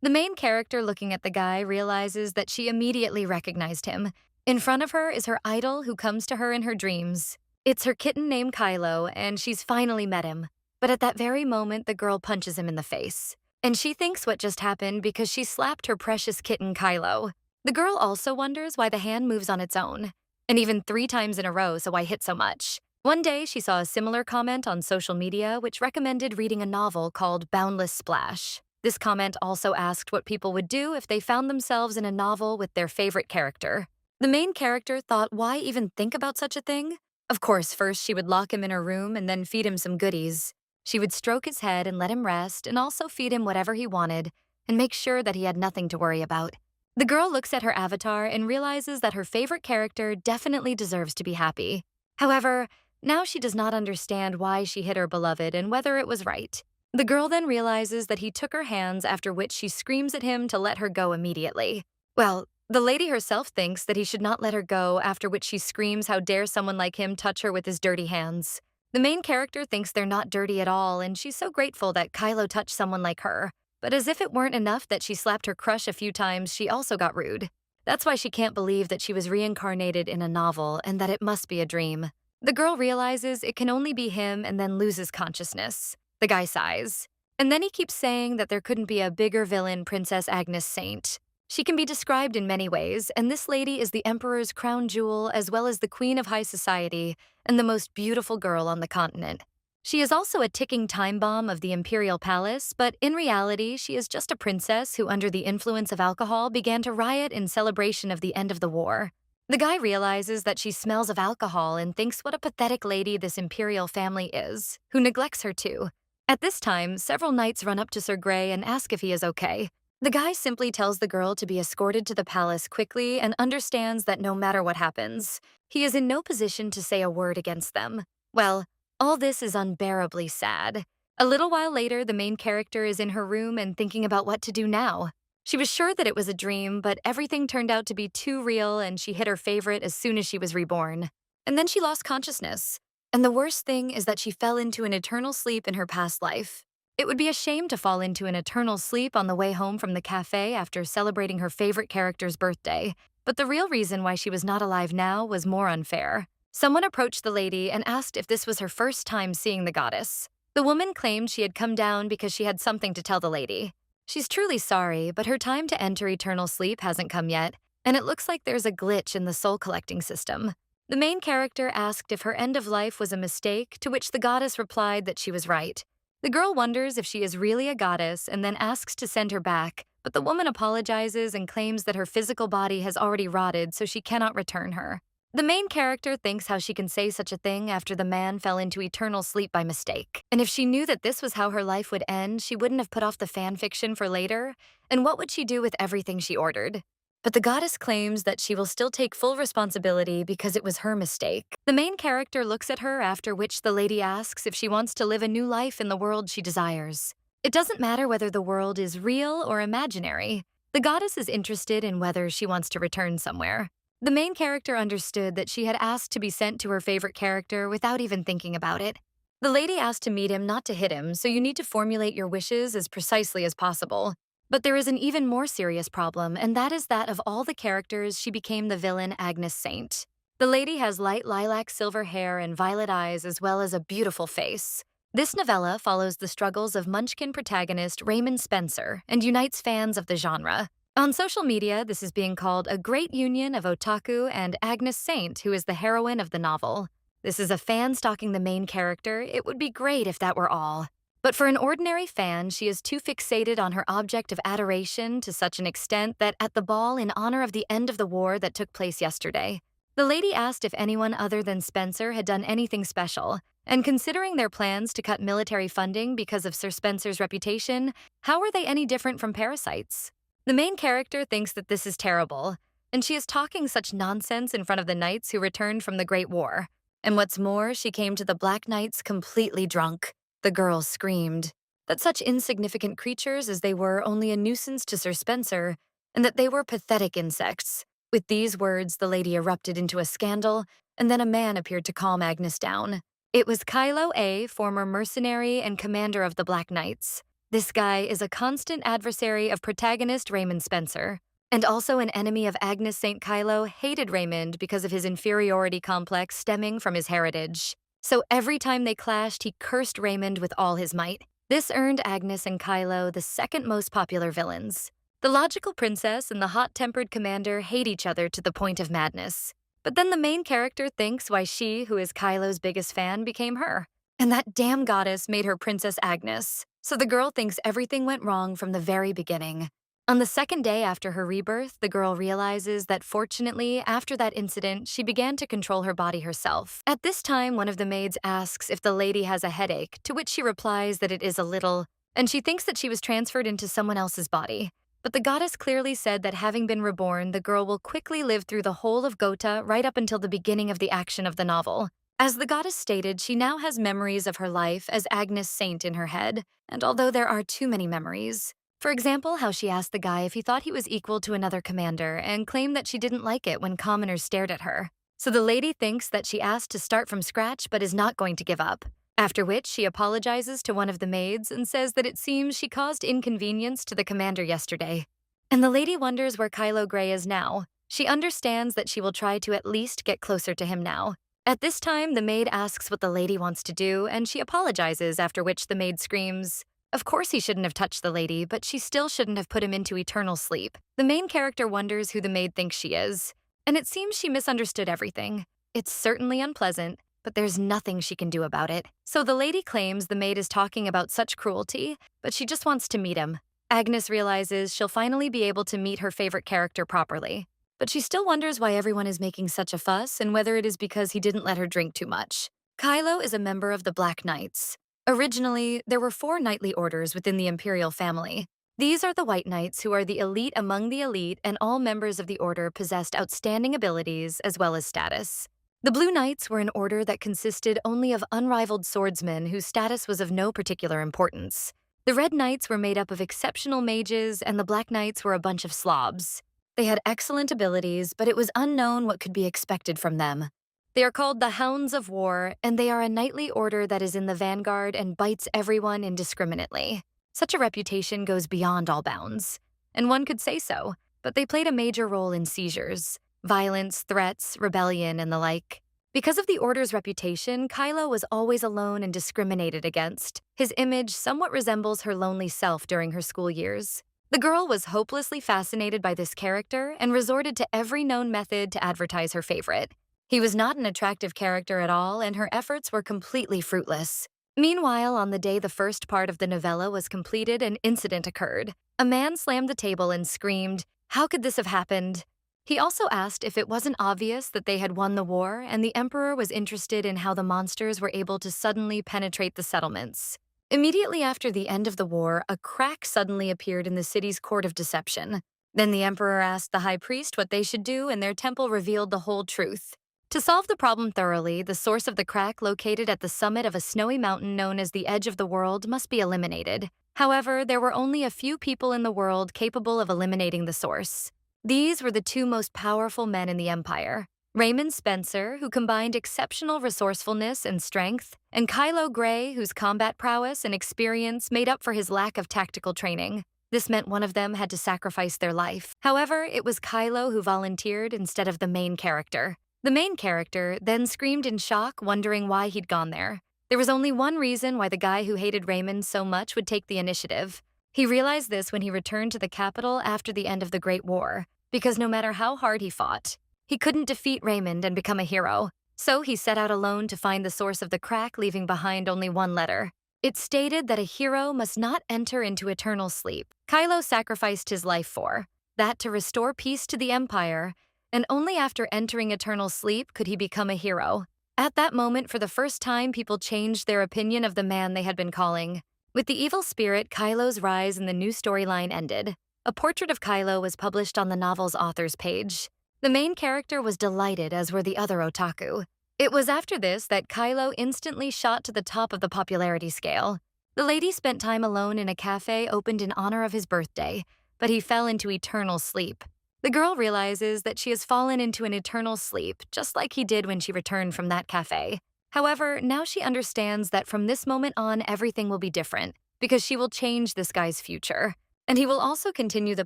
The main character looking at the guy realizes that she immediately recognized him. In front of her is her idol who comes to her in her dreams. It's her kitten named Kylo, and she's finally met him. But at that very moment, the girl punches him in the face. And she thinks what just happened because she slapped her precious kitten Kylo. The girl also wonders why the hand moves on its own, and even 3 times in a row, so why hit so much. One day, she saw a similar comment on social media which recommended reading a novel called Boundless Splash. This comment also asked what people would do if they found themselves in a novel with their favorite character. The main character thought, why even think about such a thing? Of course, first she would lock him in her room and then feed him some goodies. She would stroke his head and let him rest and also feed him whatever he wanted and make sure that he had nothing to worry about. The girl looks at her avatar and realizes that her favorite character definitely deserves to be happy. However, now she does not understand why she hit her beloved and whether it was right. The girl then realizes that he took her hands, after which she screams at him to let her go immediately. Well, the lady herself thinks that he should not let her go, after which she screams how dare someone like him touch her with his dirty hands. The main character thinks they're not dirty at all, and she's so grateful that Kylo touched someone like her. But as if it weren't enough that she slapped her crush a few times, she also got rude. That's why she can't believe that she was reincarnated in a novel and that it must be a dream. The girl realizes it can only be him and then loses consciousness. The guy sighs. And then he keeps saying that there couldn't be a bigger villain, Princess Agnes Saint. She can be described in many ways, and this lady is the Emperor's crown jewel as well as the Queen of High Society and the most beautiful girl on the continent. She is also a ticking time bomb of the Imperial Palace, but in reality, she is just a princess who, under the influence of alcohol, began to riot in celebration of the end of the war. The guy realizes that she smells of alcohol and thinks what a pathetic lady this imperial family is, who neglects her too. At this time, several knights run up to Sir Gray and ask if he is okay. The guy simply tells the girl to be escorted to the palace quickly and understands that no matter what happens, he is in no position to say a word against them. Well, all this is unbearably sad. A little while later, the main character is in her room and thinking about what to do now. She was sure that it was a dream, but everything turned out to be too real and she hit her favorite as soon as she was reborn. And then she lost consciousness. And the worst thing is that she fell into an eternal sleep in her past life. It would be a shame to fall into an eternal sleep on the way home from the cafe after celebrating her favorite character's birthday, but the real reason why she was not alive now was more unfair. Someone approached the lady and asked if this was her first time seeing the goddess. The woman claimed she had come down because she had something to tell the lady. She's truly sorry, but her time to enter eternal sleep hasn't come yet, and it looks like there's a glitch in the soul-collecting system. The main character asked if her end of life was a mistake, to which the goddess replied that she was right. The girl wonders if she is really a goddess and then asks to send her back, but the woman apologizes and claims that her physical body has already rotted, so she cannot return her. The main character thinks how she can say such a thing after the man fell into eternal sleep by mistake. And if she knew that this was how her life would end, she wouldn't have put off the fan fiction for later. And what would she do with everything she ordered? But the goddess claims that she will still take full responsibility because it was her mistake. The main character looks at her, after which the lady asks if she wants to live a new life in the world she desires. It doesn't matter whether the world is real or imaginary. The goddess is interested in whether she wants to return somewhere. The main character understood that she had asked to be sent to her favorite character without even thinking about it. The lady asked to meet him, not to hit him, so you need to formulate your wishes as precisely as possible. But there is an even more serious problem, and that is that of all the characters, she became the villain Agnes Saint. The lady has light lilac silver hair and violet eyes as well as a beautiful face. This novella follows the struggles of Munchkin protagonist Raymond Spencer and unites fans of the genre. On social media, this is being called a great union of otaku and Agnes Saint, who is the heroine of the novel. This is a fan stalking the main character. It would be great if that were all. But for an ordinary fan, she is too fixated on her object of adoration to such an extent that at the ball in honor of the end of the war that took place yesterday, the lady asked if anyone other than Spencer had done anything special, and considering their plans to cut military funding because of Sir Spencer's reputation, how are they any different from parasites? The main character thinks that this is terrible, and she is talking such nonsense in front of the knights who returned from the Great War. And what's more, she came to the Black Knights completely drunk. The girl screamed that such insignificant creatures as they were only a nuisance to Sir Spencer, and that they were pathetic insects. With these words, the lady erupted into a scandal, and then a man appeared to calm Agnes down. It was Kylo A, former mercenary and commander of the Black Knights. This guy is a constant adversary of protagonist Raymond Spencer, and also an enemy of Agnes St. Kylo hated Raymond because of his inferiority complex stemming from his heritage. So every time they clashed, he cursed Raymond with all his might. This earned Agnes and Kylo the second most popular villains. The logical princess and the hot-tempered commander hate each other to the point of madness. But then the main character thinks why she, who is Kylo's biggest fan, became her. And that damn goddess made her Princess Agnes. So the girl thinks everything went wrong from the very beginning. On the second day after her rebirth, the girl realizes that fortunately, after that incident, she began to control her body herself. At this time, one of the maids asks if the lady has a headache, to which she replies that it is a little, and she thinks that she was transferred into someone else's body. But the goddess clearly said that having been reborn, the girl will quickly live through the whole of Gotha right up until the beginning of the action of the novel. As the goddess stated, she now has memories of her life as Agnes Saint in her head, and although there are too many memories. For example, how she asked the guy if he thought he was equal to another commander and claimed that she didn't like it when commoners stared at her. So the lady thinks that she asked to start from scratch but is not going to give up. After which, she apologizes to one of the maids and says that it seems she caused inconvenience to the commander yesterday. And the lady wonders where Kylo Gray is now. She understands that she will try to at least get closer to him now. At this time, the maid asks what the lady wants to do, and she apologizes, after which the maid screams, "Of course he shouldn't have touched the lady, but she still shouldn't have put him into eternal sleep." The main character wonders who the maid thinks she is, and it seems she misunderstood everything. It's certainly unpleasant, but there's nothing she can do about it. So the lady claims the maid is talking about such cruelty, but she just wants to meet him. Agnes realizes she'll finally be able to meet her favorite character properly. But she still wonders why everyone is making such a fuss and whether it is because he didn't let her drink too much. Kylo is a member of the Black Knights. Originally, there were 4 knightly orders within the Imperial family. These are the White Knights, who are the elite among the elite, and all members of the order possessed outstanding abilities as well as status. The Blue Knights were an order that consisted only of unrivaled swordsmen whose status was of no particular importance. The Red Knights were made up of exceptional mages, and the Black Knights were a bunch of slobs. They had excellent abilities, but it was unknown what could be expected from them. They are called the Hounds of War, and they are a knightly order that is in the vanguard and bites everyone indiscriminately. Such a reputation goes beyond all bounds. And one could say so, but they played a major role in seizures, violence, threats, rebellion, and the like. Because of the order's reputation, Kylo was always alone and discriminated against. His image somewhat resembles her lonely self during her school years. The girl was hopelessly fascinated by this character and resorted to every known method to advertise her favorite. He was not an attractive character at all, and her efforts were completely fruitless. Meanwhile, on the day the first part of the novella was completed, an incident occurred. A man slammed the table and screamed, "How could this have happened?" He also asked if it wasn't obvious that they had won the war, and the Emperor was interested in how the monsters were able to suddenly penetrate the settlements. Immediately after the end of the war, a crack suddenly appeared in the city's court of deception. Then the Emperor asked the high priest what they should do, and their temple revealed the whole truth. To solve the problem thoroughly, the source of the crack, located at the summit of a snowy mountain known as the Edge of the World, must be eliminated. However, there were only a few people in the world capable of eliminating the source. These were the 2 most powerful men in the Empire: Raymond Spencer, who combined exceptional resourcefulness and strength, and Kylo Gray, whose combat prowess and experience made up for his lack of tactical training. This meant one of them had to sacrifice their life. However, it was Kylo who volunteered instead of the main character. The main character then screamed in shock, wondering why he'd gone there. There was only one reason why the guy who hated Raymond so much would take the initiative. He realized this when he returned to the capital after the end of the Great War, because no matter how hard he fought, he couldn't defeat Raymond and become a hero. So he set out alone to find the source of the crack, leaving behind only one letter. It stated that a hero must not enter into eternal sleep. Kylo sacrificed his life for that, to restore peace to the Empire, and only after entering eternal sleep could he become a hero. At that moment, for the first time, people changed their opinion of the man they had been calling. With the evil spirit, Kylo's rise in the new storyline ended. A portrait of Kylo was published on the novel's author's page. The main character was delighted, as were the other otaku. It was after this that Kylo instantly shot to the top of the popularity scale. The lady spent time alone in a cafe opened in honor of his birthday, but he fell into eternal sleep. The girl realizes that she has fallen into an eternal sleep, just like he did when she returned from that cafe. However, now she understands that from this moment on, everything will be different. because she will change this guy's future. And he will also continue the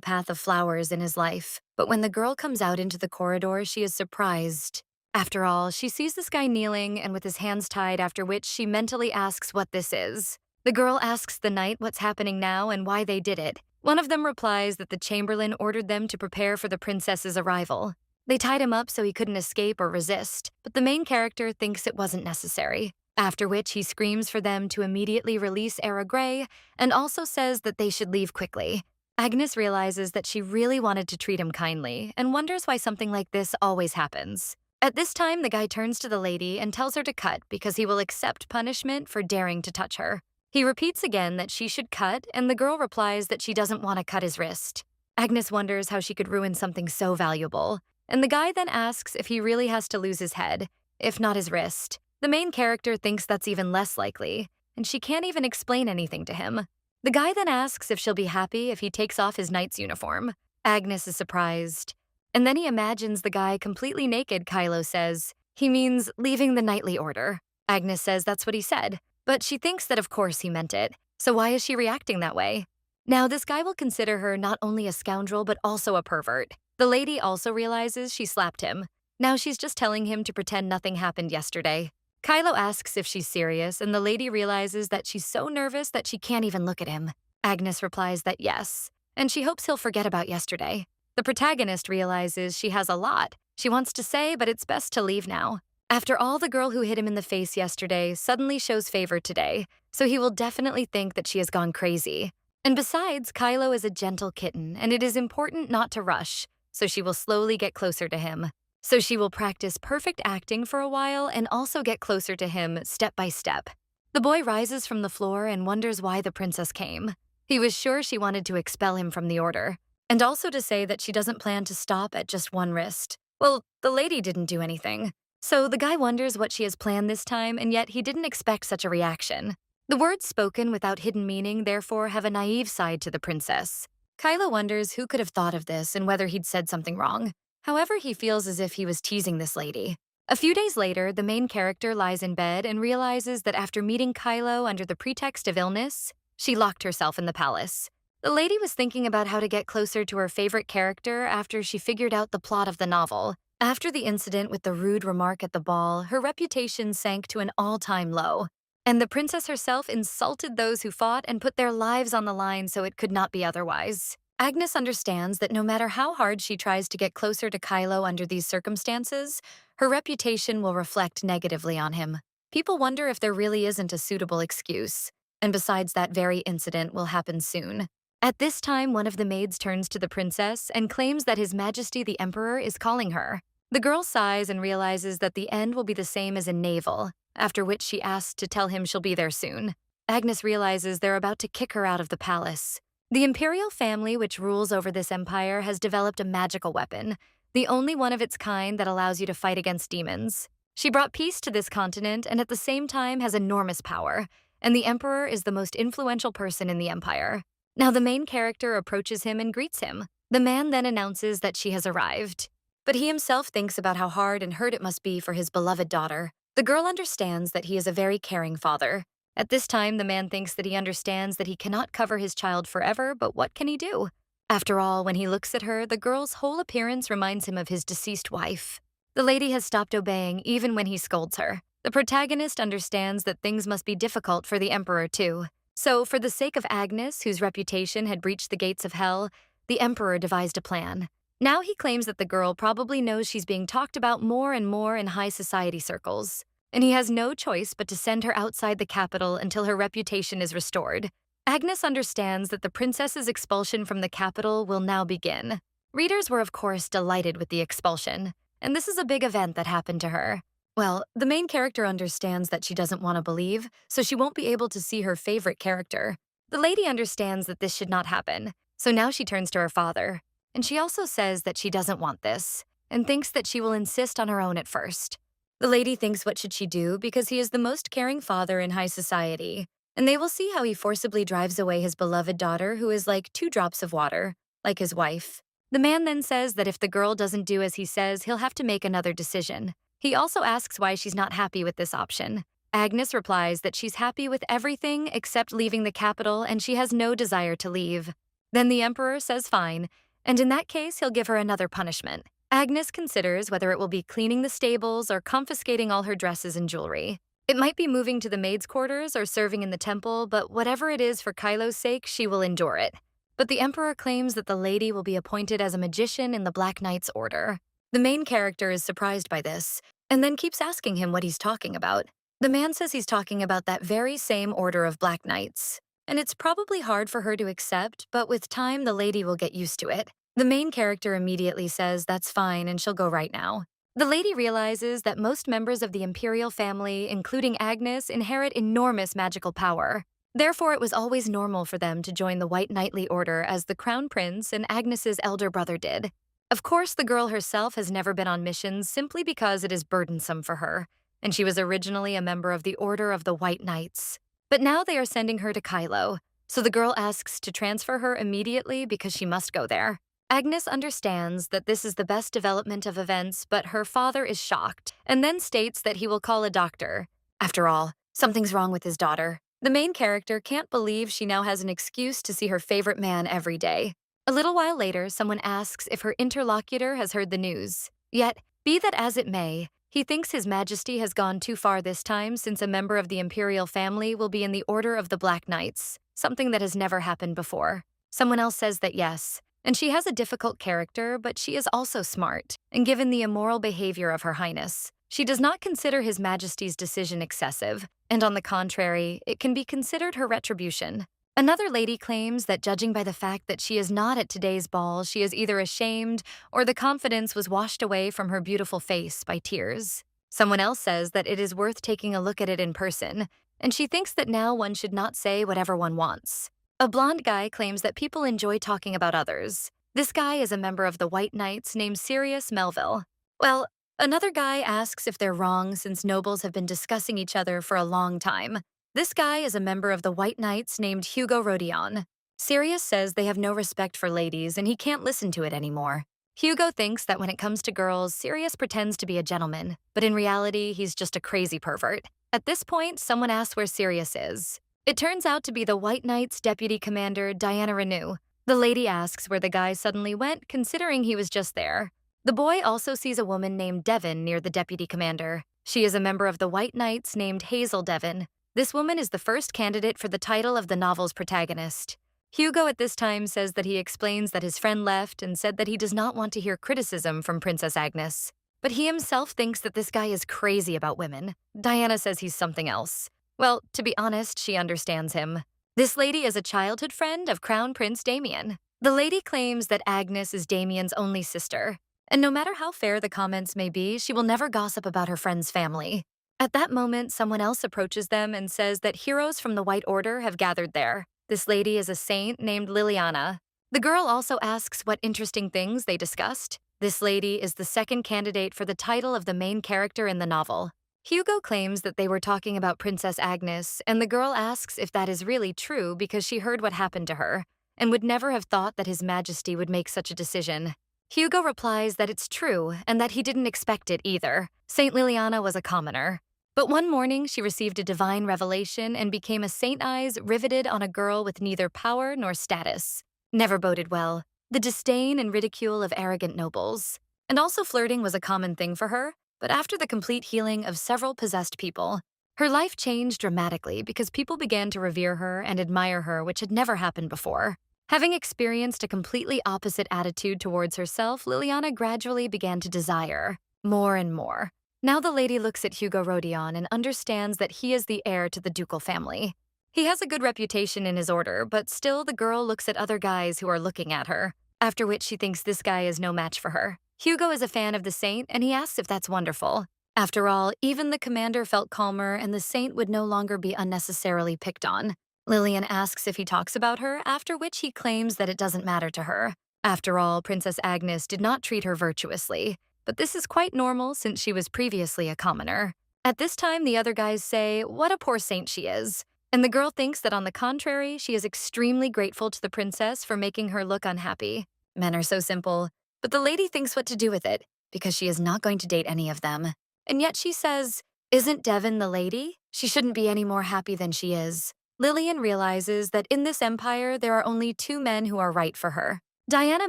path of flowers in his life. But when the girl comes out into the corridor, she is surprised. After all, she sees this guy kneeling and with his hands tied, after which she mentally asks what this is. The girl asks the knight what's happening now and why they did it. One of them replies that the chamberlain ordered them to prepare for the princess's arrival. They tied him up so he couldn't escape or resist, but the main character thinks it wasn't necessary. After which he screams for them to immediately release Gray and also says that they should leave quickly. Agnes realizes that she really wanted to treat him kindly and wonders why something like this always happens. At this time, the guy turns to the lady and tells her to cut because he will accept punishment for daring to touch her. He repeats again that she should cut, and the girl replies that she doesn't want to cut his wrist. Agnes wonders how she could ruin something so valuable, and the guy then asks if he really has to lose his head, if not his wrist. The main character thinks that's even less likely, and she can't even explain anything to him. The guy then asks if she'll be happy if he takes off his knight's uniform. Agnes is surprised. And then he imagines the guy completely naked, Kylo says. He means leaving the knightly order. Agnes says that's what he said, but she thinks that of course he meant it. So why is she reacting that way? Now this guy will consider her not only a scoundrel but also a pervert. The lady also realizes she slapped him. Now she's just telling him to pretend nothing happened yesterday. Kylo asks if she's serious, and the lady realizes that she's so nervous that she can't even look at him. Agnes replies that yes, and she hopes he'll forget about yesterday. The protagonist realizes she has a lot she wants to say, but it's best to leave now. After all, the girl who hit him in the face yesterday suddenly shows favor today, so he will definitely think that she has gone crazy. And besides, Kylo is a gentle kitten, and it is important not to rush, so she will slowly get closer to him. So she will practice perfect acting for a while and also get closer to him step by step. The boy rises from the floor and wonders why the princess came. He was sure she wanted to expel him from the order, and also to say that she doesn't plan to stop at just one wrist. Well, the lady didn't do anything. So the guy wonders what she has planned this time, and yet he didn't expect such a reaction. The words spoken without hidden meaning therefore have a naive side to the princess. Kylo wonders who could have thought of this and whether he'd said something wrong. However, he feels as if he was teasing this lady. A few days later, the main character lies in bed and realizes that after meeting Kylo under the pretext of illness, she locked herself in the palace. The lady was thinking about how to get closer to her favorite character after she figured out the plot of the novel. After the incident with the rude remark at the ball, her reputation sank to an all-time low, and the princess herself insulted those who fought and put their lives on the line so it could not be otherwise. Agnes understands that no matter how hard she tries to get closer to Kylo under these circumstances, her reputation will reflect negatively on him. People wonder if there really isn't a suitable excuse, and besides, that very incident will happen soon. At this time, one of the maids turns to the princess and claims that His Majesty the Emperor is calling her. The girl sighs and realizes that the end will be the same as in Naval, after which she asks to tell him she'll be there soon. Agnes realizes they're about to kick her out of the palace. The imperial family which rules over this empire has developed a magical weapon, the only one of its kind that allows you to fight against demons. She brought peace to this continent and at the same time has enormous power, and the emperor is the most influential person in the empire. Now the main character approaches him and greets him. The man then announces that she has arrived. But he himself thinks about how hard and hurt it must be for his beloved daughter. The girl understands that he is a very caring father. At this time, the man thinks that he understands that he cannot cover his child forever, but what can he do? After all, when he looks at her, the girl's whole appearance reminds him of his deceased wife. The lady has stopped obeying even when he scolds her. The protagonist understands that things must be difficult for the emperor too. So, for the sake of Agnes, whose reputation had breached the gates of hell, the emperor devised a plan. Now he claims that the girl probably knows she's being talked about more and more in high society circles, and he has no choice but to send her outside the capital until her reputation is restored. Agnes understands that the princess's expulsion from the capital will now begin. Readers were of course delighted with the expulsion, and this is a big event that happened to her. Well, the main character understands that she doesn't want to believe, so she won't be able to see her favorite character. The lady understands that this should not happen, so now she turns to her father. And she also says that she doesn't want this, and thinks that she will insist on her own at first. The lady thinks what should she do because he is the most caring father in high society, and they will see how he forcibly drives away his beloved daughter who is like 2 drops of water, like his wife. The man then says that if the girl doesn't do as he says, he'll have to make another decision. He also asks why she's not happy with this option. Agnes replies that she's happy with everything except leaving the capital and she has no desire to leave. Then the Emperor says fine, and in that case, he'll give her another punishment. Agnes considers whether it will be cleaning the stables or confiscating all her dresses and jewelry. It might be moving to the maids' quarters or serving in the temple, but whatever it is for Kylo's sake, she will endure it. But the Emperor claims that the lady will be appointed as a magician in the Black Knight's order. The main character is surprised by this, and then keeps asking him what he's talking about. The man says he's talking about that very same order of Black Knights. And it's probably hard for her to accept, but with time, the lady will get used to it. The main character immediately says that's fine and she'll go right now. The lady realizes that most members of the imperial family, including Agnes, inherit enormous magical power. Therefore, it was always normal for them to join the White Knightly Order as the Crown Prince and Agnes's elder brother did. Of course, the girl herself has never been on missions simply because it is burdensome for her, and she was originally a member of the Order of the White Knights. But now they are sending her to Kylo, so the girl asks to transfer her immediately because she must go there. Agnes understands that this is the best development of events, but her father is shocked, and then states that he will call a doctor. After all, something's wrong with his daughter. The main character can't believe she now has an excuse to see her favorite man every day. A little while later, someone asks if her interlocutor has heard the news. Yet, be that as it may, he thinks His Majesty has gone too far this time since a member of the imperial family will be in the Order of the Black Knights, something that has never happened before. Someone else says that yes, and she has a difficult character, but she is also smart, and given the immoral behavior of Her Highness, she does not consider His Majesty's decision excessive, and on the contrary, it can be considered her retribution. Another lady claims that judging by the fact that she is not at today's ball, she is either ashamed or the confidence was washed away from her beautiful face by tears. Someone else says that it is worth taking a look at it in person, and she thinks that now one should not say whatever one wants. A blonde guy claims that people enjoy talking about others. This guy is a member of the White Knights named Sirius Melville. Well, another guy asks if they're wrong since nobles have been discussing each other for a long time. This guy is a member of the White Knights named Hugo Rodion. Sirius says they have no respect for ladies and he can't listen to it anymore. Hugo thinks that when it comes to girls, Sirius pretends to be a gentleman, but in reality, he's just a crazy pervert. At this point, someone asks where Sirius is. It turns out to be the White Knights' deputy commander, Diana Renew. The lady asks where the guy suddenly went, considering he was just there. The boy also sees a woman named Devon near the deputy commander. She is a member of the White Knights named Hazel Devon. This woman is the first candidate for the title of the novel's protagonist. Hugo at this time says that he explains that his friend left and said that he does not want to hear criticism from Princess Agnes. But he himself thinks that this guy is crazy about women. Diana says he's something else. Well, to be honest, she understands him. This lady is a childhood friend of Crown Prince Damien. The lady claims that Agnes is Damien's only sister. And no matter how fair the comments may be, she will never gossip about her friend's family. At that moment, someone else approaches them and says that heroes from the White Order have gathered there. This lady is a saint named Liliana. The girl also asks what interesting things they discussed. This lady is the second candidate for the title of the main character in the novel. Hugo claims that they were talking about Princess Agnes, and the girl asks if that is really true because she heard what happened to her, and would never have thought that His Majesty would make such a decision. Hugo replies that it's true, and that he didn't expect it either. Saint Liliana was a commoner. But one morning, she received a divine revelation and became a saint eyes riveted on a girl with neither power nor status. Never boded well. The disdain and ridicule of arrogant nobles. And also flirting was a common thing for her, but after the complete healing of several possessed people, her life changed dramatically because people began to revere her and admire her, which had never happened before. Having experienced a completely opposite attitude towards herself, Liliana gradually began to desire more and more. Now the lady looks at Hugo Rodion and understands that he is the heir to the ducal family. He has a good reputation in his order, but still the girl looks at other guys who are looking at her, after which she thinks this guy is no match for her. Hugo is a fan of the saint, and he asks if that's wonderful. After all, even the commander felt calmer, and the saint would no longer be unnecessarily picked on. Lillian asks if he talks about her, after which he claims that it doesn't matter to her. After all, Princess Agnes did not treat her virtuously. But this is quite normal since she was previously a commoner. At this time, the other guys say, what a poor saint she is. And the girl thinks that on the contrary, she is extremely grateful to the princess for making her look unhappy. Men are so simple. But the lady thinks what to do with it, because she is not going to date any of them. And yet she says, Isn't Devon the lady? She shouldn't be any more happy than she is. Lillian realizes that in this empire, there are only two men who are right for her. Diana,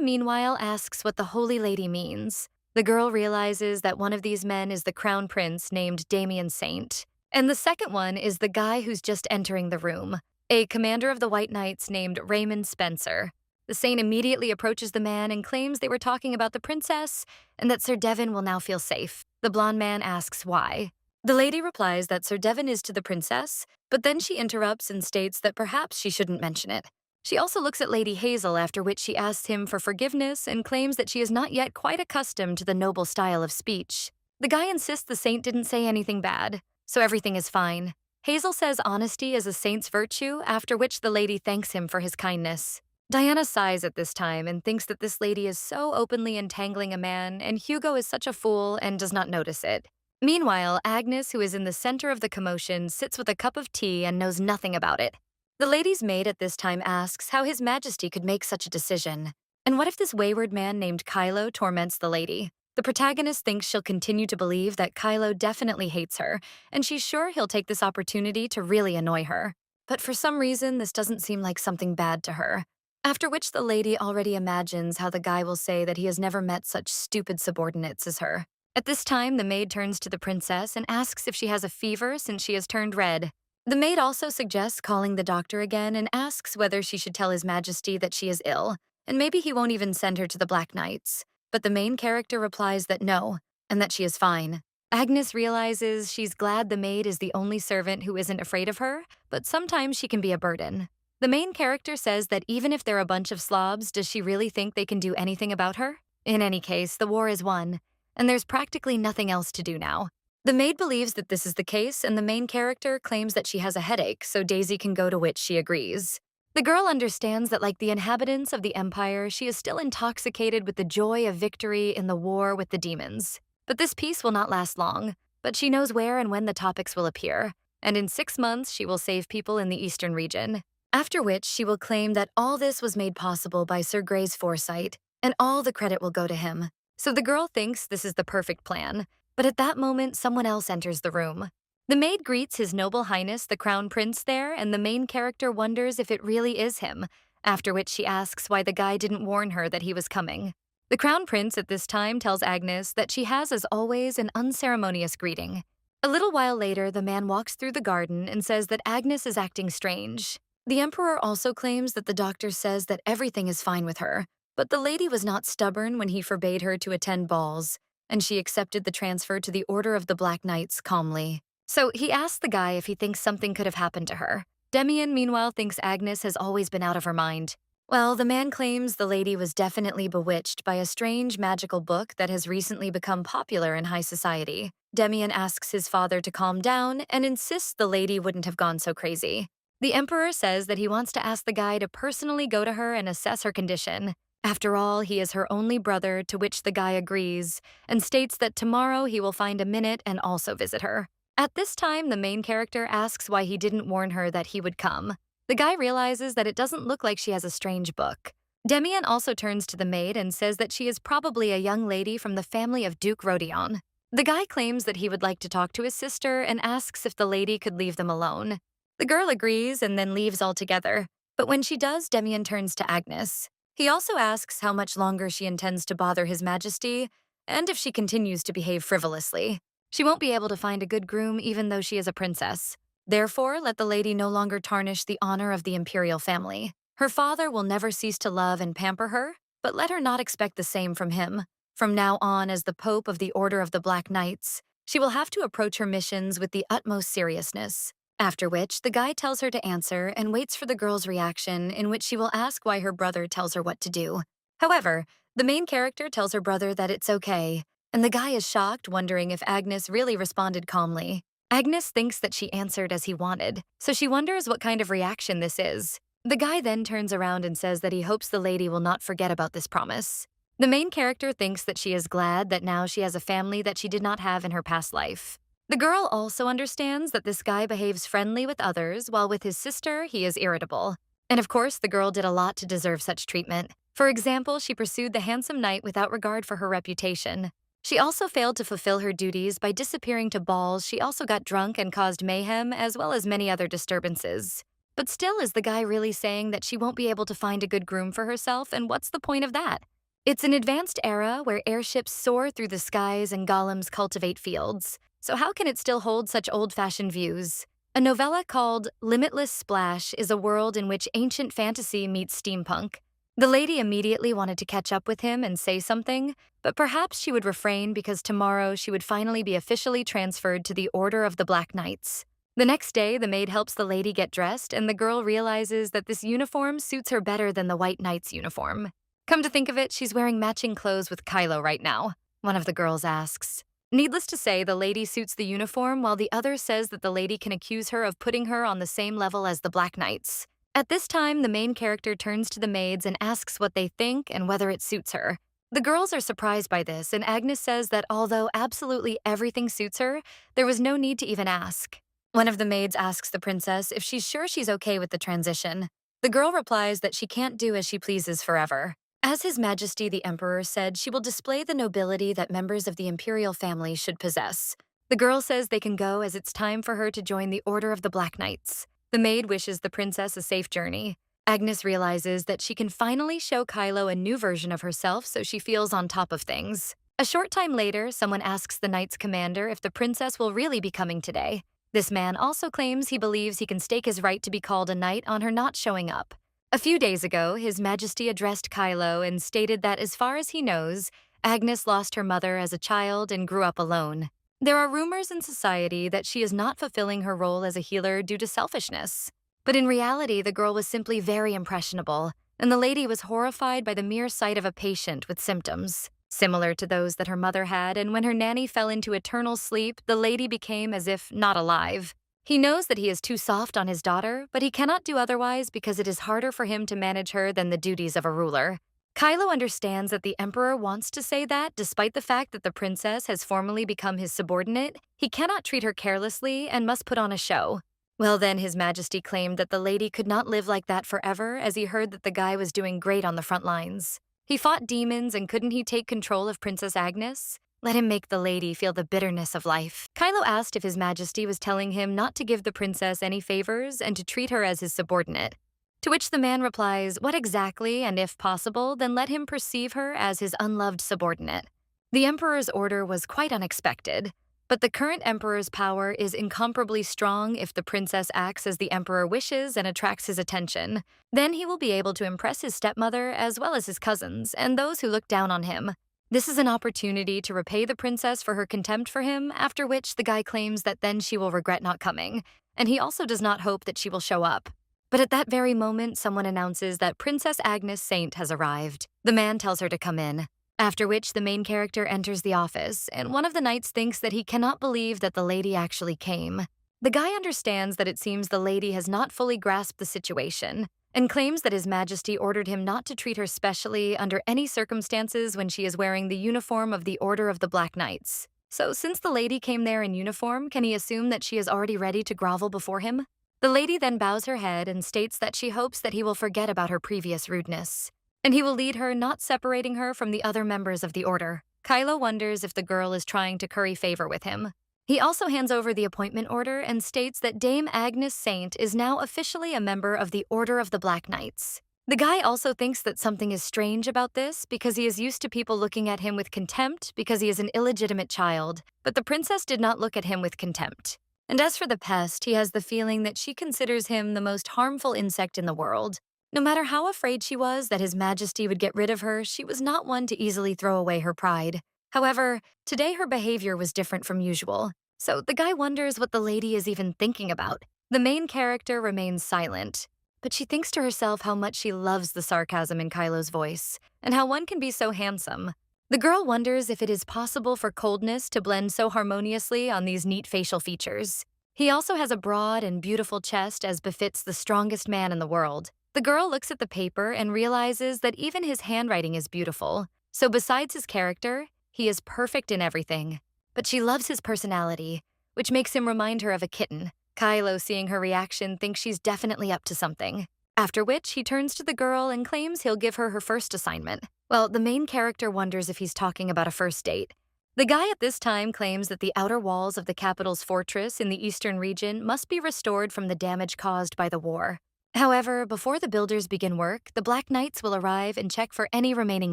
meanwhile, asks what the Holy Lady means. The girl realizes that one of these men is the crown prince named Damien Saint, and the second one is the guy who's just entering the room, a commander of the White Knights named Raymond Spencer. The Saint immediately approaches the man and claims they were talking about the princess and that Sir Devon will now feel safe. The blonde man asks why. The lady replies that Sir Devon is to the princess, but then she interrupts and states that perhaps she shouldn't mention it. She also looks at Lady Hazel, after which she asks him for forgiveness and claims that she is not yet quite accustomed to the noble style of speech. The guy insists the saint didn't say anything bad, so everything is fine. Hazel says honesty is a saint's virtue, after which the lady thanks him for his kindness. Diana sighs at this time and thinks that this lady is so openly entangling a man, and Hugo is such a fool and does not notice it. Meanwhile, Agnes, who is in the center of the commotion, sits with a cup of tea and knows nothing about it. The lady's maid at this time asks how His Majesty could make such a decision. And what if this wayward man named Kylo torments the lady? The protagonist thinks she'll continue to believe that Kylo definitely hates her, and she's sure he'll take this opportunity to really annoy her. But for some reason, this doesn't seem like something bad to her. After which the lady already imagines how the guy will say that he has never met such stupid subordinates as her. At this time, the maid turns to the princess and asks if she has a fever since she has turned red. The maid also suggests calling the doctor again and asks whether she should tell His Majesty that she is ill, and maybe he won't even send her to the Black Knights. But the main character replies that no, and that she is fine. Agnes realizes she's glad the maid is the only servant who isn't afraid of her, but sometimes she can be a burden. The main character says that even if they're a bunch of slobs, does she really think they can do anything about her? In any case, the war is won, and there's practically nothing else to do now. The maid believes that this is the case, and the main character claims that she has a headache, so Daisy can go, to which she agrees. The girl understands that, like the inhabitants of the Empire, she is still intoxicated with the joy of victory in the war with the demons. But this peace will not last long, but she knows where and when the topics will appear, and in 6 months she will save people in the Eastern region. After which she will claim that all this was made possible by Sir Gray's foresight, and all the credit will go to him. So the girl thinks this is the perfect plan, but at that moment someone else enters the room. The maid greets His Noble Highness the Crown Prince there, and the main character wonders if it really is him, after which she asks why the guy didn't warn her that he was coming. The Crown Prince at this time tells Agnes that she has, as always, an unceremonious greeting. A little while later, the man walks through the garden and says that Agnes is acting strange. The Emperor also claims that the doctor says that everything is fine with her, but the lady was not stubborn when he forbade her to attend balls, and she accepted the transfer to the Order of the Black Knights calmly. So he asks the guy if he thinks something could have happened to her. Demian, meanwhile, thinks Agnes has always been out of her mind. Well, the man claims the lady was definitely bewitched by a strange magical book that has recently become popular in high society. Demian asks his father to calm down and insists the lady wouldn't have gone so crazy. The Emperor says that he wants to ask the guy to personally go to her and assess her condition. After all, he is her only brother, to which the guy agrees, and states that tomorrow he will find a minute and also visit her. At this time, the main character asks why he didn't warn her that he would come. The guy realizes that it doesn't look like she has a strange book. Demian also turns to the maid and says that she is probably a young lady from the family of Duke Rodion. The guy claims that he would like to talk to his sister and asks if the lady could leave them alone. The girl agrees and then leaves altogether, but when she does, Demian turns to Agnes. He also asks how much longer she intends to bother His Majesty, and if she continues to behave frivolously. She won't be able to find a good groom even though she is a princess. Therefore, let the lady no longer tarnish the honor of the imperial family. Her father will never cease to love and pamper her, but let her not expect the same from him. From now on, as the Pope of the Order of the Black Knights, she will have to approach her missions with the utmost seriousness. After which, the guy tells her to answer and waits for the girl's reaction, in which she will ask why her brother tells her what to do. However, the main character tells her brother that it's okay, and the guy is shocked, wondering if Agnes really responded calmly. Agnes thinks that she answered as he wanted, so she wonders what kind of reaction this is. The guy then turns around and says that he hopes the lady will not forget about this promise. The main character thinks that she is glad that now she has a family that she did not have in her past life. The girl also understands that this guy behaves friendly with others, while with his sister, he is irritable. And of course, the girl did a lot to deserve such treatment. For example, she pursued the handsome knight without regard for her reputation. She also failed to fulfill her duties by disappearing to balls. She also got drunk and caused mayhem, as well as many other disturbances. But still, is the guy really saying that she won't be able to find a good groom for herself, and what's the point of that? It's an advanced era where airships soar through the skies and golems cultivate fields. So how can it still hold such old-fashioned views? A novella called Limitless Splash is a world in which ancient fantasy meets steampunk. The lady immediately wanted to catch up with him and say something, but perhaps she would refrain because tomorrow she would finally be officially transferred to the Order of the Black Knights. The next day, the maid helps the lady get dressed, and the girl realizes that this uniform suits her better than the White Knight's uniform. Come to think of it, she's wearing matching clothes with Kylo right now, one of the girls asks. Needless to say, the lady suits the uniform while the other says that the lady can accuse her of putting her on the same level as the Black Knights. At this time, the main character turns to the maids and asks what they think and whether it suits her. The girls are surprised by this, and Agnes says that although absolutely everything suits her, there was no need to even ask. One of the maids asks the princess if she's sure she's okay with the transition. The girl replies that she can't do as she pleases forever. As His Majesty the Emperor said, she will display the nobility that members of the imperial family should possess. The girl says they can go as it's time for her to join the Order of the Black Knights. The maid wishes the princess a safe journey. Agnes realizes that she can finally show Kylo a new version of herself, so she feels on top of things. A short time later, someone asks the knight's commander if the princess will really be coming today. This man also claims he believes he can stake his right to be called a knight on her not showing up. A few days ago, His Majesty addressed Kylo and stated that as far as he knows, Agnes lost her mother as a child and grew up alone. There are rumors in society that she is not fulfilling her role as a healer due to selfishness. But in reality, the girl was simply very impressionable, and the lady was horrified by the mere sight of a patient with symptoms similar to those that her mother had, and when her nanny fell into eternal sleep, the lady became as if not alive. He knows that he is too soft on his daughter, but he cannot do otherwise because it is harder for him to manage her than the duties of a ruler. Kylo understands that the Emperor wants to say that, despite the fact that the princess has formally become his subordinate, he cannot treat her carelessly and must put on a show. Well then, His Majesty claimed that the lady could not live like that forever, as he heard that the guy was doing great on the front lines. He fought demons, and couldn't he take control of Princess Agnes? Let him make the lady feel the bitterness of life. Kylo asked if His Majesty was telling him not to give the princess any favors and to treat her as his subordinate. To which the man replies, what exactly, and if possible, then let him perceive her as his unloved subordinate. The Emperor's order was quite unexpected, but the current Emperor's power is incomparably strong if the princess acts as the Emperor wishes and attracts his attention. Then he will be able to impress his stepmother as well as his cousins and those who look down on him. This is an opportunity to repay the princess for her contempt for him, after which the guy claims that then she will regret not coming, and he also does not hope that she will show up. But at that very moment, someone announces that Princess Agnes Saint has arrived. The man tells her to come in. After which, the main character enters the office, and one of the knights thinks that he cannot believe that the lady actually came. The guy understands that it seems the lady has not fully grasped the situation, and claims that His Majesty ordered him not to treat her specially under any circumstances when she is wearing the uniform of the Order of the Black Knights. So since the lady came there in uniform, can he assume that she is already ready to grovel before him? The lady then bows her head and states that she hopes that he will forget about her previous rudeness, and he will lead her, not separating her from the other members of the order. Kylo wonders if the girl is trying to curry favor with him. He also hands over the appointment order and states that Dame Agnes Saint is now officially a member of the Order of the Black Knights. The guy also thinks that something is strange about this because he is used to people looking at him with contempt because he is an illegitimate child, but the princess did not look at him with contempt. And as for the pest, he has the feeling that she considers him the most harmful insect in the world. No matter how afraid she was that His Majesty would get rid of her, she was not one to easily throw away her pride. However, today her behavior was different from usual, so the guy wonders what the lady is even thinking about. The main character remains silent, but she thinks to herself how much she loves the sarcasm in Kylo's voice, and how one can be so handsome. The girl wonders if it is possible for coldness to blend so harmoniously on these neat facial features. He also has a broad and beautiful chest as befits the strongest man in the world. The girl looks at the paper and realizes that even his handwriting is beautiful. So besides his character, he is perfect in everything. But she loves his personality, which makes him remind her of a kitten. Kylo, seeing her reaction, thinks she's definitely up to something. After which, he turns to the girl and claims he'll give her her first assignment. Well, the main character wonders if he's talking about a first date. The guy at this time claims that the outer walls of the capital's fortress in the eastern region must be restored from the damage caused by the war. However, before the builders begin work, the Black Knights will arrive and check for any remaining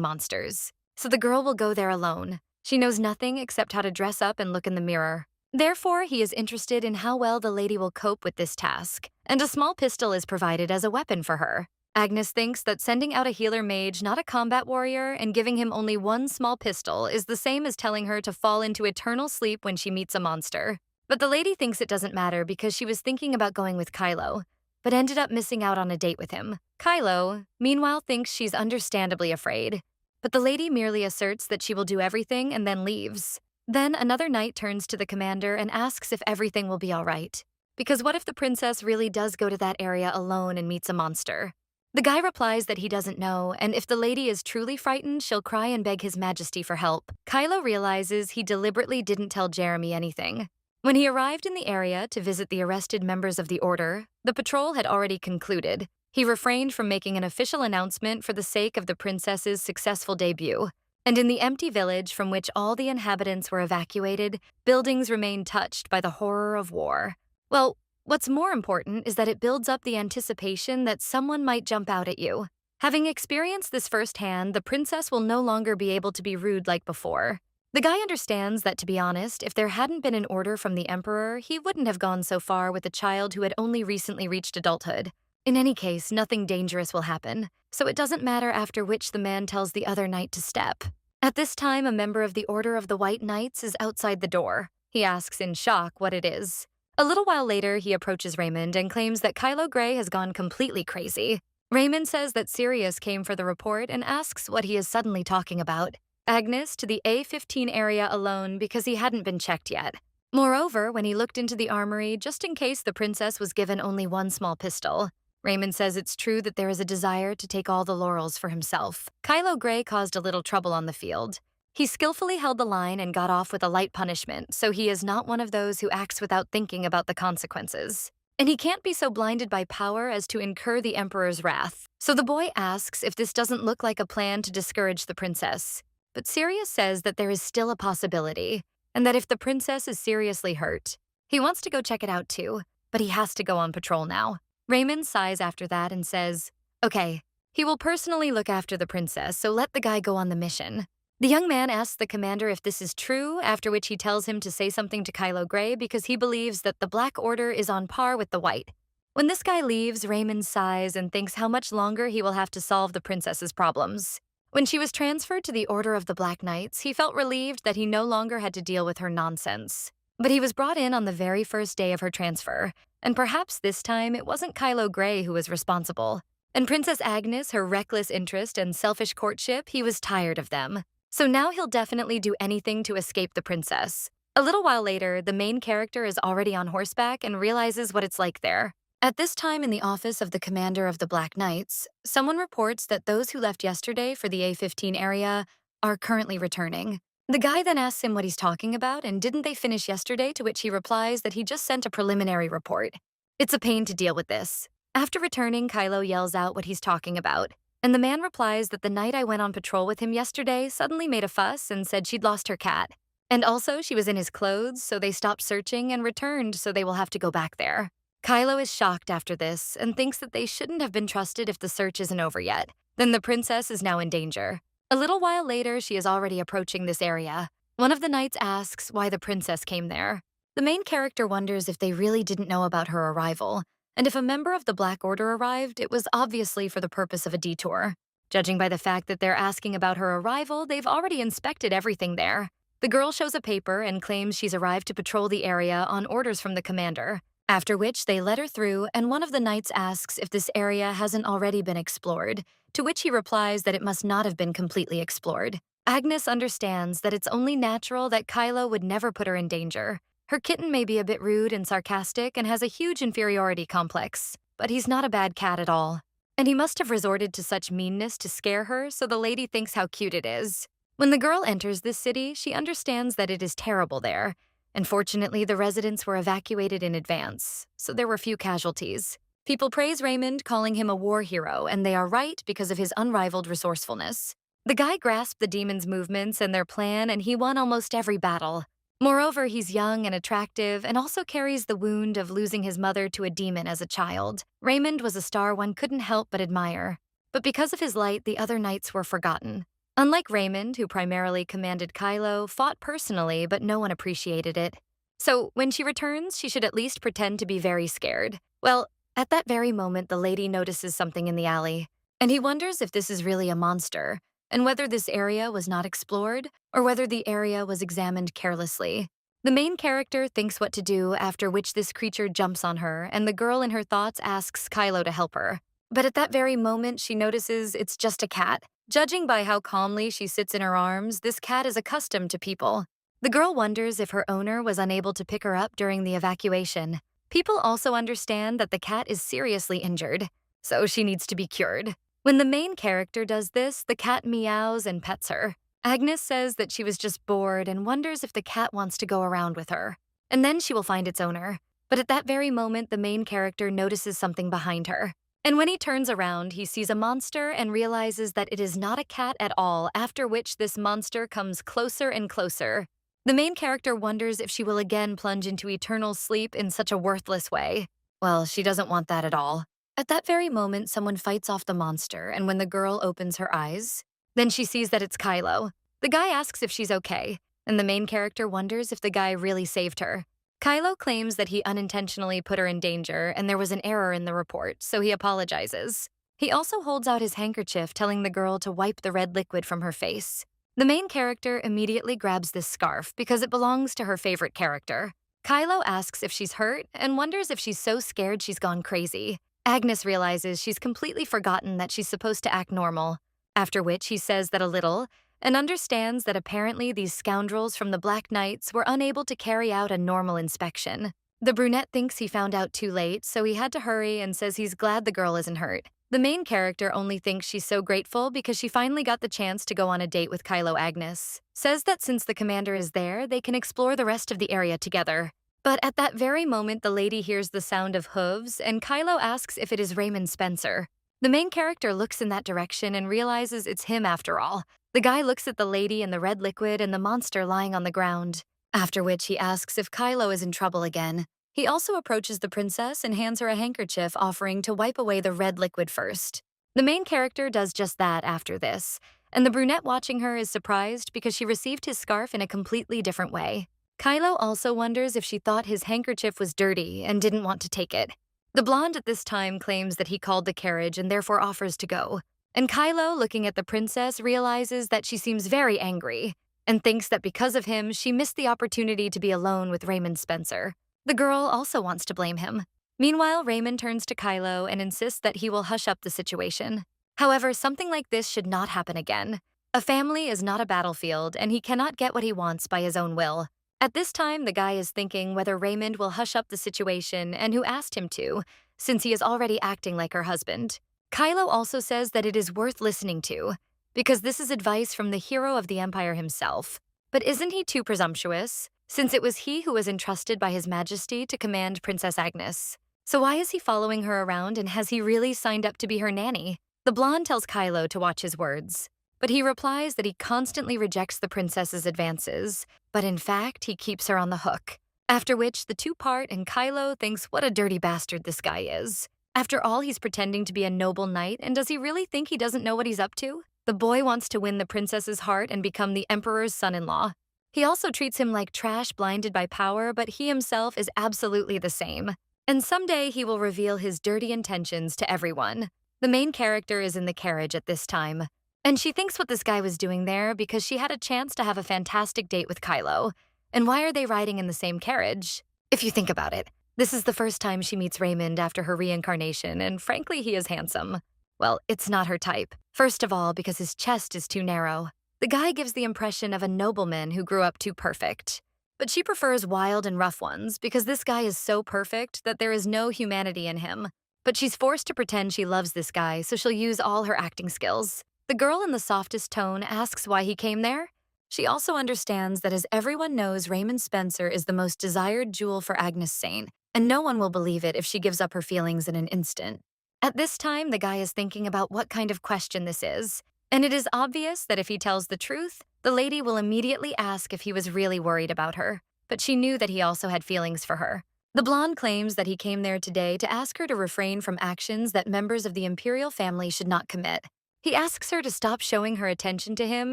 monsters. So the girl will go there alone. She knows nothing except how to dress up and look in the mirror. Therefore, he is interested in how well the lady will cope with this task, and a small pistol is provided as a weapon for her. Agnes thinks that sending out a healer mage, not a combat warrior, and giving him only one small pistol is the same as telling her to fall into eternal sleep when she meets a monster. But the lady thinks it doesn't matter because she was thinking about going with Kylo, but ended up missing out on a date with him. Kylo, meanwhile, thinks she's understandably afraid, but the lady merely asserts that she will do everything and then leaves. Then another knight turns to the commander and asks if everything will be all right. Because what if the princess really does go to that area alone and meets a monster? The guy replies that he doesn't know, and if the lady is truly frightened, she'll cry and beg his majesty for help. Kylo realizes he deliberately didn't tell Jeremy anything. When he arrived in the area to visit the arrested members of the Order, the patrol had already concluded. He refrained from making an official announcement for the sake of the princess's successful debut. And in the empty village from which all the inhabitants were evacuated, buildings remained touched by the horror of war. Well, what's more important is that it builds up the anticipation that someone might jump out at you. Having experienced this firsthand, the princess will no longer be able to be rude like before. The guy understands that, to be honest, if there hadn't been an order from the Emperor, he wouldn't have gone so far with a child who had only recently reached adulthood. In any case, nothing dangerous will happen, so it doesn't matter after which the man tells the other knight to step. At this time, a member of the Order of the White Knights is outside the door. He asks in shock what it is. A little while later, he approaches Raymond and claims that Kylo Gray has gone completely crazy. Raymond says that Sirius came for the report and asks what he is suddenly talking about. Agnes to the A15 area alone because he hadn't been checked yet. Moreover, when he looked into the armory, just in case the princess was given only one small pistol, Raymond says it's true that there is a desire to take all the laurels for himself. Kylo Gray caused a little trouble on the field. He skillfully held the line and got off with a light punishment, so he is not one of those who acts without thinking about the consequences. And he can't be so blinded by power as to incur the Emperor's wrath. So the boy asks if this doesn't look like a plan to discourage the princess. But Sirius says that there is still a possibility, and that if the princess is seriously hurt, he wants to go check it out too, but he has to go on patrol now. Raymond sighs after that and says, okay, he will personally look after the princess, so let the guy go on the mission. The young man asks the commander if this is true, after which he tells him to say something to Kylo Gray because he believes that the Black Order is on par with the White. When this guy leaves, Raymond sighs and thinks how much longer he will have to solve the princess's problems. When she was transferred to the Order of the Black Knights, he felt relieved that he no longer had to deal with her nonsense. But he was brought in on the very first day of her transfer, and perhaps this time it wasn't Kylo Gray who was responsible. And Princess Agnes, her reckless interest and selfish courtship, he was tired of them. So now he'll definitely do anything to escape the princess. A little while later, the main character is already on horseback and realizes what it's like there. At this time in the office of the commander of the Black Knights, someone reports that those who left yesterday for the A15 area are currently returning. The guy then asks him what he's talking about and didn't they finish yesterday, to which he replies that he just sent a preliminary report. It's a pain to deal with this. After returning, Kylo yells out what he's talking about, and the man replies that the night I went on patrol with him yesterday suddenly made a fuss and said she'd lost her cat. And also she was in his clothes, so they stopped searching and returned, so they will have to go back there. Kylo is shocked after this and thinks that they shouldn't have been trusted if the search isn't over yet. Then the princess is now in danger. A little while later, she is already approaching this area. One of the knights asks why the princess came there. The main character wonders if they really didn't know about her arrival, and if a member of the Black Order arrived, it was obviously for the purpose of a detour. Judging by the fact that they're asking about her arrival, they've already inspected everything there. The girl shows a paper and claims she's arrived to patrol the area on orders from the commander. After which they let her through, and one of the knights asks if this area hasn't already been explored, to which he replies that it must not have been completely explored. Agnes understands that it's only natural that Kylo would never put her in danger. Her kitten may be a bit rude and sarcastic and has a huge inferiority complex, but he's not a bad cat at all. And he must have resorted to such meanness to scare her, so the lady thinks how cute it is. When the girl enters this city, she understands that it is terrible there. And fortunately, the residents were evacuated in advance, so there were few casualties. People praise Raymond, calling him a war hero, and they are right because of his unrivaled resourcefulness. The guy grasped the demon's movements and their plan, and he won almost every battle. Moreover, he's young and attractive and also carries the wound of losing his mother to a demon as a child. Raymond was a star one couldn't help but admire. But because of his light, the other knights were forgotten. Unlike Raymond, who primarily commanded Kylo, fought personally, but no one appreciated it. So, when she returns, she should at least pretend to be very scared. Well, at that very moment, the lady notices something in the alley, and he wonders if this is really a monster, and whether this area was not explored, or whether the area was examined carelessly. The main character thinks what to do, after which this creature jumps on her, and the girl in her thoughts asks Kylo to help her. But at that very moment, she notices it's just a cat. Judging by how calmly she sits in her arms, this cat is accustomed to people. The girl wonders if her owner was unable to pick her up during the evacuation. People also understand that the cat is seriously injured, so she needs to be cured. When the main character does this, the cat meows and pets her. Agnes says that she was just bored and wonders if the cat wants to go around with her. And then she will find its owner. But at that very moment, the main character notices something behind her. And when he turns around, he sees a monster and realizes that it is not a cat at all, after which this monster comes closer and closer. The main character wonders if she will again plunge into eternal sleep in such a worthless way. Well, she doesn't want that at all. At that very moment, someone fights off the monster, and when the girl opens her eyes, then she sees that it's Kylo. The guy asks if she's okay, and the main character wonders if the guy really saved her. Kylo claims that he unintentionally put her in danger and there was an error in the report, so he apologizes. He also holds out his handkerchief, telling the girl to wipe the red liquid from her face. The main character immediately grabs this scarf because it belongs to her favorite character. Kylo asks if she's hurt and wonders if she's so scared she's gone crazy. Agnes realizes she's completely forgotten that she's supposed to act normal, after which he says that a little, and understands that apparently these scoundrels from the Black Knights were unable to carry out a normal inspection. The brunette thinks he found out too late, so he had to hurry and says he's glad the girl isn't hurt. The main character only thinks she's so grateful because she finally got the chance to go on a date with Kylo. Agnes says that since the commander is there, they can explore the rest of the area together. But at that very moment, the lady hears the sound of hooves, and Kylo asks if it is Raymond Spencer. The main character looks in that direction and realizes it's him after all. The guy looks at the lady and the red liquid and the monster lying on the ground, after which he asks if Kylo is in trouble again. He also approaches the princess and hands her a handkerchief, offering to wipe away the red liquid first. The main character does just that after this, and the brunette watching her is surprised because she received his scarf in a completely different way. Kylo also wonders if she thought his handkerchief was dirty and didn't want to take it. The blonde at this time claims that he called the carriage and therefore offers to go. And Kylo, looking at the princess, realizes that she seems very angry and thinks that because of him, she missed the opportunity to be alone with Raymond Spencer. The girl also wants to blame him. Meanwhile, Raymond turns to Kylo and insists that he will hush up the situation. However, something like this should not happen again. A family is not a battlefield, and he cannot get what he wants by his own will. At this time, the guy is thinking whether Raymond will hush up the situation and who asked him to, since he is already acting like her husband. Kylo also says that it is worth listening to, because this is advice from the hero of the Empire himself. But isn't he too presumptuous, since it was he who was entrusted by His Majesty to command Princess Agnes? So why is he following her around, and has he really signed up to be her nanny? The blonde tells Kylo to watch his words, but he replies that he constantly rejects the princess's advances, but in fact, he keeps her on the hook. After which, the two part, and Kylo thinks what a dirty bastard this guy is. After all, he's pretending to be a noble knight, and does he really think he doesn't know what he's up to? The boy wants to win the princess's heart and become the emperor's son-in-law. He also treats him like trash blinded by power, but he himself is absolutely the same. And someday he will reveal his dirty intentions to everyone. The main character is in the carriage at this time, and she thinks what this guy was doing there because she had a chance to have a fantastic date with Kylo. And why are they riding in the same carriage? If you think about it, this is the first time she meets Raymond after her reincarnation, and frankly, he is handsome. Well, it's not her type. First of all, because his chest is too narrow. The guy gives the impression of a nobleman who grew up too perfect. But she prefers wild and rough ones because this guy is so perfect that there is no humanity in him. But she's forced to pretend she loves this guy, so she'll use all her acting skills. The girl in the softest tone asks why he came there. She also understands that as everyone knows, Raymond Spencer is the most desired jewel for Agnes Saint, and no one will believe it if she gives up her feelings in an instant. At this time, the guy is thinking about what kind of question this is, And it is obvious that if he tells the truth, the lady will immediately ask if he was really worried about her. But she knew that he also had feelings for her. The blonde claims that he came there today to ask her to refrain from actions that members of the imperial family should not commit. He asks her to stop showing her attention to him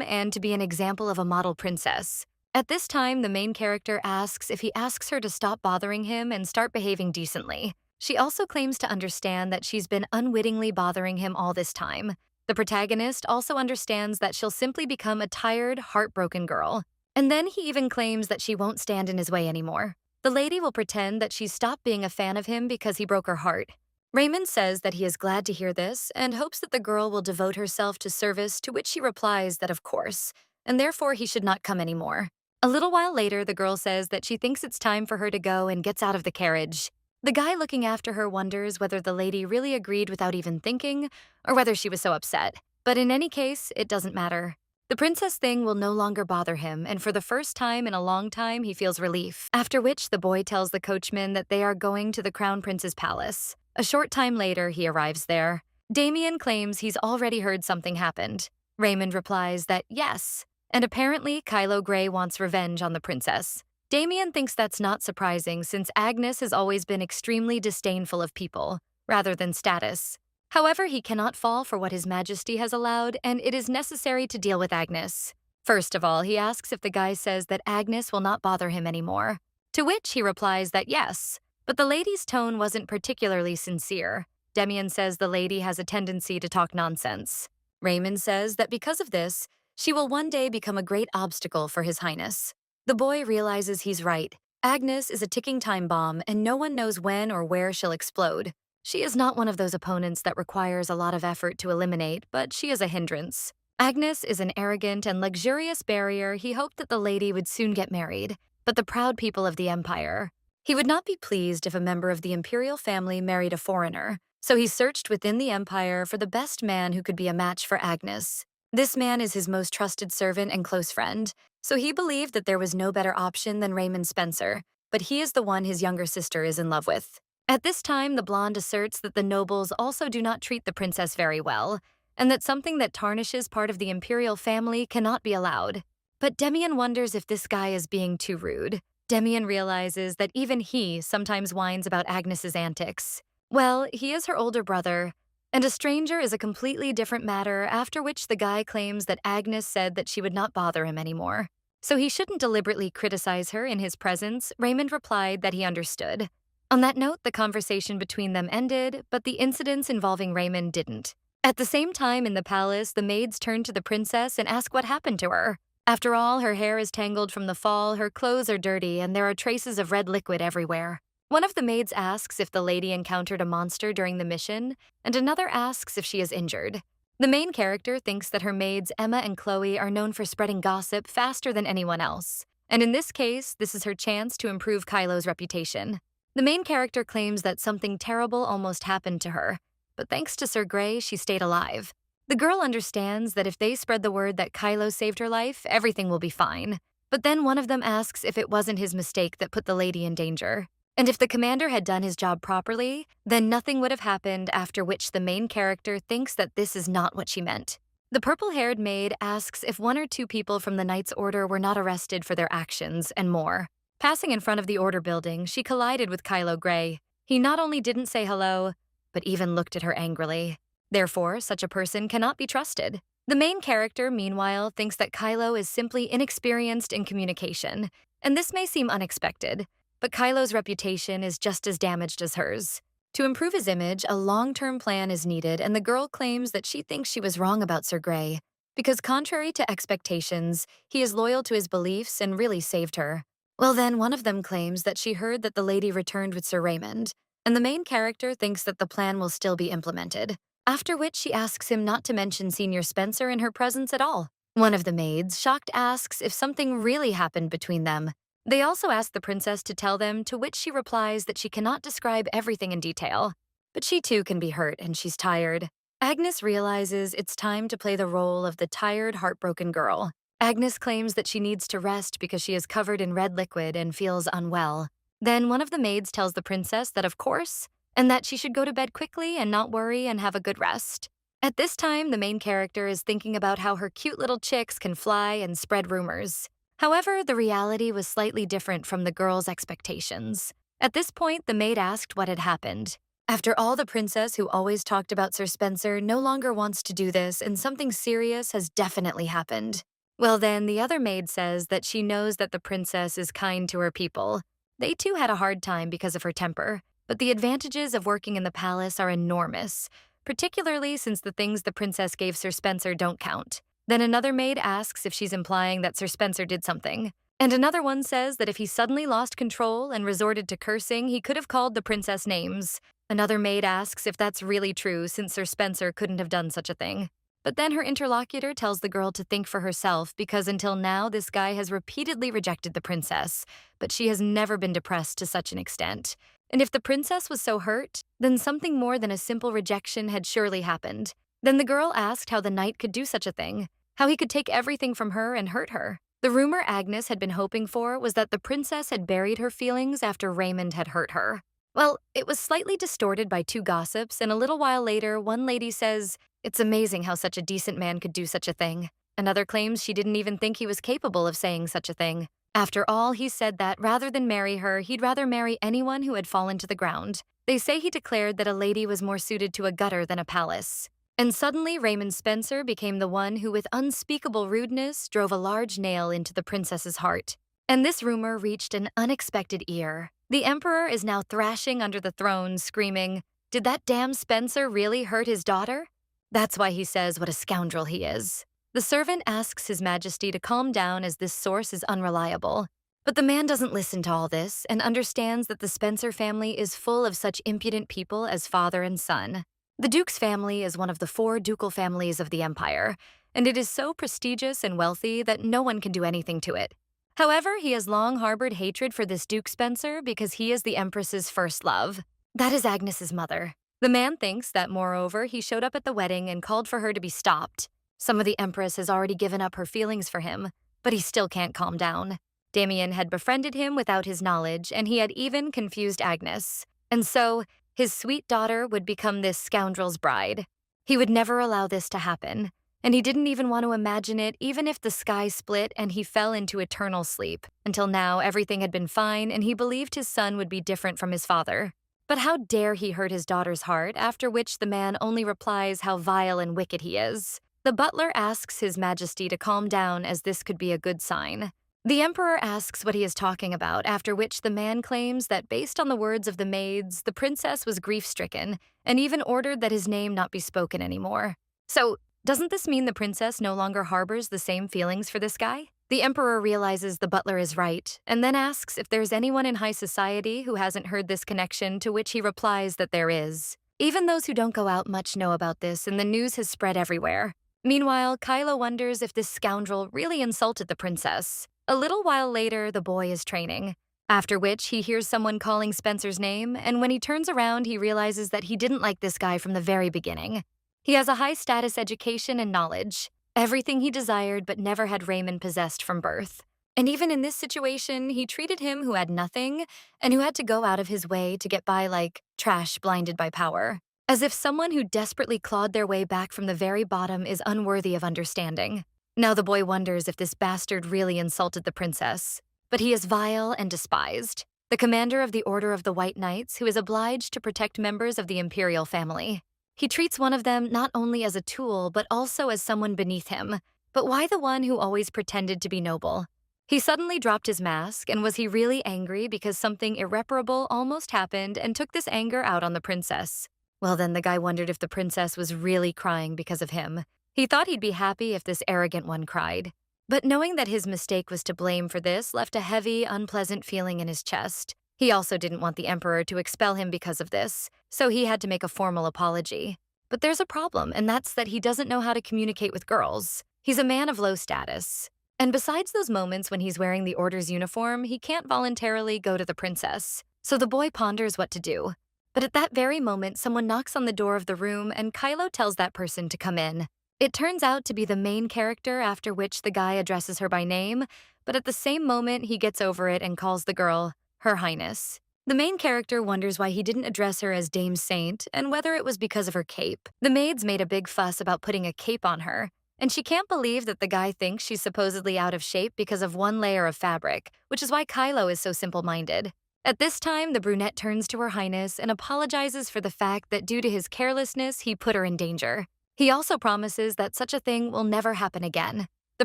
and to be an example of a model princess. At this time, the main character asks if he asks her to stop bothering him and start behaving decently. She also claims to understand that she's been unwittingly bothering him all this time. The protagonist also understands that she'll simply become a tired, heartbroken girl. And then he even claims that she won't stand in his way anymore. The lady will pretend that she's stopped being a fan of him because he broke her heart. Raymond says that he is glad to hear this and hopes that the girl will devote herself to service, to which she replies that of course, and therefore he should not come anymore. A little while later, the girl says that she thinks it's time for her to go and gets out of the carriage. The guy looking after her wonders whether the lady really agreed without even thinking, or whether she was so upset. But in any case, it doesn't matter. The princess thing will no longer bother him, and for the first time in a long time, he feels relief. After which, the boy tells the coachman that they are going to the crown prince's palace. A short time later, he arrives there. Damien claims he's already heard something happened. Raymond replies that yes, and apparently Kylo Gray wants revenge on the princess. Damien thinks that's not surprising since Agnes has always been extremely disdainful of people, rather than status. However, he cannot fall for what His Majesty has allowed, and it is necessary to deal with Agnes. First of all, he asks if the guy says that Agnes will not bother him anymore, to which he replies that yes, but the lady's tone wasn't particularly sincere. Damien says the lady has a tendency to talk nonsense. Raymond says that because of this, she will one day become a great obstacle for His Highness. The boy realizes he's right. Agnes is a ticking time bomb, and no one knows when or where she'll explode. She is not one of those opponents that requires a lot of effort to eliminate, but she is a hindrance. Agnes is an arrogant and luxurious barrier. He hoped that the lady would soon get married, but the proud people of the empire. He would not be pleased if a member of the imperial family married a foreigner, so he searched within the empire for the best man who could be a match for Agnes. This man is his most trusted servant and close friend, so he believed that there was no better option than Raymond Spencer, but he is the one his younger sister is in love with. At this time, the blonde asserts that the nobles also do not treat the princess very well, and that something that tarnishes part of the imperial family cannot be allowed. But Damien wonders if this guy is being too rude. Damien realizes that even he sometimes whines about Agnes's antics. Well, he is her older brother, and a stranger is a completely different matter, after which the guy claims that Agnes said that she would not bother him anymore. So he shouldn't deliberately criticize her in his presence. Raymond replied that he understood. On that note, the conversation between them ended, but the incidents involving Raymond didn't. At the same time in the palace, the maids turn to the princess and ask what happened to her. After all, her hair is tangled from the fall, her clothes are dirty, and there are traces of red liquid everywhere. One of the maids asks if the lady encountered a monster during the mission, and another asks if she is injured. The main character thinks that her maids Emma and Chloe are known for spreading gossip faster than anyone else, and in this case, this is her chance to improve Kylo's reputation. The main character claims that something terrible almost happened to her, but thanks to Sir Gray, she stayed alive. The girl understands that if they spread the word that Kylo saved her life, everything will be fine. But then one of them asks if it wasn't his mistake that put the lady in danger. And if the commander had done his job properly, then nothing would have happened, after which the main character thinks that this is not what she meant. The purple-haired maid asks if one or two people from the Knight's Order were not arrested for their actions, and more. Passing in front of the Order building, she collided with Kylo Gray. He not only didn't say hello, but even looked at her angrily. Therefore, such a person cannot be trusted. The main character, meanwhile, thinks that Kylo is simply inexperienced in communication, and this may seem unexpected, but Kylo's reputation is just as damaged as hers. To improve his image, a long-term plan is needed, and the girl claims that she thinks she was wrong about Sir Gray, because contrary to expectations, he is loyal to his beliefs and really saved her. Well then, one of them claims that she heard that the lady returned with Sir Raymond, and the main character thinks that the plan will still be implemented. After which she asks him not to mention Senior Spencer in her presence at all. One of the maids, shocked, asks if something really happened between them. They also ask the princess to tell them, to which she replies that she cannot describe everything in detail. But she too can be hurt, and she's tired. Agnes realizes it's time to play the role of the tired, heartbroken girl. Agnes claims that she needs to rest because she is covered in red liquid and feels unwell. Then one of the maids tells the princess that of course, and that she should go to bed quickly and not worry and have a good rest. At this time, the main character is thinking about how her cute little chicks can fly and spread rumors. However, the reality was slightly different from the girl's expectations. At this point, the maid asked what had happened. After all, the princess who always talked about Sir Spencer no longer wants to do this, and something serious has definitely happened. Well, then, the other maid says that she knows that the princess is kind to her people. They too had a hard time because of her temper, but the advantages of working in the palace are enormous, particularly since the things the princess gave Sir Spencer don't count. Then another maid asks if she's implying that Sir Spencer did something. And another one says that if he suddenly lost control and resorted to cursing, he could have called the princess names. Another maid asks if that's really true since Sir Spencer couldn't have done such a thing. But then her interlocutor tells the girl to think for herself because until now this guy has repeatedly rejected the princess, but she has never been depressed to such an extent. And if the princess was so hurt, then something more than a simple rejection had surely happened. Then the girl asked how the knight could do such a thing, how he could take everything from her and hurt her. The rumor Agnes had been hoping for was that the princess had buried her feelings after Raymond had hurt her. Well, it was slightly distorted by two gossips, and a little while later, one lady says, "It's amazing how such a decent man could do such a thing." Another claims she didn't even think he was capable of saying such a thing. After all, he said that rather than marry her, he'd rather marry anyone who had fallen to the ground. They say he declared that a lady was more suited to a gutter than a palace. And suddenly, Raymond Spencer became the one who, with unspeakable rudeness, drove a large nail into the princess's heart. And this rumor reached an unexpected ear. The emperor is now thrashing under the throne, screaming, "Did that damn Spencer really hurt his daughter?" That's why he says what a scoundrel he is. The servant asks His Majesty to calm down as this source is unreliable. But the man doesn't listen to all this and understands that the Spencer family is full of such impudent people as father and son. The Duke's family is one of the 4 ducal families of the empire, and it is so prestigious and wealthy that no one can do anything to it. However, he has long harbored hatred for this Duke Spencer because he is the Empress's first love. That is Agnes's mother. The man thinks that, moreover, he showed up at the wedding and called for her to be stopped. Some of the Empress has already given up her feelings for him, but he still can't calm down. Damien had befriended him without his knowledge, and he had even confused Agnes. And so, his sweet daughter would become this scoundrel's bride. He would never allow this to happen, and he didn't even want to imagine it even if the sky split and he fell into eternal sleep. Until now, everything had been fine, and he believed his son would be different from his father. But how dare he hurt his daughter's heart, after which the man only replies how vile and wicked he is. The butler asks His Majesty to calm down as this could be a good sign. The emperor asks what he is talking about, after which the man claims that based on the words of the maids, the princess was grief-stricken and even ordered that his name not be spoken anymore. So, doesn't this mean the princess no longer harbors the same feelings for this guy? The emperor realizes the butler is right, and then asks if there's anyone in high society who hasn't heard this connection, to which he replies that there is. Even those who don't go out much know about this, and the news has spread everywhere. Meanwhile, Kylo wonders if this scoundrel really insulted the princess. A little while later, the boy is training, after which he hears someone calling Spencer's name, and when he turns around, he realizes that he didn't like this guy from the very beginning. He has a high-status education and knowledge, everything he desired but never had Raymond possessed from birth. And even in this situation, he treated him who had nothing and who had to go out of his way to get by like trash blinded by power, as if someone who desperately clawed their way back from the very bottom is unworthy of understanding. Now the boy wonders if this bastard really insulted the princess, but he is vile and despised, the commander of the Order of the White Knights who is obliged to protect members of the imperial family. He treats one of them not only as a tool, but also as someone beneath him. But why the one who always pretended to be noble? He suddenly dropped his mask, and was he really angry because something irreparable almost happened and took this anger out on the princess? Well, then the guy wondered if the princess was really crying because of him. He thought he'd be happy if this arrogant one cried. But knowing that his mistake was to blame for this left a heavy, unpleasant feeling in his chest. He also didn't want the emperor to expel him because of this, so he had to make a formal apology. But there's a problem, and that's that he doesn't know how to communicate with girls. He's a man of low status. And besides those moments when he's wearing the Order's uniform, he can't voluntarily go to the princess. So the boy ponders what to do. But at that very moment, someone knocks on the door of the room, and Kylo tells that person to come in. It turns out to be the main character, after which the guy addresses her by name, but at the same moment he gets over it and calls the girl Her Highness. The main character wonders why he didn't address her as Dame Saint and whether it was because of her cape. The maids made a big fuss about putting a cape on her, and she can't believe that the guy thinks she's supposedly out of shape because of one layer of fabric, which is why Kylo is so simple-minded. At this time, the brunette turns to Her Highness and apologizes for the fact that due to his carelessness, he put her in danger. He also promises that such a thing will never happen again. The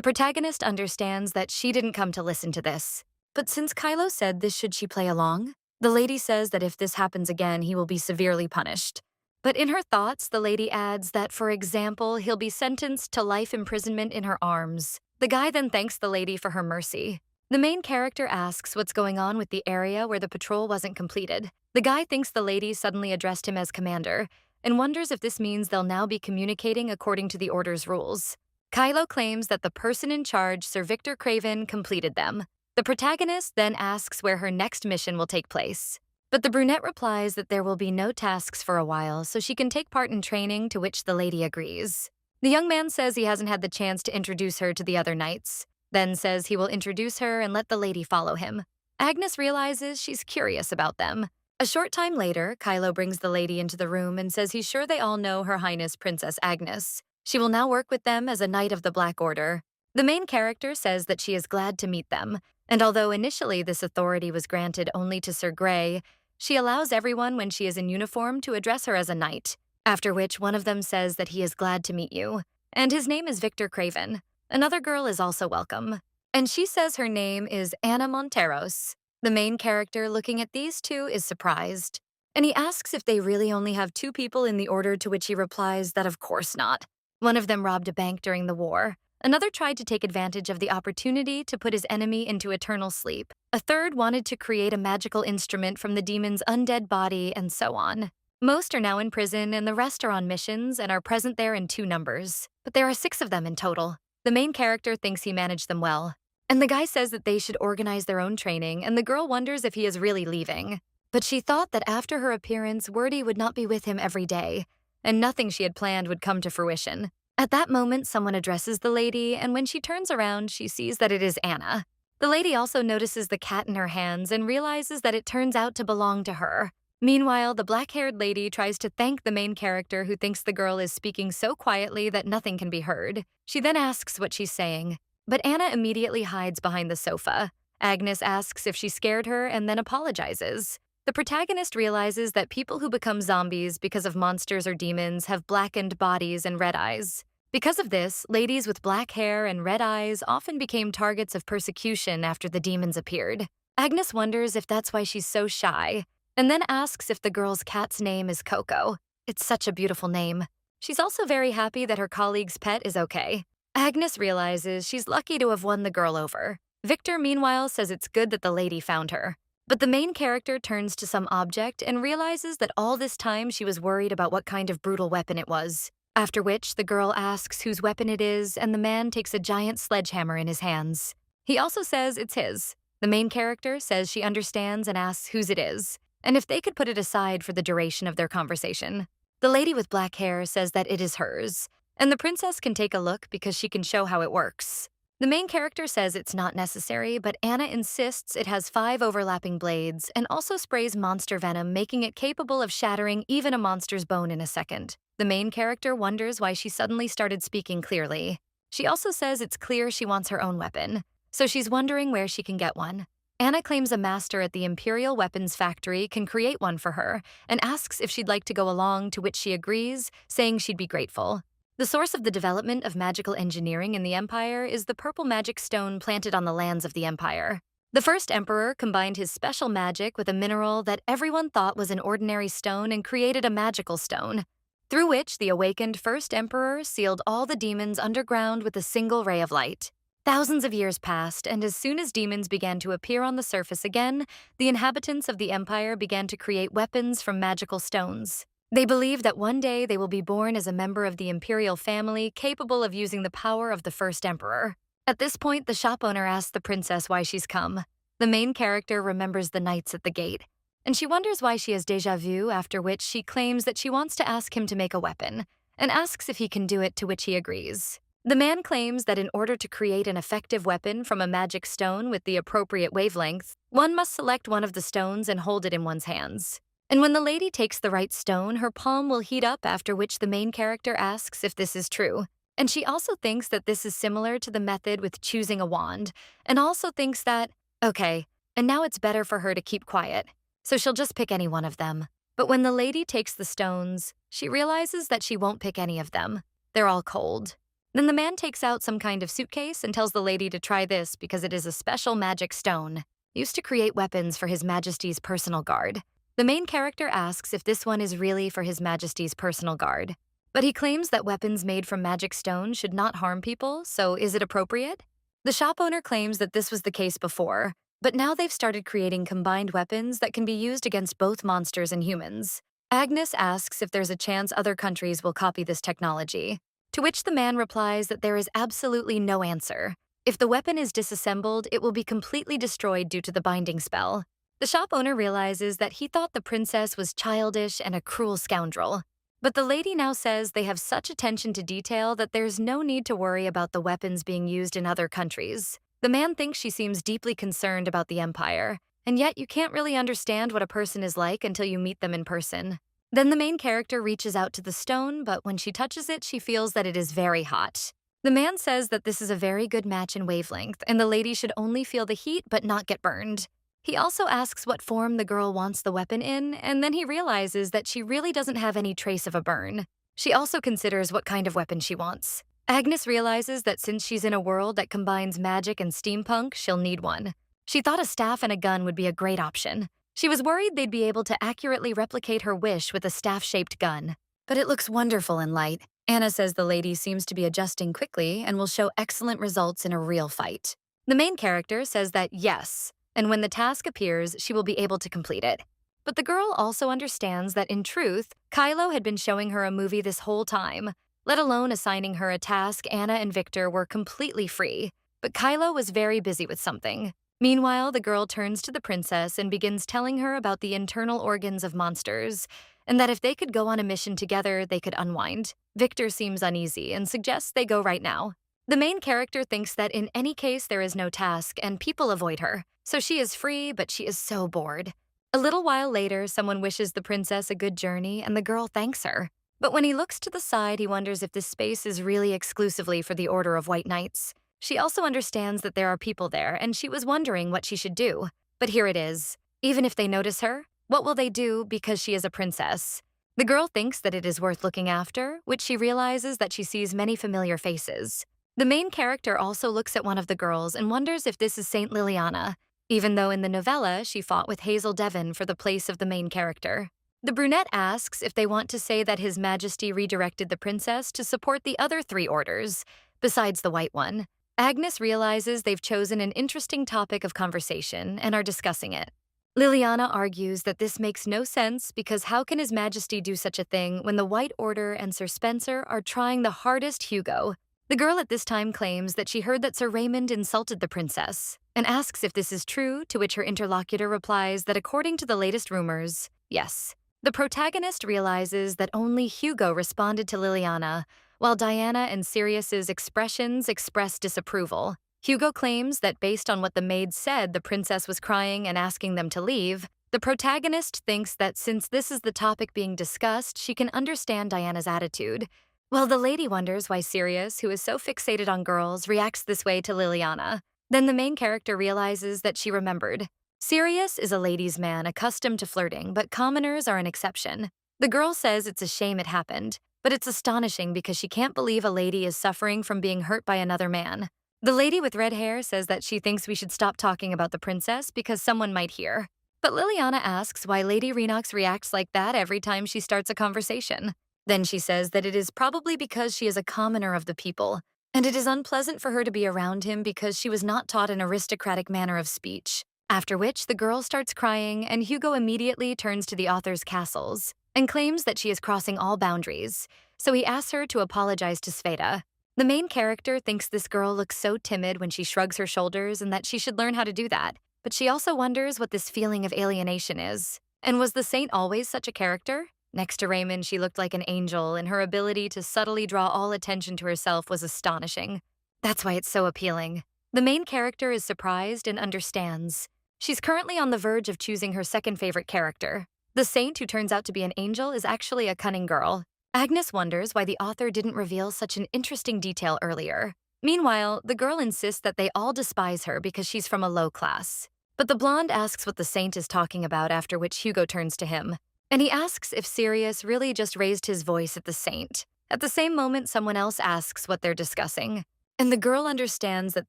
protagonist understands that she didn't come to listen to this. But since Kylo said this, should she play along? The lady says that if this happens again, he will be severely punished. But in her thoughts, the lady adds that, for example, he'll be sentenced to life imprisonment in her arms. The guy then thanks the lady for her mercy. The main character asks what's going on with the area where the patrol wasn't completed. The guy thinks the lady suddenly addressed him as commander and wonders if this means they'll now be communicating according to the order's rules. Kylo claims that the person in charge, Sir Victor Craven, completed them. The protagonist then asks where her next mission will take place. But the brunette replies that there will be no tasks for a while, so she can take part in training, to which the lady agrees. The young man says he hasn't had the chance to introduce her to the other knights, then says he will introduce her and let the lady follow him. Agnes realizes she's curious about them. A short time later, Kylo brings the lady into the room and says he's sure they all know Her Highness Princess Agnes. She will now work with them as a Knight of the Black Order. The main character says that she is glad to meet them, and although initially this authority was granted only to Sir Gray, she allows everyone when she is in uniform to address her as a knight, after which one of them says that he is glad to meet you, and his name is Victor Craven. Another girl is also welcome, and she says her name is Ana Monteros. The main character, looking at these two, is surprised, and he asks if they really only have 2 people in the order, to which he replies that of course not. One of them robbed a bank during the war. Another tried to take advantage of the opportunity to put his enemy into eternal sleep. A third wanted to create a magical instrument from the demon's undead body, and so on. Most are now in prison, and the rest are on missions and are present there in 2 numbers. But there are 6 of them in total. The main character thinks he managed them well. And the guy says that they should organize their own training, and the girl wonders if he is really leaving. But she thought that after her appearance, Wordy would not be with him every day, and nothing she had planned would come to fruition. At that moment, someone addresses the lady, and when she turns around, she sees that it is Anna. The lady also notices the cat in her hands and realizes that it turns out to belong to her. Meanwhile, the black-haired lady tries to thank the main character, who thinks the girl is speaking so quietly that nothing can be heard. She then asks what she's saying, but Anna immediately hides behind the sofa. Agnes asks if she scared her and then apologizes. The protagonist realizes that people who become zombies because of monsters or demons have blackened bodies and red eyes. Because of this, ladies with black hair and red eyes often became targets of persecution after the demons appeared. Agnes wonders if that's why she's so shy, and then asks if the girl's cat's name is Coco. It's such a beautiful name. She's also very happy that her colleague's pet is okay. Agnes realizes she's lucky to have won the girl over. Victor, meanwhile, says it's good that the lady found her. But the main character turns to some object and realizes that all this time she was worried about what kind of brutal weapon it was. After which, the girl asks whose weapon it is, and the man takes a giant sledgehammer in his hands. He also says it's his. The main character says she understands and asks whose it is, and if they could put it aside for the duration of their conversation. The lady with black hair says that it is hers, and the princess can take a look because she can show how it works. The main character says it's not necessary, but Anna insists it has 5 overlapping blades and also sprays monster venom, making it capable of shattering even a monster's bone in a second. The main character wonders why she suddenly started speaking clearly. She also says it's clear she wants her own weapon, so she's wondering where she can get one. Anna claims a master at the Imperial Weapons Factory can create one for her and asks if she'd like to go along, to which she agrees, saying she'd be grateful. The source of the development of magical engineering in the Empire is the purple magic stone planted on the lands of the Empire. The first emperor combined his special magic with a mineral that everyone thought was an ordinary stone and created a magical stone, through which the awakened first emperor sealed all the demons underground with a single ray of light. Thousands of years passed, and as soon as demons began to appear on the surface again, the inhabitants of the Empire began to create weapons from magical stones. They believe that one day they will be born as a member of the imperial family capable of using the power of the first emperor. At this point, the shop owner asks the princess why she's come. The main character remembers the knights at the gate, and she wonders why she has déjà vu, after which she claims that she wants to ask him to make a weapon, and asks if he can do it, to which he agrees. The man claims that in order to create an effective weapon from a magic stone with the appropriate wavelength, one must select one of the stones and hold it in one's hands. And when the lady takes the right stone, her palm will heat up, after which the main character asks if this is true. And she also thinks that this is similar to the method with choosing a wand, and also thinks that, okay, and now it's better for her to keep quiet, so she'll just pick any one of them. But when the lady takes the stones, she realizes that she won't pick any of them. They're all cold. Then the man takes out some kind of suitcase and tells the lady to try this because it is a special magic stone, used to create weapons for His Majesty's personal guard. The main character asks if this one is really for His Majesty's personal guard. But he claims that weapons made from magic stone should not harm people, so is it appropriate? The shop owner claims that this was the case before, but now they've started creating combined weapons that can be used against both monsters and humans. Agnes asks if there's a chance other countries will copy this technology, to which the man replies that there is absolutely no answer. If the weapon is disassembled, it will be completely destroyed due to the binding spell. The shop owner realizes that he thought the princess was childish and a cruel scoundrel. But the lady now says they have such attention to detail that there's no need to worry about the weapons being used in other countries. The man thinks she seems deeply concerned about the empire, and yet you can't really understand what a person is like until you meet them in person. Then the main character reaches out to the stone, but when she touches it, she feels that it is very hot. The man says that this is a very good match in wavelength, and the lady should only feel the heat but not get burned. He also asks what form the girl wants the weapon in, and then he realizes that she really doesn't have any trace of a burn. She also considers what kind of weapon she wants. Agnes realizes that since she's in a world that combines magic and steampunk, she'll need one. She thought a staff and a gun would be a great option. She was worried they'd be able to accurately replicate her wish with a staff-shaped gun. But it looks wonderful in light. Anna says the lady seems to be adjusting quickly and will show excellent results in a real fight. The main character says that yes, and when the task appears, she will be able to complete it. But the girl also understands that in truth, Kylo had been showing her a movie this whole time. Let alone assigning her a task, Anna and Victor were completely free. But Kylo was very busy with something. Meanwhile, the girl turns to the princess and begins telling her about the internal organs of monsters, and that if they could go on a mission together, they could unwind. Victor seems uneasy and suggests they go right now. The main character thinks that in any case there is no task and people avoid her, so she is free, but she is so bored. A little while later, someone wishes the princess a good journey and the girl thanks her. But when he looks to the side, he wonders if this space is really exclusively for the Order of White Knights. She also understands that there are people there, and she was wondering what she should do. But here it is. Even if they notice her, what will they do because she is a princess? The girl thinks that it is worth looking after, which she realizes that she sees many familiar faces. The main character also looks at one of the girls and wonders if this is Saint Liliana, even though in the novella she fought with Hazel Devon for the place of the main character. The brunette asks if they want to say that His Majesty redirected the princess to support the other 3 orders, besides the white one. Agnes realizes they've chosen an interesting topic of conversation and are discussing it. Liliana argues that this makes no sense because how can His Majesty do such a thing when the White Order and Sir Spencer are trying the hardest Hugo? The girl at this time claims that she heard that Sir Raymond insulted the princess and asks if this is true, to which her interlocutor replies that according to the latest rumors, yes. The protagonist realizes that only Hugo responded to Liliana, while Diana and Sirius's expressions express disapproval. Hugo claims that based on what the maid said, the princess was crying and asking them to leave. The protagonist thinks that since this is the topic being discussed, she can understand Diana's attitude. Well, the lady wonders why Sirius, who is so fixated on girls, reacts this way to Liliana. Then the main character realizes that she remembered. Sirius is a ladies' man accustomed to flirting, but commoners are an exception. The girl says it's a shame it happened, but it's astonishing because she can't believe a lady is suffering from being hurt by another man. The lady with red hair says that she thinks we should stop talking about the princess because someone might hear. But Liliana asks why Lady Renox reacts like that every time she starts a conversation. Then she says that it is probably because she is a commoner of the people, and it is unpleasant for her to be around him because she was not taught an aristocratic manner of speech. After which, the girl starts crying, and Hugo immediately turns to the author's castles and claims that she is crossing all boundaries, so he asks her to apologize to Sveta. The main character thinks this girl looks so timid when she shrugs her shoulders and that she should learn how to do that, but she also wonders what this feeling of alienation is. And was the saint always such a character? Next to Raymond, she looked like an angel, and her ability to subtly draw all attention to herself was astonishing. That's why it's so appealing. The main character is surprised and understands. She's currently on the verge of choosing her second favorite character. The saint who turns out to be an angel is actually a cunning girl. Agnes wonders why the author didn't reveal such an interesting detail earlier. Meanwhile, the girl insists that they all despise her because she's from a low class. But the blonde asks what the saint is talking about, after which Hugo turns to him. And he asks if Sirius really just raised his voice at the saint. At the same moment, someone else asks what they're discussing. And the girl understands that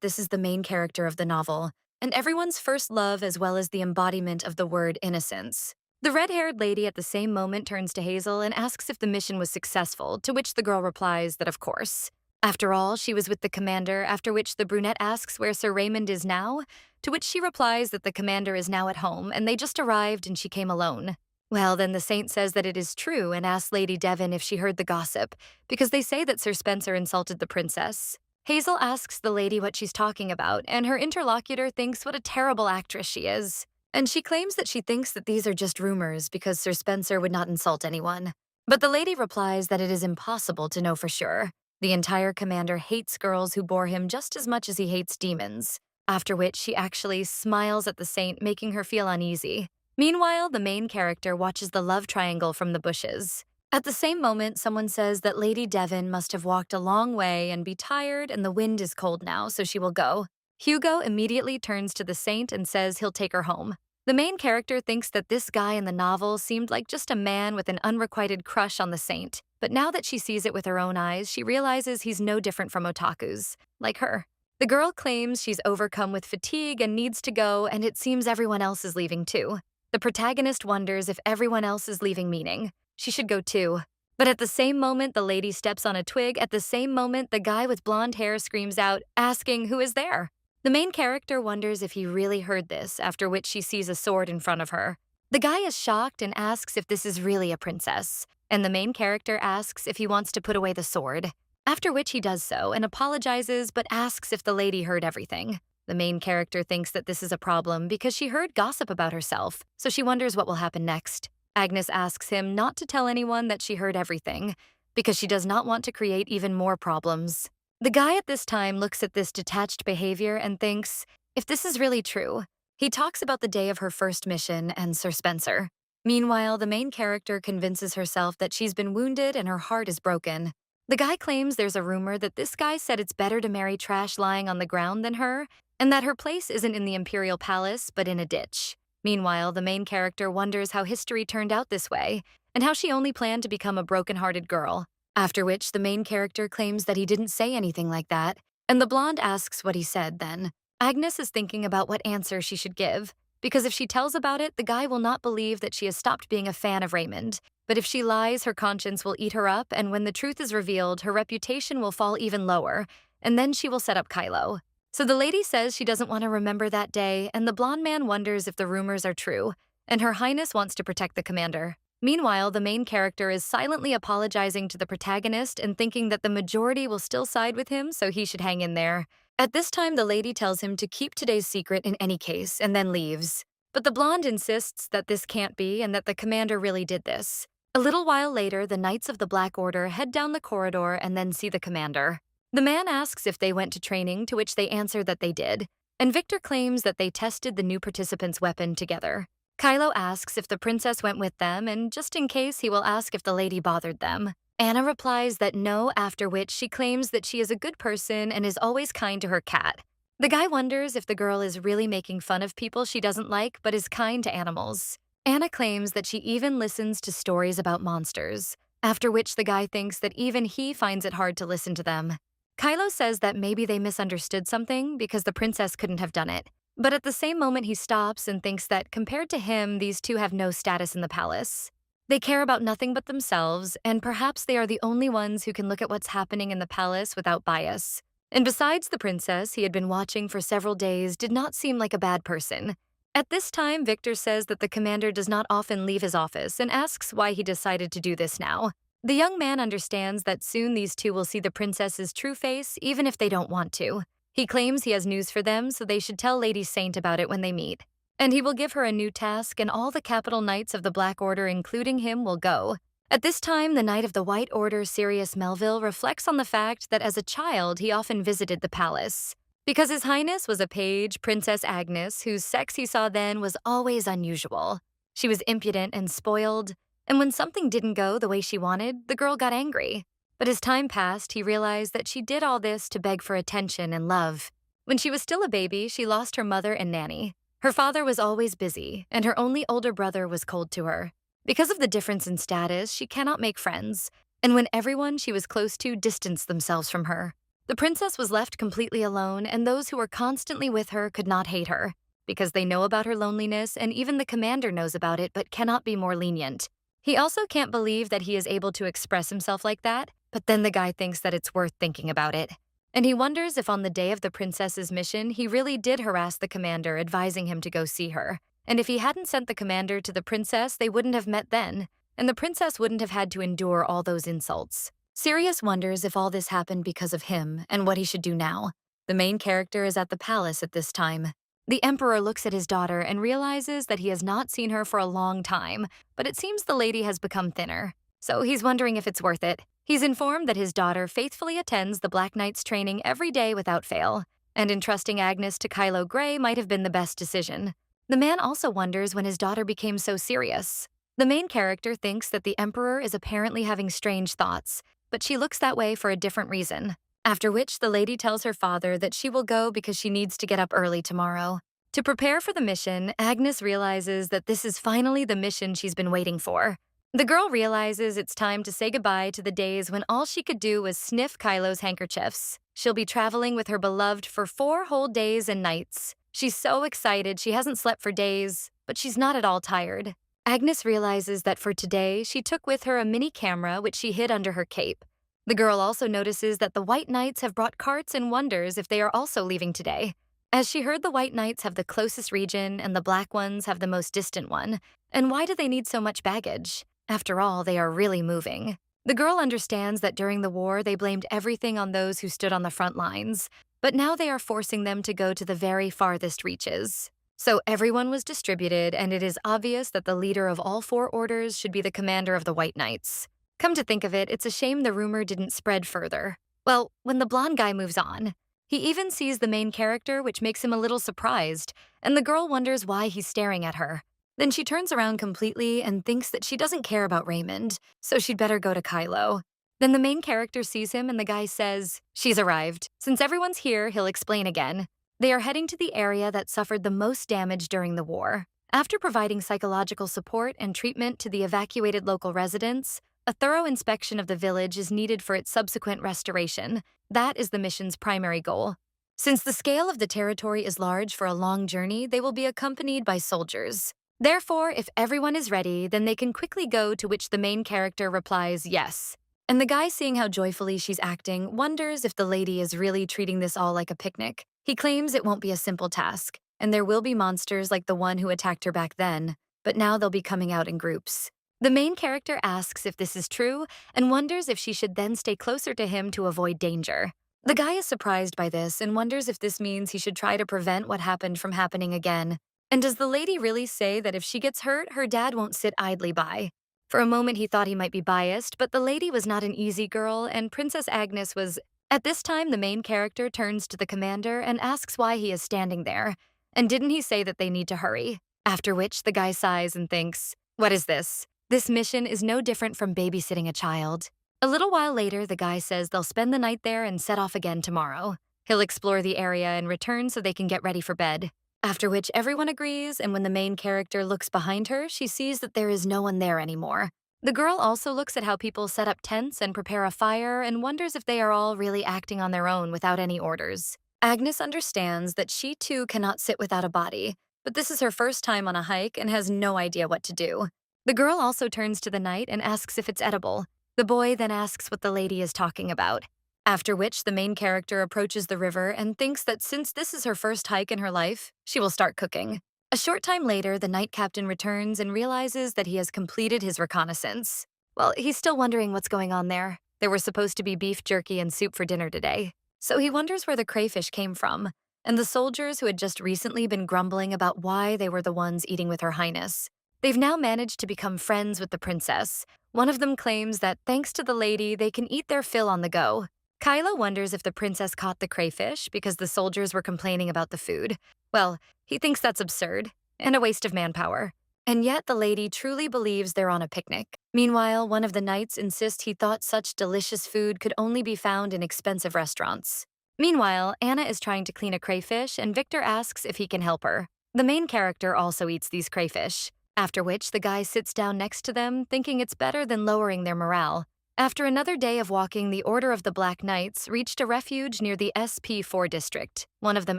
this is the main character of the novel, and everyone's first love as well as the embodiment of the word innocence. The red-haired lady at the same moment turns to Hazel and asks if the mission was successful, to which the girl replies that of course. After all, she was with the commander, after which the brunette asks where Sir Raymond is now, to which she replies that the commander is now at home and they just arrived and she came alone. Well, then the saint says that it is true and asks Lady Devon if she heard the gossip, because they say that Sir Spencer insulted the princess. Hazel asks the lady what she's talking about, and her interlocutor thinks what a terrible actress she is. And she claims that she thinks that these are just rumors because Sir Spencer would not insult anyone. But the lady replies that it is impossible to know for sure. The entire commander hates girls who bore him just as much as he hates demons. After which she actually smiles at the saint, making her feel uneasy. Meanwhile, the main character watches the love triangle from the bushes. At the same moment, someone says that Lady Devon must have walked a long way and be tired and the wind is cold now, so she will go. Hugo immediately turns to the saint and says he'll take her home. The main character thinks that this guy in the novel seemed like just a man with an unrequited crush on the saint, but now that she sees it with her own eyes, she realizes he's no different from otakus, like her. The girl claims she's overcome with fatigue and needs to go, and it seems everyone else is leaving too. The protagonist wonders if everyone else is leaving, meaning she should go too. But at the same moment the lady steps on a twig, at the same moment the guy with blonde hair screams out, asking who is there. The main character wonders if he really heard this, after which she sees a sword in front of her. The guy is shocked and asks if this is really a princess, and the main character asks if he wants to put away the sword. After which he does so and apologizes but asks if the lady heard everything. The main character thinks that this is a problem because she heard gossip about herself, so she wonders what will happen next. Agnes asks him not to tell anyone that she heard everything, because she does not want to create even more problems. The guy at this time looks at this detached behavior and thinks, if this is really true, he talks about the day of her first mission and Sir Spencer. Meanwhile, the main character convinces herself that she's been wounded and her heart is broken. The guy claims there's a rumor that this guy said it's better to marry trash lying on the ground than her, and that her place isn't in the Imperial Palace, but in a ditch. Meanwhile, the main character wonders how history turned out this way, and how she only planned to become a broken-hearted girl. After which, the main character claims that he didn't say anything like that, and the blonde asks what he said then. Agnes is thinking about what answer she should give, because if she tells about it, the guy will not believe that she has stopped being a fan of Raymond. But if she lies, her conscience will eat her up, and when the truth is revealed, her reputation will fall even lower, and then she will set up Kylo. So the lady says she doesn't want to remember that day, and the blonde man wonders if the rumors are true, and Her Highness wants to protect the commander. Meanwhile, the main character is silently apologizing to the protagonist and thinking that the majority will still side with him, so he should hang in there. At this time, the lady tells him to keep today's secret in any case, and then leaves. But the blonde insists that this can't be and that the commander really did this. A little while later, the Knights of the Black Order head down the corridor and then see the commander. The man asks if they went to training, to which they answer that they did, and Victor claims that they tested the new participant's weapon together. Kylo asks if the princess went with them, and just in case, he will ask if the lady bothered them. Anna replies that no, after which she claims that she is a good person and is always kind to her cat. The guy wonders if the girl is really making fun of people she doesn't like but is kind to animals. Anna claims that she even listens to stories about monsters, after which the guy thinks that even he finds it hard to listen to them. Kylo says that maybe they misunderstood something because the princess couldn't have done it. But at the same moment he stops and thinks that compared to him, these two have no status in the palace. They care about nothing but themselves, and perhaps they are the only ones who can look at what's happening in the palace without bias. And besides, the princess he had been watching for several days did not seem like a bad person. At this time, Victor says that the commander does not often leave his office and asks why he decided to do this now. The young man understands that soon these two will see the princess's true face, even if they don't want to. He claims he has news for them, so they should tell Lady Saint about it when they meet. And he will give her a new task, and all the capital knights of the Black Order, including him, will go. At this time, the Knight of the White Order, Sirius Melville, reflects on the fact that as a child, he often visited the palace. Because His Highness was a page, Princess Agnes, whose sex he saw then was always unusual. She was impudent and spoiled, and when something didn't go the way she wanted, the girl got angry. But as time passed, he realized that she did all this to beg for attention and love. When she was still a baby, she lost her mother and nanny. Her father was always busy, and her only older brother was cold to her. Because of the difference in status, she cannot make friends, and when everyone she was close to distanced themselves from her. The princess was left completely alone, and those who were constantly with her could not hate her, because they know about her loneliness, and even the commander knows about it but cannot be more lenient. He also can't believe that he is able to express himself like that, but then the guy thinks that it's worth thinking about it. And he wonders if on the day of the princess's mission, he really did harass the commander, advising him to go see her. And if he hadn't sent the commander to the princess, they wouldn't have met then, and the princess wouldn't have had to endure all those insults. Sirius wonders if all this happened because of him and what he should do now. The main character is at the palace at this time. The Emperor looks at his daughter and realizes that he has not seen her for a long time, but it seems the lady has become thinner. So he's wondering if it's worth it. He's informed that his daughter faithfully attends the Black Knight's training every day without fail, and entrusting Agnes to Kylo Gray might have been the best decision. The man also wonders when his daughter became so serious. The main character thinks that the Emperor is apparently having strange thoughts, but she looks that way for a different reason. After which, the lady tells her father that she will go because she needs to get up early tomorrow. To prepare for the mission, Agnes realizes that this is finally the mission she's been waiting for. The girl realizes it's time to say goodbye to the days when all she could do was sniff Kylo's handkerchiefs. She'll be traveling with her beloved for 4 whole days and nights. She's so excited she hasn't slept for days, but she's not at all tired. Agnes realizes that for today, she took with her a mini camera which she hid under her cape. The girl also notices that the White Knights have brought carts and wonders if they are also leaving today. As she heard the White Knights have the closest region and the Black ones have the most distant one, and why do they need so much baggage? After all, they are really moving. The girl understands that during the war, they blamed everything on those who stood on the front lines, but now they are forcing them to go to the very farthest reaches. So everyone was distributed, and it is obvious that the leader of all 4 orders should be the commander of the White Knights. Come to think of it, it's a shame the rumor didn't spread further. Well, when the blonde guy moves on, he even sees the main character, which makes him a little surprised, and the girl wonders why he's staring at her. Then she turns around completely and thinks that she doesn't care about Raymond, so she'd better go to Kylo. Then the main character sees him and the guy says, "She's arrived. Since everyone's here, he'll explain again." They are heading to the area that suffered the most damage during the war. After providing psychological support and treatment to the evacuated local residents, a thorough inspection of the village is needed for its subsequent restoration. That is the mission's primary goal. Since the scale of the territory is large for a long journey, they will be accompanied by soldiers. Therefore, if everyone is ready, then they can quickly go, to which the main character replies yes. And the guy, seeing how joyfully she's acting, wonders if the lady is really treating this all like a picnic. He claims it won't be a simple task, and there will be monsters like the one who attacked her back then, but now they'll be coming out in groups. The main character asks if this is true and wonders if she should then stay closer to him to avoid danger. The guy is surprised by this and wonders if this means he should try to prevent what happened from happening again. And does the lady really say that if she gets hurt, her dad won't sit idly by? For a moment he thought he might be biased, but the lady was not an easy girl, and Princess Agnes was. At this time, the main character turns to the commander and asks why he is standing there. And didn't he say that they need to hurry? After which, the guy sighs and thinks, "What is this? This mission is no different from babysitting a child." A little while later, the guy says they'll spend the night there and set off again tomorrow. He'll explore the area and return so they can get ready for bed. After which, everyone agrees, and when the main character looks behind her, she sees that there is no one there anymore. The girl also looks at how people set up tents and prepare a fire and wonders if they are all really acting on their own without any orders. Agnes understands that she too cannot sit without a body, but this is her first time on a hike and has no idea what to do. The girl also turns to the knight and asks if it's edible. The boy then asks what the lady is talking about. After which, the main character approaches the river and thinks that since this is her first hike in her life, she will start cooking. A short time later, the knight captain returns and realizes that he has completed his reconnaissance. Well, he's still wondering what's going on there. There were supposed to be beef jerky and soup for dinner today. So he wonders where the crayfish came from, and the soldiers who had just recently been grumbling about why they were the ones eating with Her Highness. They've now managed to become friends with the princess, One of them claims that thanks to the lady, they can eat their fill on the go. Kylo wonders if the princess caught the crayfish because the soldiers were complaining about the food. Well, he thinks that's absurd and a waste of manpower. And yet the lady truly believes they're on a picnic. Meanwhile, one of the knights insists he thought such delicious food could only be found in expensive restaurants. Meanwhile, Anna is trying to clean a crayfish and Victor asks if he can help her. The main character also eats these crayfish, after which the guy sits down next to them, thinking it's better than lowering their morale. After another day of walking, the Order of the Black Knights reached a refuge near the SP4 district. One of them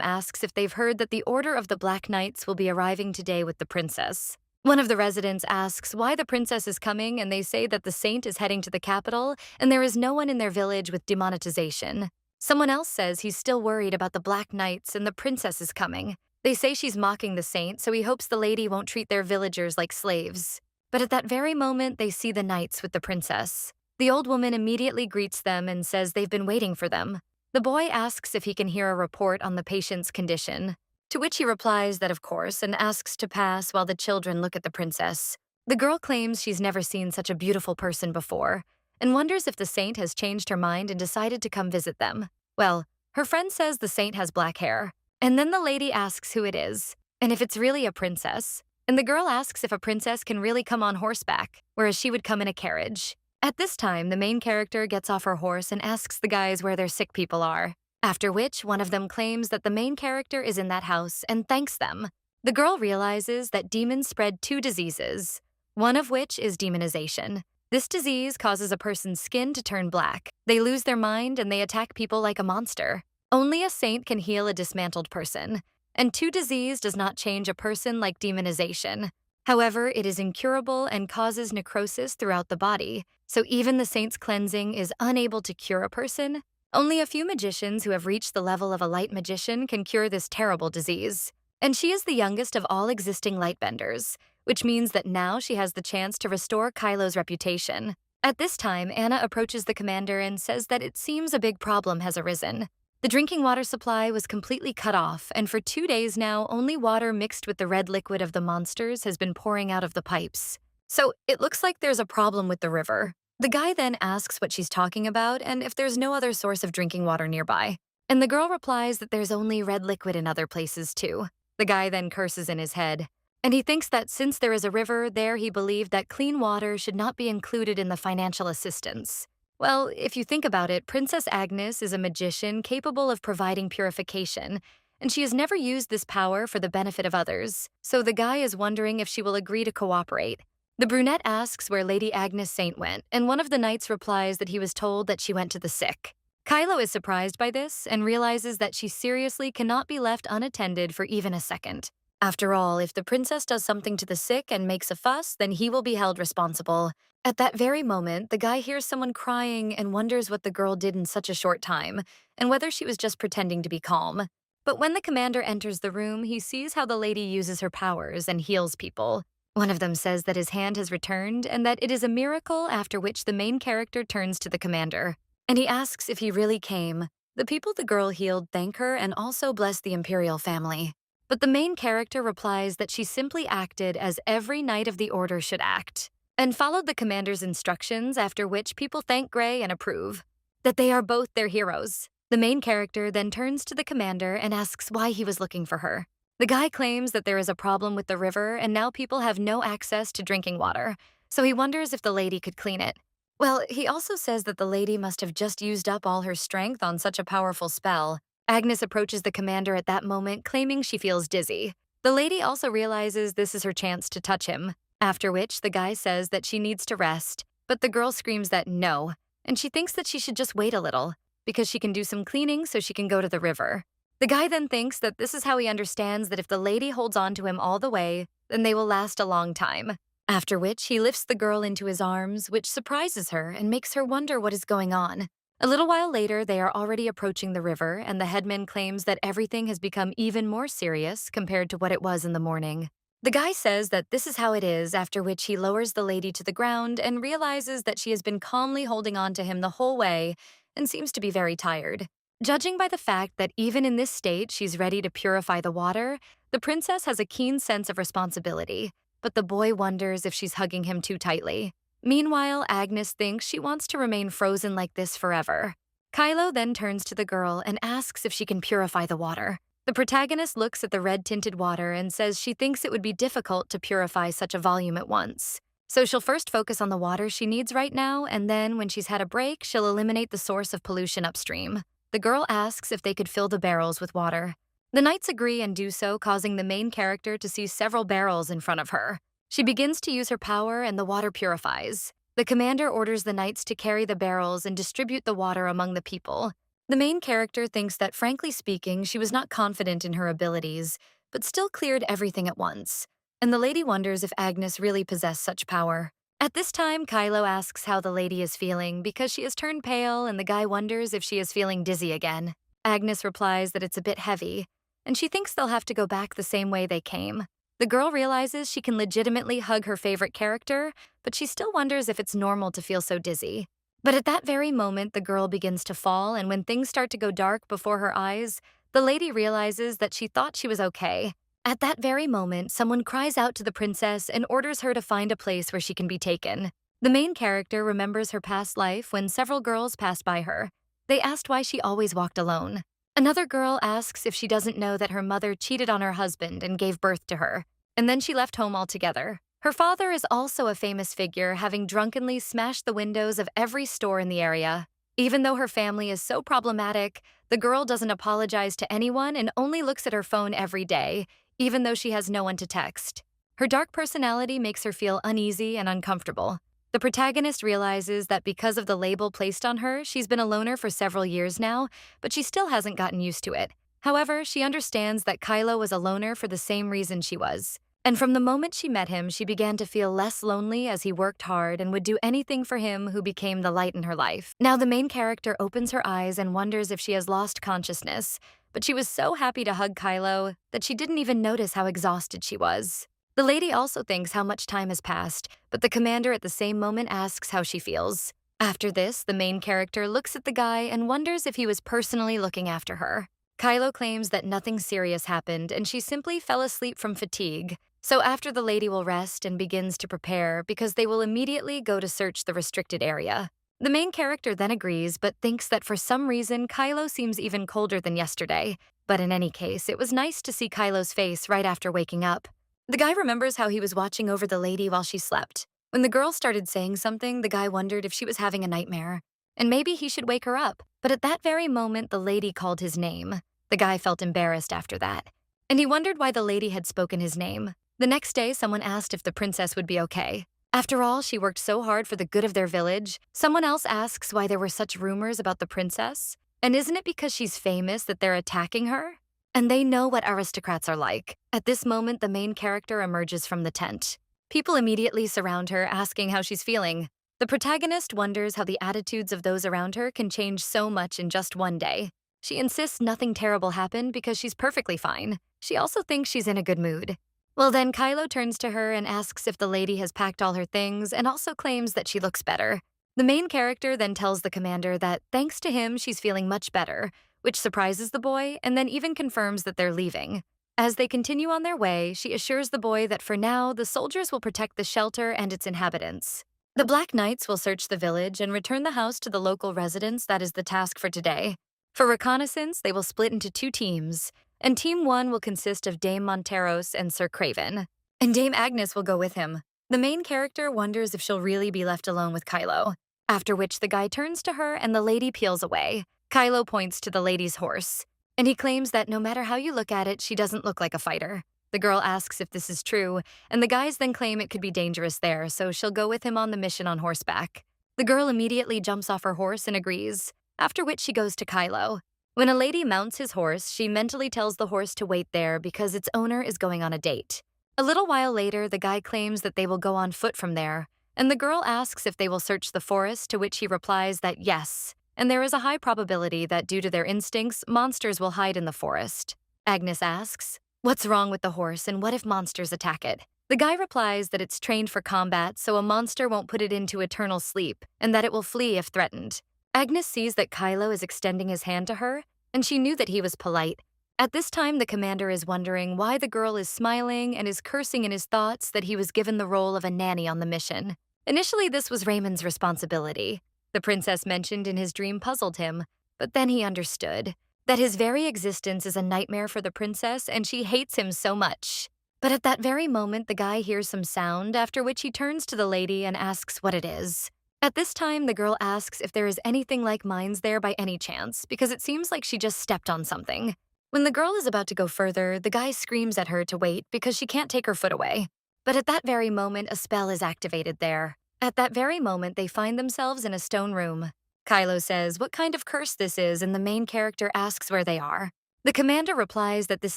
asks if they've heard that the Order of the Black Knights will be arriving today with the princess. One of the residents asks why the princess is coming, and they say that the saint is heading to the capital, and there is no one in their village with demonetization. Someone else says he's still worried about the Black Knights and the princess is coming. They say she's mocking the saint, so he hopes the lady won't treat their villagers like slaves. But at that very moment, they see the knights with the princess. The old woman immediately greets them and says they've been waiting for them. The boy asks if he can hear a report on the patient's condition, to which he replies that of course and asks to pass while the children look at the princess. The girl claims she's never seen such a beautiful person before and wonders if the saint has changed her mind and decided to come visit them. Well, her friend says the saint has black hair, and then the lady asks who it is and if it's really a princess. And the girl asks if a princess can really come on horseback, whereas she would come in a carriage. At this time, the main character gets off her horse and asks the guys where their sick people are, after which one of them claims that the main character is in that house and thanks them. The girl realizes that demons spread two diseases, one of which is demonization. This disease causes a person's skin to turn black. They lose their mind and they attack people like a monster. Only a saint can heal a dismantled person, and two disease does not change a person like demonization. However, it is incurable and causes necrosis throughout the body, so even the saint's cleansing is unable to cure a person. Only a few magicians who have reached the level of a light magician can cure this terrible disease. And she is the youngest of all existing lightbenders, which means that now she has the chance to restore Kylo's reputation. At this time, Anna approaches the commander and says that it seems a big problem has arisen. The drinking water supply was completely cut off, and for 2 days now, only water mixed with the red liquid of the monsters has been pouring out of the pipes. So it looks like there's a problem with the river. The guy then asks what she's talking about and if there's no other source of drinking water nearby. And the girl replies that there's only red liquid in other places too. The guy then curses in his head. And he thinks that since there is a river there, he believed that clean water should not be included in the financial assistance. Well, if you think about it, Princess Agnes is a magician capable of providing purification, and she has never used this power for the benefit of others, so the guy is wondering if she will agree to cooperate. The brunette asks where Lady Agnes Saint went, and one of the knights replies that he was told that she went to the sick. Kylo is surprised by this and realizes that she seriously cannot be left unattended for even a second. After all, if the princess does something to the sick and makes a fuss, then he will be held responsible. At that very moment, the guy hears someone crying and wonders what the girl did in such a short time, and whether she was just pretending to be calm. But when the commander enters the room, he sees how the lady uses her powers and heals people. One of them says that his hand has returned and that it is a miracle, after which the main character turns to the commander. And he asks if he really came. The people the girl healed thank her and also bless the imperial family. But the main character replies that she simply acted as every knight of the order should act, and followed the commander's instructions, after which people thank Gray and approve that they are both their heroes. The main character then turns to the commander and asks why he was looking for her. The guy claims that there is a problem with the river and now people have no access to drinking water, so he wonders if the lady could clean it. Well, he also says that the lady must have just used up all her strength on such a powerful spell. Agnes approaches the commander at that moment, claiming she feels dizzy. The lady also realizes this is her chance to touch him, after which the guy says that she needs to rest, but the girl screams that no, and she thinks that she should just wait a little, because she can do some cleaning so she can go to the river. The guy then thinks that this is how he understands that if the lady holds on to him all the way, then they will last a long time. After which, he lifts the girl into his arms, which surprises her and makes her wonder what is going on. A little while later, they are already approaching the river, and the headman claims that everything has become even more serious compared to what it was in the morning. The guy says that this is how it is, after which he lowers the lady to the ground and realizes that she has been calmly holding on to him the whole way and seems to be very tired. Judging by the fact that even in this state she's ready to purify the water, the princess has a keen sense of responsibility, but the boy wonders if she's hugging him too tightly. Meanwhile, Agnes thinks she wants to remain frozen like this forever. Kylo then turns to the girl and asks if she can purify the water. The protagonist looks at the red-tinted water and says she thinks it would be difficult to purify such a volume at once. So she'll first focus on the water she needs right now, and then, when she's had a break, she'll eliminate the source of pollution upstream. The girl asks if they could fill the barrels with water. The knights agree and do so, causing the main character to see several barrels in front of her. She begins to use her power and the water purifies. The commander orders the knights to carry the barrels and distribute the water among the people. The main character thinks that, frankly speaking, she was not confident in her abilities, but still cleared everything at once. And the lady wonders if Agnes really possessed such power. At this time, Kylo asks how the lady is feeling because she has turned pale, and the guy wonders if she is feeling dizzy again. Agnes replies that it's a bit heavy, and she thinks they'll have to go back the same way they came. The girl realizes she can legitimately hug her favorite character, but she still wonders if it's normal to feel so dizzy. But at that very moment, the girl begins to fall, and when things start to go dark before her eyes, the lady realizes that she thought she was okay. At that very moment, someone cries out to the princess and orders her to find a place where she can be taken. The main character remembers her past life when several girls passed by her. They asked why she always walked alone. Another girl asks if she doesn't know that her mother cheated on her husband and gave birth to her, and then she left home altogether. Her father is also a famous figure, having drunkenly smashed the windows of every store in the area. Even though her family is so problematic, the girl doesn't apologize to anyone and only looks at her phone every day, even though she has no one to text. Her dark personality makes her feel uneasy and uncomfortable. The protagonist realizes that because of the label placed on her, she's been a loner for several years now, but she still hasn't gotten used to it. However, she understands that Kylo was a loner for the same reason she was. And from the moment she met him, she began to feel less lonely as he worked hard and would do anything for him who became the light in her life. Now the main character opens her eyes and wonders if she has lost consciousness, but she was so happy to hug Kylo that she didn't even notice how exhausted she was. The lady also thinks how much time has passed, but the commander at the same moment asks how she feels. After this, the main character looks at the guy and wonders if he was personally looking after her. Kylo claims that nothing serious happened and she simply fell asleep from fatigue. So after, the lady will rest and begins to prepare because they will immediately go to search the restricted area. The main character then agrees, but thinks that for some reason Kylo seems even colder than yesterday. But in any case, it was nice to see Kylo's face right after waking up. The guy remembers how he was watching over the lady while she slept. When the girl started saying something, the guy wondered if she was having a nightmare, and maybe he should wake her up. But at that very moment, the lady called his name. The guy felt embarrassed after that, and he wondered why the lady had spoken his name. The next day, someone asked if the princess would be okay. After all, she worked so hard for the good of their village. Someone else asks why there were such rumors about the princess. And isn't it because she's famous that they're attacking her? And they know what aristocrats are like. At this moment, the main character emerges from the tent. People immediately surround her, asking how she's feeling. The protagonist wonders how the attitudes of those around her can change so much in just one day. She insists nothing terrible happened because she's perfectly fine. She also thinks she's in a good mood. Well, then Kylo turns to her and asks if the lady has packed all her things and also claims that she looks better. The main character then tells the commander that thanks to him, she's feeling much better, which surprises the boy and then even confirms that they're leaving. As they continue on their way, she assures the boy that for now, the soldiers will protect the shelter and its inhabitants. The Black Knights will search the village and return the house to the local residents. That is the task for today. For reconnaissance, they will split into 2 teams. And Team 1 will consist of Dame Monteros and Sir Craven. And Dame Agnes will go with him. The main character wonders if she'll really be left alone with Kylo. After which, the guy turns to her and the lady peels away. Kylo points to the lady's horse, and he claims that no matter how you look at it, she doesn't look like a fighter. The girl asks if this is true, and the guys then claim it could be dangerous there, so she'll go with him on the mission on horseback. The girl immediately jumps off her horse and agrees, after which she goes to Kylo. When a lady mounts his horse, she mentally tells the horse to wait there because its owner is going on a date. A little while later, the guy claims that they will go on foot from there, and the girl asks if they will search the forest, to which he replies that yes, and there is a high probability that due to their instincts, monsters will hide in the forest. Agnes asks, what's wrong with the horse and what if monsters attack it? The guy replies that it's trained for combat, so a monster won't put it into eternal sleep, and that it will flee if threatened. Agnes sees that Kylo is extending his hand to her, and she knew that he was polite. At this time, the commander is wondering why the girl is smiling and is cursing in his thoughts that he was given the role of a nanny on the mission. Initially, this was Raymond's responsibility. The princess mentioned in his dream puzzled him, but then he understood that his very existence is a nightmare for the princess and she hates him so much. But at that very moment, the guy hears some sound, after which he turns to the lady and asks what it is. At this time, the girl asks if there is anything like mines there by any chance, because it seems like she just stepped on something. When the girl is about to go further, the guy screams at her to wait because she can't take her foot away. But at that very moment, a spell is activated there. At that very moment, they find themselves in a stone room. Kylo says what kind of curse this is, and the main character asks where they are. The commander replies that this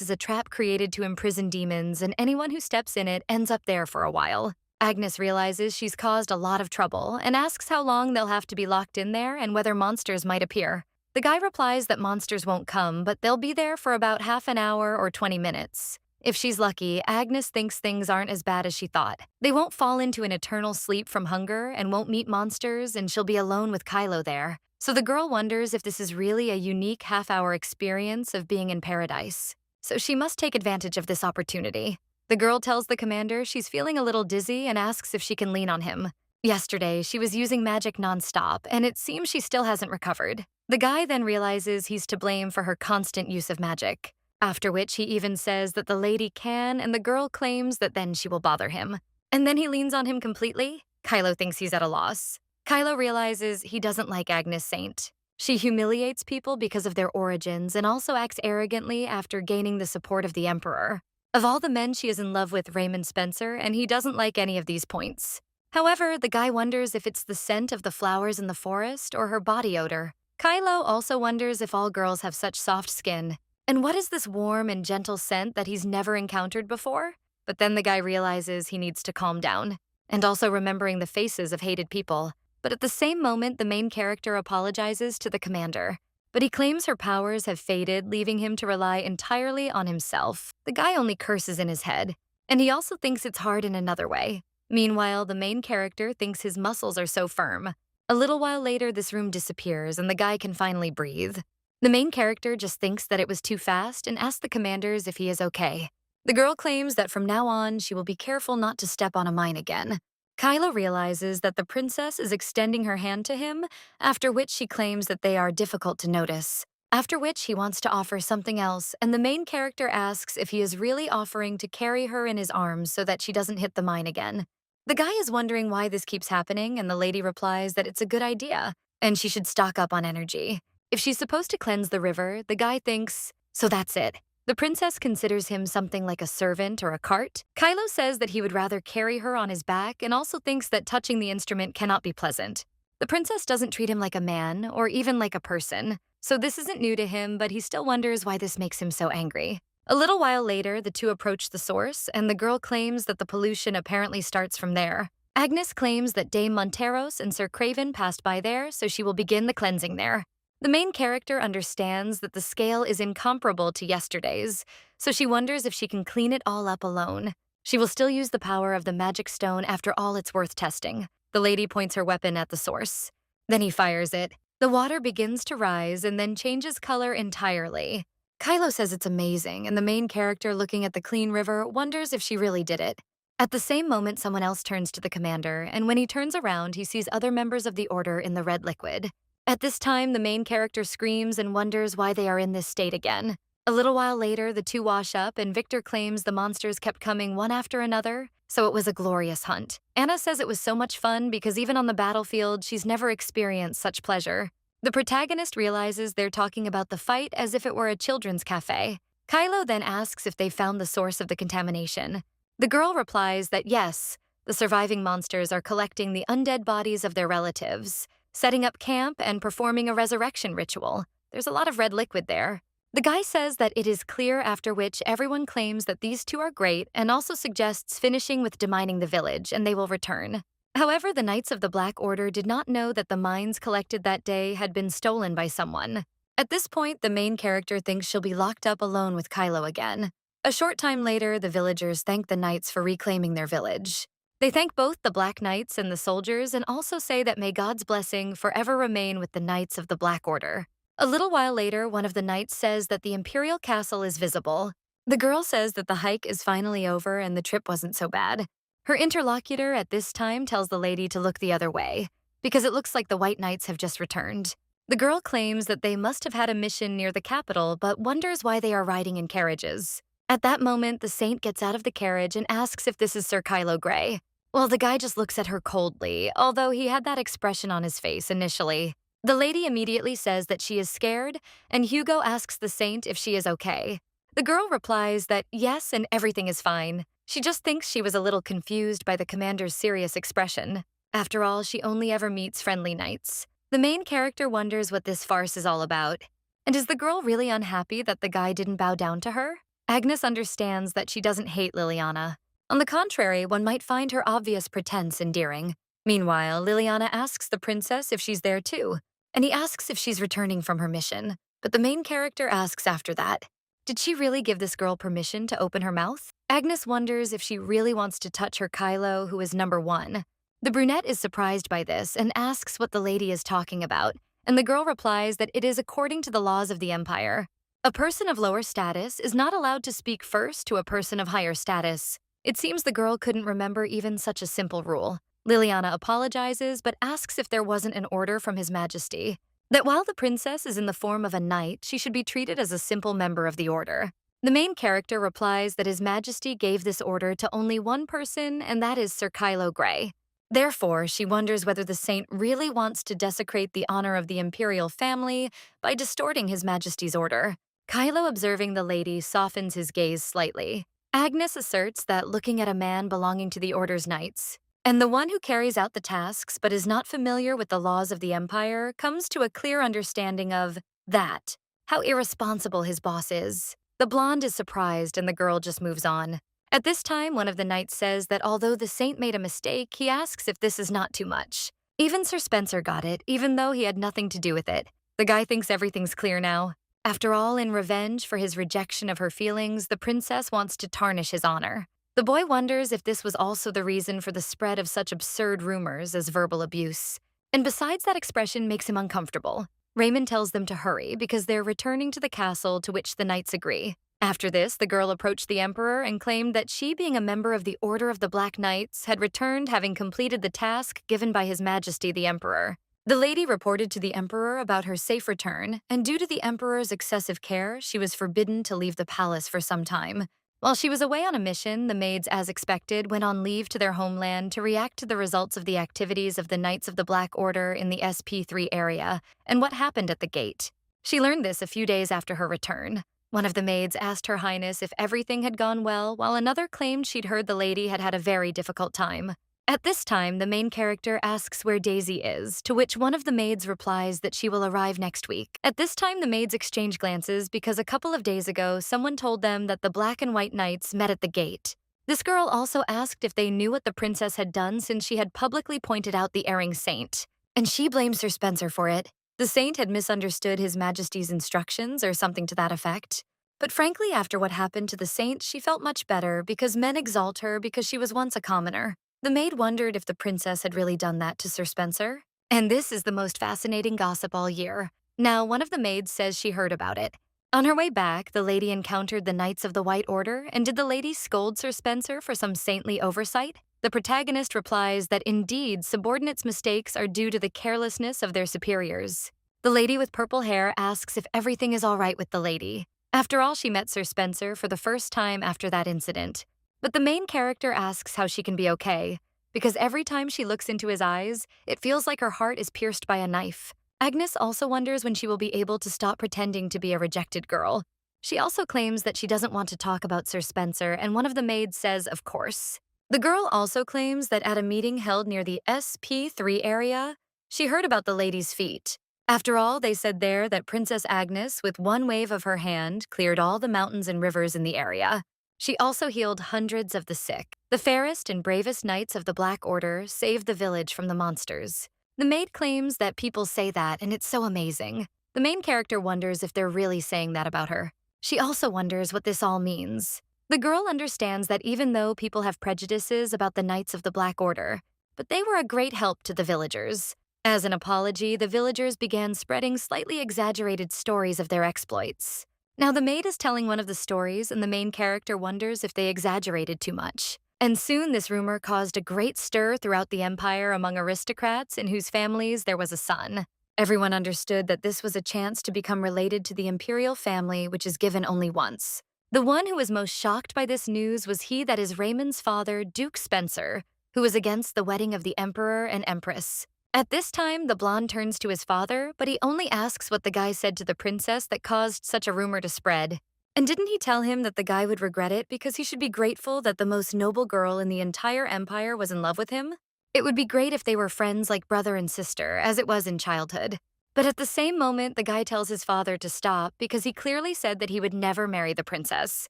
is a trap created to imprison demons, and anyone who steps in it ends up there for a while. Agnes realizes she's caused a lot of trouble and asks how long they'll have to be locked in there and whether monsters might appear. The guy replies that monsters won't come, but they'll be there for about half an hour or 20 minutes. If she's lucky, Agnes thinks things aren't as bad as she thought. They won't fall into an eternal sleep from hunger and won't meet monsters, and she'll be alone with Kylo there. So the girl wonders if this is really a unique half-hour experience of being in paradise. So she must take advantage of this opportunity. The girl tells the commander she's feeling a little dizzy and asks if she can lean on him. Yesterday, she was using magic nonstop, and it seems she still hasn't recovered. The guy then realizes he's to blame for her constant use of magic. After which he even says that the lady can, and the girl claims that then she will bother him. And then he leans on him completely. Kylo thinks he's at a loss. Kylo realizes he doesn't like Agnes Saint. She humiliates people because of their origins and also acts arrogantly after gaining the support of the Emperor. Of all the men, she is in love with Raymond Spencer, and he doesn't like any of these points. However, the guy wonders if it's the scent of the flowers in the forest or her body odor. Kylo also wonders if all girls have such soft skin. And what is this warm and gentle scent that he's never encountered before? But then the guy realizes he needs to calm down, and also remembering the faces of hated people. But at the same moment, the main character apologizes to the commander. But he claims her powers have faded, leaving him to rely entirely on himself. The guy only curses in his head, and he also thinks it's hard in another way. Meanwhile, the main character thinks his muscles are so firm. A little while later, this room disappears, and the guy can finally breathe. The main character just thinks that it was too fast and asks the commanders if he is okay. The girl claims that from now on, she will be careful not to step on a mine again. Kylo realizes that the princess is extending her hand to him, after which she claims that they are difficult to notice. After which he wants to offer something else, and the main character asks if he is really offering to carry her in his arms so that she doesn't hit the mine again. The guy is wondering why this keeps happening, and the lady replies that it's a good idea, and she should stock up on energy. If she's supposed to cleanse the river, the guy thinks, so that's it. The princess considers him something like a servant or a cart. Kylo says that he would rather carry her on his back and also thinks that touching the instrument cannot be pleasant. The princess doesn't treat him like a man or even like a person, so this isn't new to him, but he still wonders why this makes him so angry. A little while later, the two approach the source, and the girl claims that the pollution apparently starts from there. Agnes claims that Dame Monteros and Sir Craven passed by there, so she will begin the cleansing there. The main character understands that the scale is incomparable to yesterday's, so she wonders if she can clean it all up alone. She will still use the power of the magic stone after all it's worth testing. The lady points her weapon at the source. Then he fires it. The water begins to rise and then changes color entirely. Kylo says it's amazing, and the main character looking at the clean river wonders if she really did it. At the same moment, someone else turns to the commander, and when he turns around, he sees other members of the order in the red liquid. At this time, the main character screams and wonders why they are in this state again. A little while later, the two wash up, and Victor claims the monsters kept coming one after another, so it was a glorious hunt. Anna says it was so much fun because even on the battlefield, she's never experienced such pleasure. The protagonist realizes they're talking about the fight as if it were a children's cafe. Kylo then asks if they found the source of the contamination. The girl replies that yes, the surviving monsters are collecting the undead bodies of their relatives, setting up camp and performing a resurrection ritual. There's a lot of red liquid there. The guy says that it is clear, after which everyone claims that these two are great and also suggests finishing with demining the village and they will return. However, the Knights of the Black Order did not know that the mines collected that day had been stolen by someone. At this point, the main character thinks she'll be locked up alone with Kylo again. A short time later, the villagers thank the Knights for reclaiming their village. They thank both the Black Knights and the soldiers and also say that may God's blessing forever remain with the Knights of the Black Order. A little while later, one of the knights says that the Imperial Castle is visible. The girl says that the hike is finally over and the trip wasn't so bad. Her interlocutor at this time tells the lady to look the other way, because it looks like the White Knights have just returned. The girl claims that they must have had a mission near the capital, but wonders why they are riding in carriages. At that moment, the saint gets out of the carriage and asks if this is Sir Kylo Gray. Well, the guy just looks at her coldly, although he had that expression on his face initially. The lady immediately says that she is scared, and Hugo asks the saint if she is okay. The girl replies that yes, and everything is fine. She just thinks she was a little confused by the commander's serious expression. After all, she only ever meets friendly knights. The main character wonders what this farce is all about. And is the girl really unhappy that the guy didn't bow down to her? Agnes understands that she doesn't hate Liliana. On the contrary, one might find her obvious pretense endearing. Meanwhile, Liliana asks the princess if she's there too, and he asks if she's returning from her mission. But the main character asks after that, did she really give this girl permission to open her mouth? Agnes wonders if she really wants to touch her Kylo, who is number one. The brunette is surprised by this and asks what the lady is talking about, and the girl replies that it is according to the laws of the Empire. A person of lower status is not allowed to speak first to a person of higher status. It seems the girl couldn't remember even such a simple rule. Liliana apologizes but asks if there wasn't an order from His Majesty, that while the princess is in the form of a knight, she should be treated as a simple member of the order. The main character replies that His Majesty gave this order to only one person, and that is Sir Kylo Gray. Therefore, she wonders whether the saint really wants to desecrate the honor of the imperial family by distorting His Majesty's order. Kylo, observing the lady, softens his gaze slightly. Agnes asserts that looking at a man belonging to the Order's knights, and the one who carries out the tasks but is not familiar with the laws of the Empire, comes to a clear understanding of that, how irresponsible his boss is. The blonde is surprised and the girl just moves on. At this time, one of the knights says that although the saint made a mistake, he asks if this is not too much. Even Sir Spencer got it, even though he had nothing to do with it. The guy thinks everything's clear now. After all, in revenge for his rejection of her feelings, the princess wants to tarnish his honor. The boy wonders if this was also the reason for the spread of such absurd rumors as verbal abuse. And besides, that expression makes him uncomfortable. Raymond tells them to hurry because they're returning to the castle, to which the knights agree. After this, the girl approached the emperor and claimed that she, being a member of the Order of the Black Knights, had returned having completed the task given by His Majesty the Emperor. The lady reported to the emperor about her safe return, and due to the emperor's excessive care, she was forbidden to leave the palace for some time. While she was away on a mission, the maids, as expected, went on leave to their homeland to react to the results of the activities of the Knights of the Black Order in the SP3 area and what happened at the gate. She learned this a few days after her return. One of the maids asked Her Highness if everything had gone well, while another claimed she'd heard the lady had had a very difficult time. At this time, the main character asks where Daisy is, to which one of the maids replies that she will arrive next week. At this time, the maids exchange glances because a couple of days ago, someone told them that the Black and White Knights met at the gate. This girl also asked if they knew what the princess had done since she had publicly pointed out the erring saint, and she blames Sir Spencer for it. The saint had misunderstood His Majesty's instructions or something to that effect. But frankly, after what happened to the saint, she felt much better because men exalt her because she was once a commoner. The maid wondered if the princess had really done that to Sir Spencer. And this is the most fascinating gossip all year. Now, one of the maids says she heard about it. On her way back, the lady encountered the Knights of the White Order, and did the lady scold Sir Spencer for some saintly oversight? The protagonist replies that indeed, subordinates' mistakes are due to the carelessness of their superiors. The lady with purple hair asks if everything is all right with the lady. After all, she met Sir Spencer for the first time after that incident. But the main character asks how she can be okay, because every time she looks into his eyes, it feels like her heart is pierced by a knife. Agnes also wonders when she will be able to stop pretending to be a rejected girl. She also claims that she doesn't want to talk about Sir Spencer, and one of the maids says, of course. The girl also claims that at a meeting held near the SP3 area, she heard about the lady's feat. After all, they said there that Princess Agnes, with one wave of her hand, cleared all the mountains and rivers in the area. She also healed hundreds of the sick. The fairest and bravest knights of the Black Order saved the village from the monsters. The maid claims that people say that, and it's so amazing. The main character wonders if they're really saying that about her. She also wonders what this all means. The girl understands that even though people have prejudices about the Knights of the Black Order, but they were a great help to the villagers. As an apology, the villagers began spreading slightly exaggerated stories of their exploits. Now, the maid is telling one of the stories, and the main character wonders if they exaggerated too much. And soon this rumor caused a great stir throughout the empire among aristocrats in whose families there was a son. Everyone understood that this was a chance to become related to the imperial family, which is given only once. The one who was most shocked by this news was he that is Raymond's father, Duke Spencer, who was against the wedding of the emperor and empress. At this time, the blonde turns to his father, but he only asks what the guy said to the princess that caused such a rumor to spread. And didn't he tell him that the guy would regret it because he should be grateful that the most noble girl in the entire empire was in love with him? It would be great if they were friends like brother and sister, as it was in childhood. But at the same moment, the guy tells his father to stop because he clearly said that he would never marry the princess.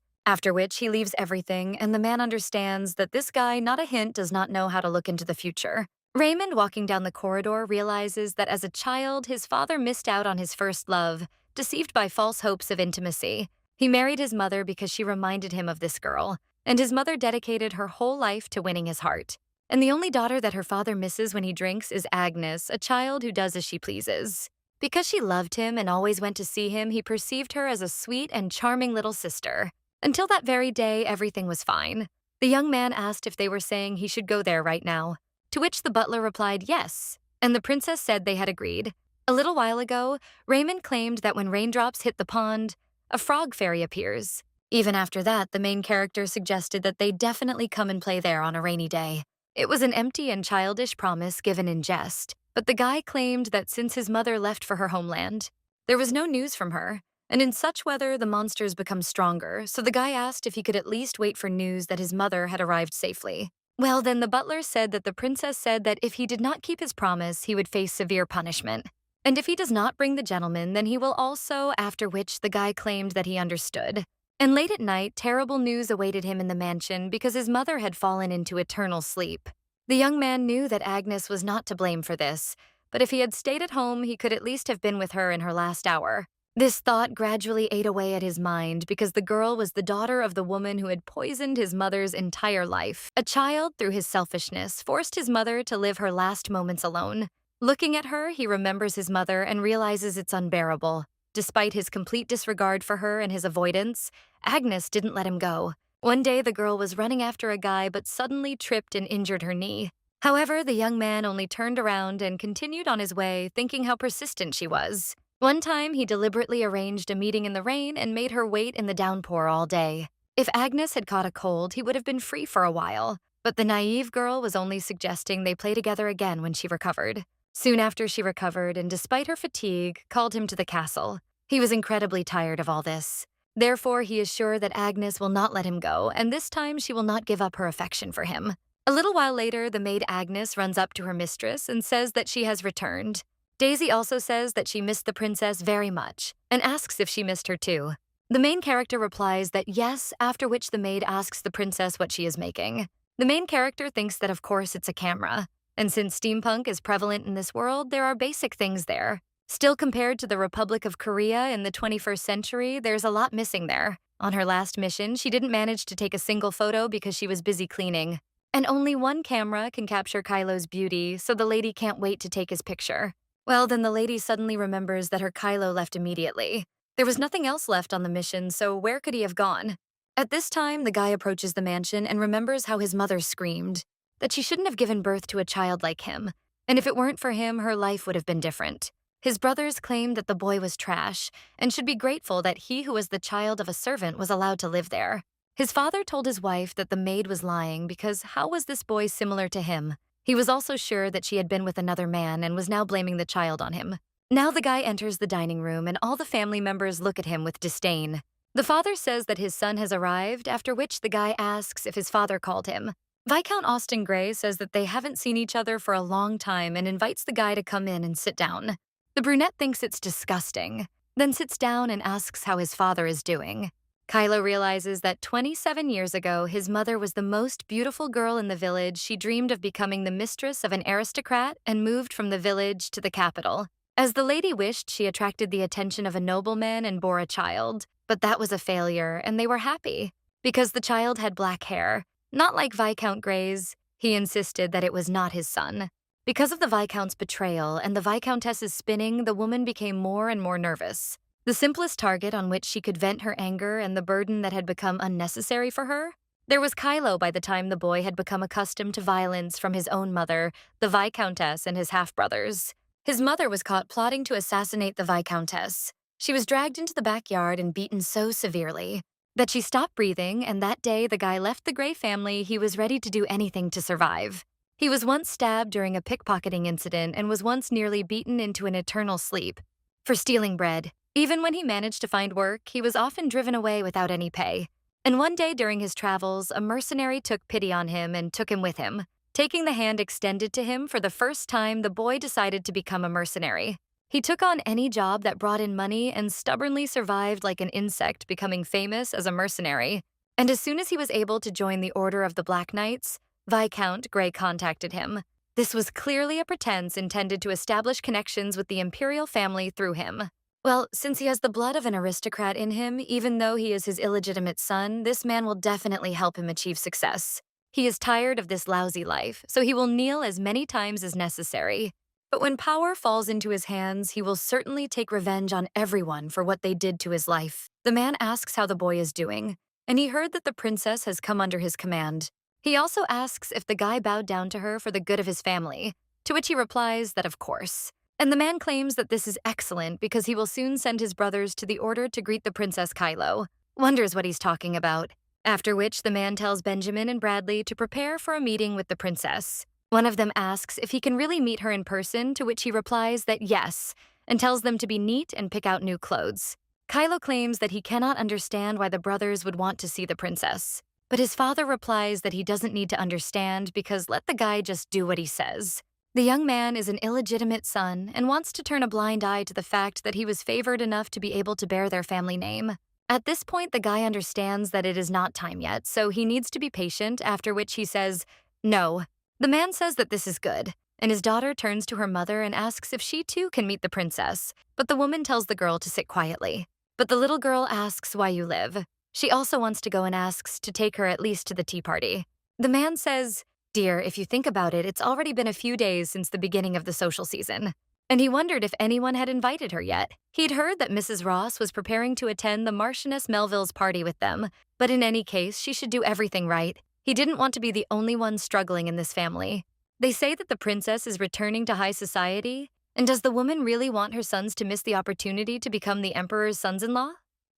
After which, he leaves everything, and the man understands that this guy, not a hint, does not know how to look into the future. Raymond, walking down the corridor, realizes that as a child, his father missed out on his first love, deceived by false hopes of intimacy. He married his mother because she reminded him of this girl, and his mother dedicated her whole life to winning his heart. And the only daughter that her father misses when he drinks is Agnes, a child who does as she pleases. Because she loved him and always went to see him, he perceived her as a sweet and charming little sister. Until that very day, everything was fine. The young man asked if they were saying he should go there right now, to which the butler replied yes, and the princess said they had agreed. A little while ago, Raymond claimed that when raindrops hit the pond, a frog fairy appears. Even after that, the main character suggested that they definitely come and play there on a rainy day. It was an empty and childish promise given in jest, but the guy claimed that since his mother left for her homeland, there was no news from her, and in such weather the monsters become stronger, so the guy asked if he could at least wait for news that his mother had arrived safely. Well, then the butler said that the princess said that if he did not keep his promise, he would face severe punishment. And if he does not bring the gentleman, then he will also, after which the guy claimed that he understood. And late at night, terrible news awaited him in the mansion because his mother had fallen into eternal sleep. The young man knew that Agnes was not to blame for this, but if he had stayed at home, he could at least have been with her in her last hour. This thought gradually ate away at his mind because the girl was the daughter of the woman who had poisoned his mother's entire life. A child, through his selfishness, forced his mother to live her last moments alone. Looking at her, he remembers his mother and realizes it's unbearable. Despite his complete disregard for her and his avoidance, Agnes didn't let him go. One day, the girl was running after a guy but suddenly tripped and injured her knee. However, the young man only turned around and continued on his way, thinking how persistent she was. One time, he deliberately arranged a meeting in the rain and made her wait in the downpour all day. If Agnes had caught a cold, he would have been free for a while, but the naive girl was only suggesting they play together again when she recovered. Soon after she recovered, and despite her fatigue, called him to the castle. He was incredibly tired of all this. Therefore, he is sure that Agnes will not let him go, and this time she will not give up her affection for him. A little while later, the maid Agnes runs up to her mistress and says that she has returned. Daisy also says that she missed the princess very much, and asks if she missed her too. The main character replies that yes, after which the maid asks the princess what she is making. The main character thinks that of course it's a camera, and since steampunk is prevalent in this world, there are basic things there. Still, compared to the Republic of Korea in the 21st century, there's a lot missing there. On her last mission, she didn't manage to take a single photo because she was busy cleaning. And only one camera can capture Kylo's beauty, so the lady can't wait to take his picture. Well, then the lady suddenly remembers that her Kylo left immediately. There was nothing else left on the mission, so where could he have gone? At this time, the guy approaches the mansion and remembers how his mother screamed, that she shouldn't have given birth to a child like him, and if it weren't for him, her life would have been different. His brothers claimed that the boy was trash and should be grateful that he who was the child of a servant was allowed to live there. His father told his wife that the maid was lying because how was this boy similar to him? He was also sure that she had been with another man and was now blaming the child on him. Now the guy enters the dining room and all the family members look at him with disdain. The father says that his son has arrived, after which the guy asks if his father called him. Viscount Austen Gray says that they haven't seen each other for a long time and invites the guy to come in and sit down. The brunette thinks it's disgusting, then sits down and asks how his father is doing. Kylo realizes that 27 years ago, his mother was the most beautiful girl in the village. She dreamed of becoming the mistress of an aristocrat and moved from the village to the capital. As the lady wished, she attracted the attention of a nobleman and bore a child, but that was a failure, and they were happy. Because the child had black hair, not like Viscount Gray's, he insisted that it was not his son. Because of the Viscount's betrayal and the Viscountess's spinning, the woman became more and more nervous. The simplest target on which she could vent her anger and the burden that had become unnecessary for her? There was Kylo by the time the boy had become accustomed to violence from his own mother, the Viscountess, and his half-brothers. His mother was caught plotting to assassinate the Viscountess. She was dragged into the backyard and beaten so severely that she stopped breathing, and that day the guy left the Gray family. He was ready to do anything to survive. He was once stabbed during a pickpocketing incident and was once nearly beaten into an eternal sleep for stealing bread. Even when he managed to find work, he was often driven away without any pay. And one day during his travels, a mercenary took pity on him and took him with him. Taking the hand extended to him for the first time, the boy decided to become a mercenary. He took on any job that brought in money and stubbornly survived like an insect, becoming famous as a mercenary. And as soon as he was able to join the Order of the Black Knights, Viscount Gray contacted him. This was clearly a pretense intended to establish connections with the imperial family through him. Well, since he has the blood of an aristocrat in him, even though he is his illegitimate son, this man will definitely help him achieve success. He is tired of this lousy life, so he will kneel as many times as necessary. But when power falls into his hands, he will certainly take revenge on everyone for what they did to his life. The man asks how the boy is doing, and he heard that the princess has come under his command. He also asks if the guy bowed down to her for the good of his family, to which he replies that of course. And the man claims that this is excellent because he will soon send his brothers to the Order to greet the Princess Kylo. Wonders what he's talking about. After which, the man tells Benjamin and Bradley to prepare for a meeting with the princess. One of them asks if he can really meet her in person, to which he replies that yes, and tells them to be neat and pick out new clothes. Kylo claims that he cannot understand why the brothers would want to see the princess. But his father replies that he doesn't need to understand because let the guy just do what he says. The young man is an illegitimate son and wants to turn a blind eye to the fact that he was favored enough to be able to bear their family name. At this point, the guy understands that it is not time yet, so he needs to be patient, after which he says, no. The man says that this is good, and his daughter turns to her mother and asks if she too can meet the princess, but the woman tells the girl to sit quietly. But the little girl asks why you live. She also wants to go and asks to take her at least to the tea party. The man says, dear, if you think about it, it's already been a few days since the beginning of the social season. And he wondered if anyone had invited her yet. He'd heard that Mrs. Ross was preparing to attend the Marchioness Melville's party with them, but in any case, she should do everything right. He didn't want to be the only one struggling in this family. They say that the princess is returning to high society, and does the woman really want her sons to miss the opportunity to become the emperor's sons-in-law?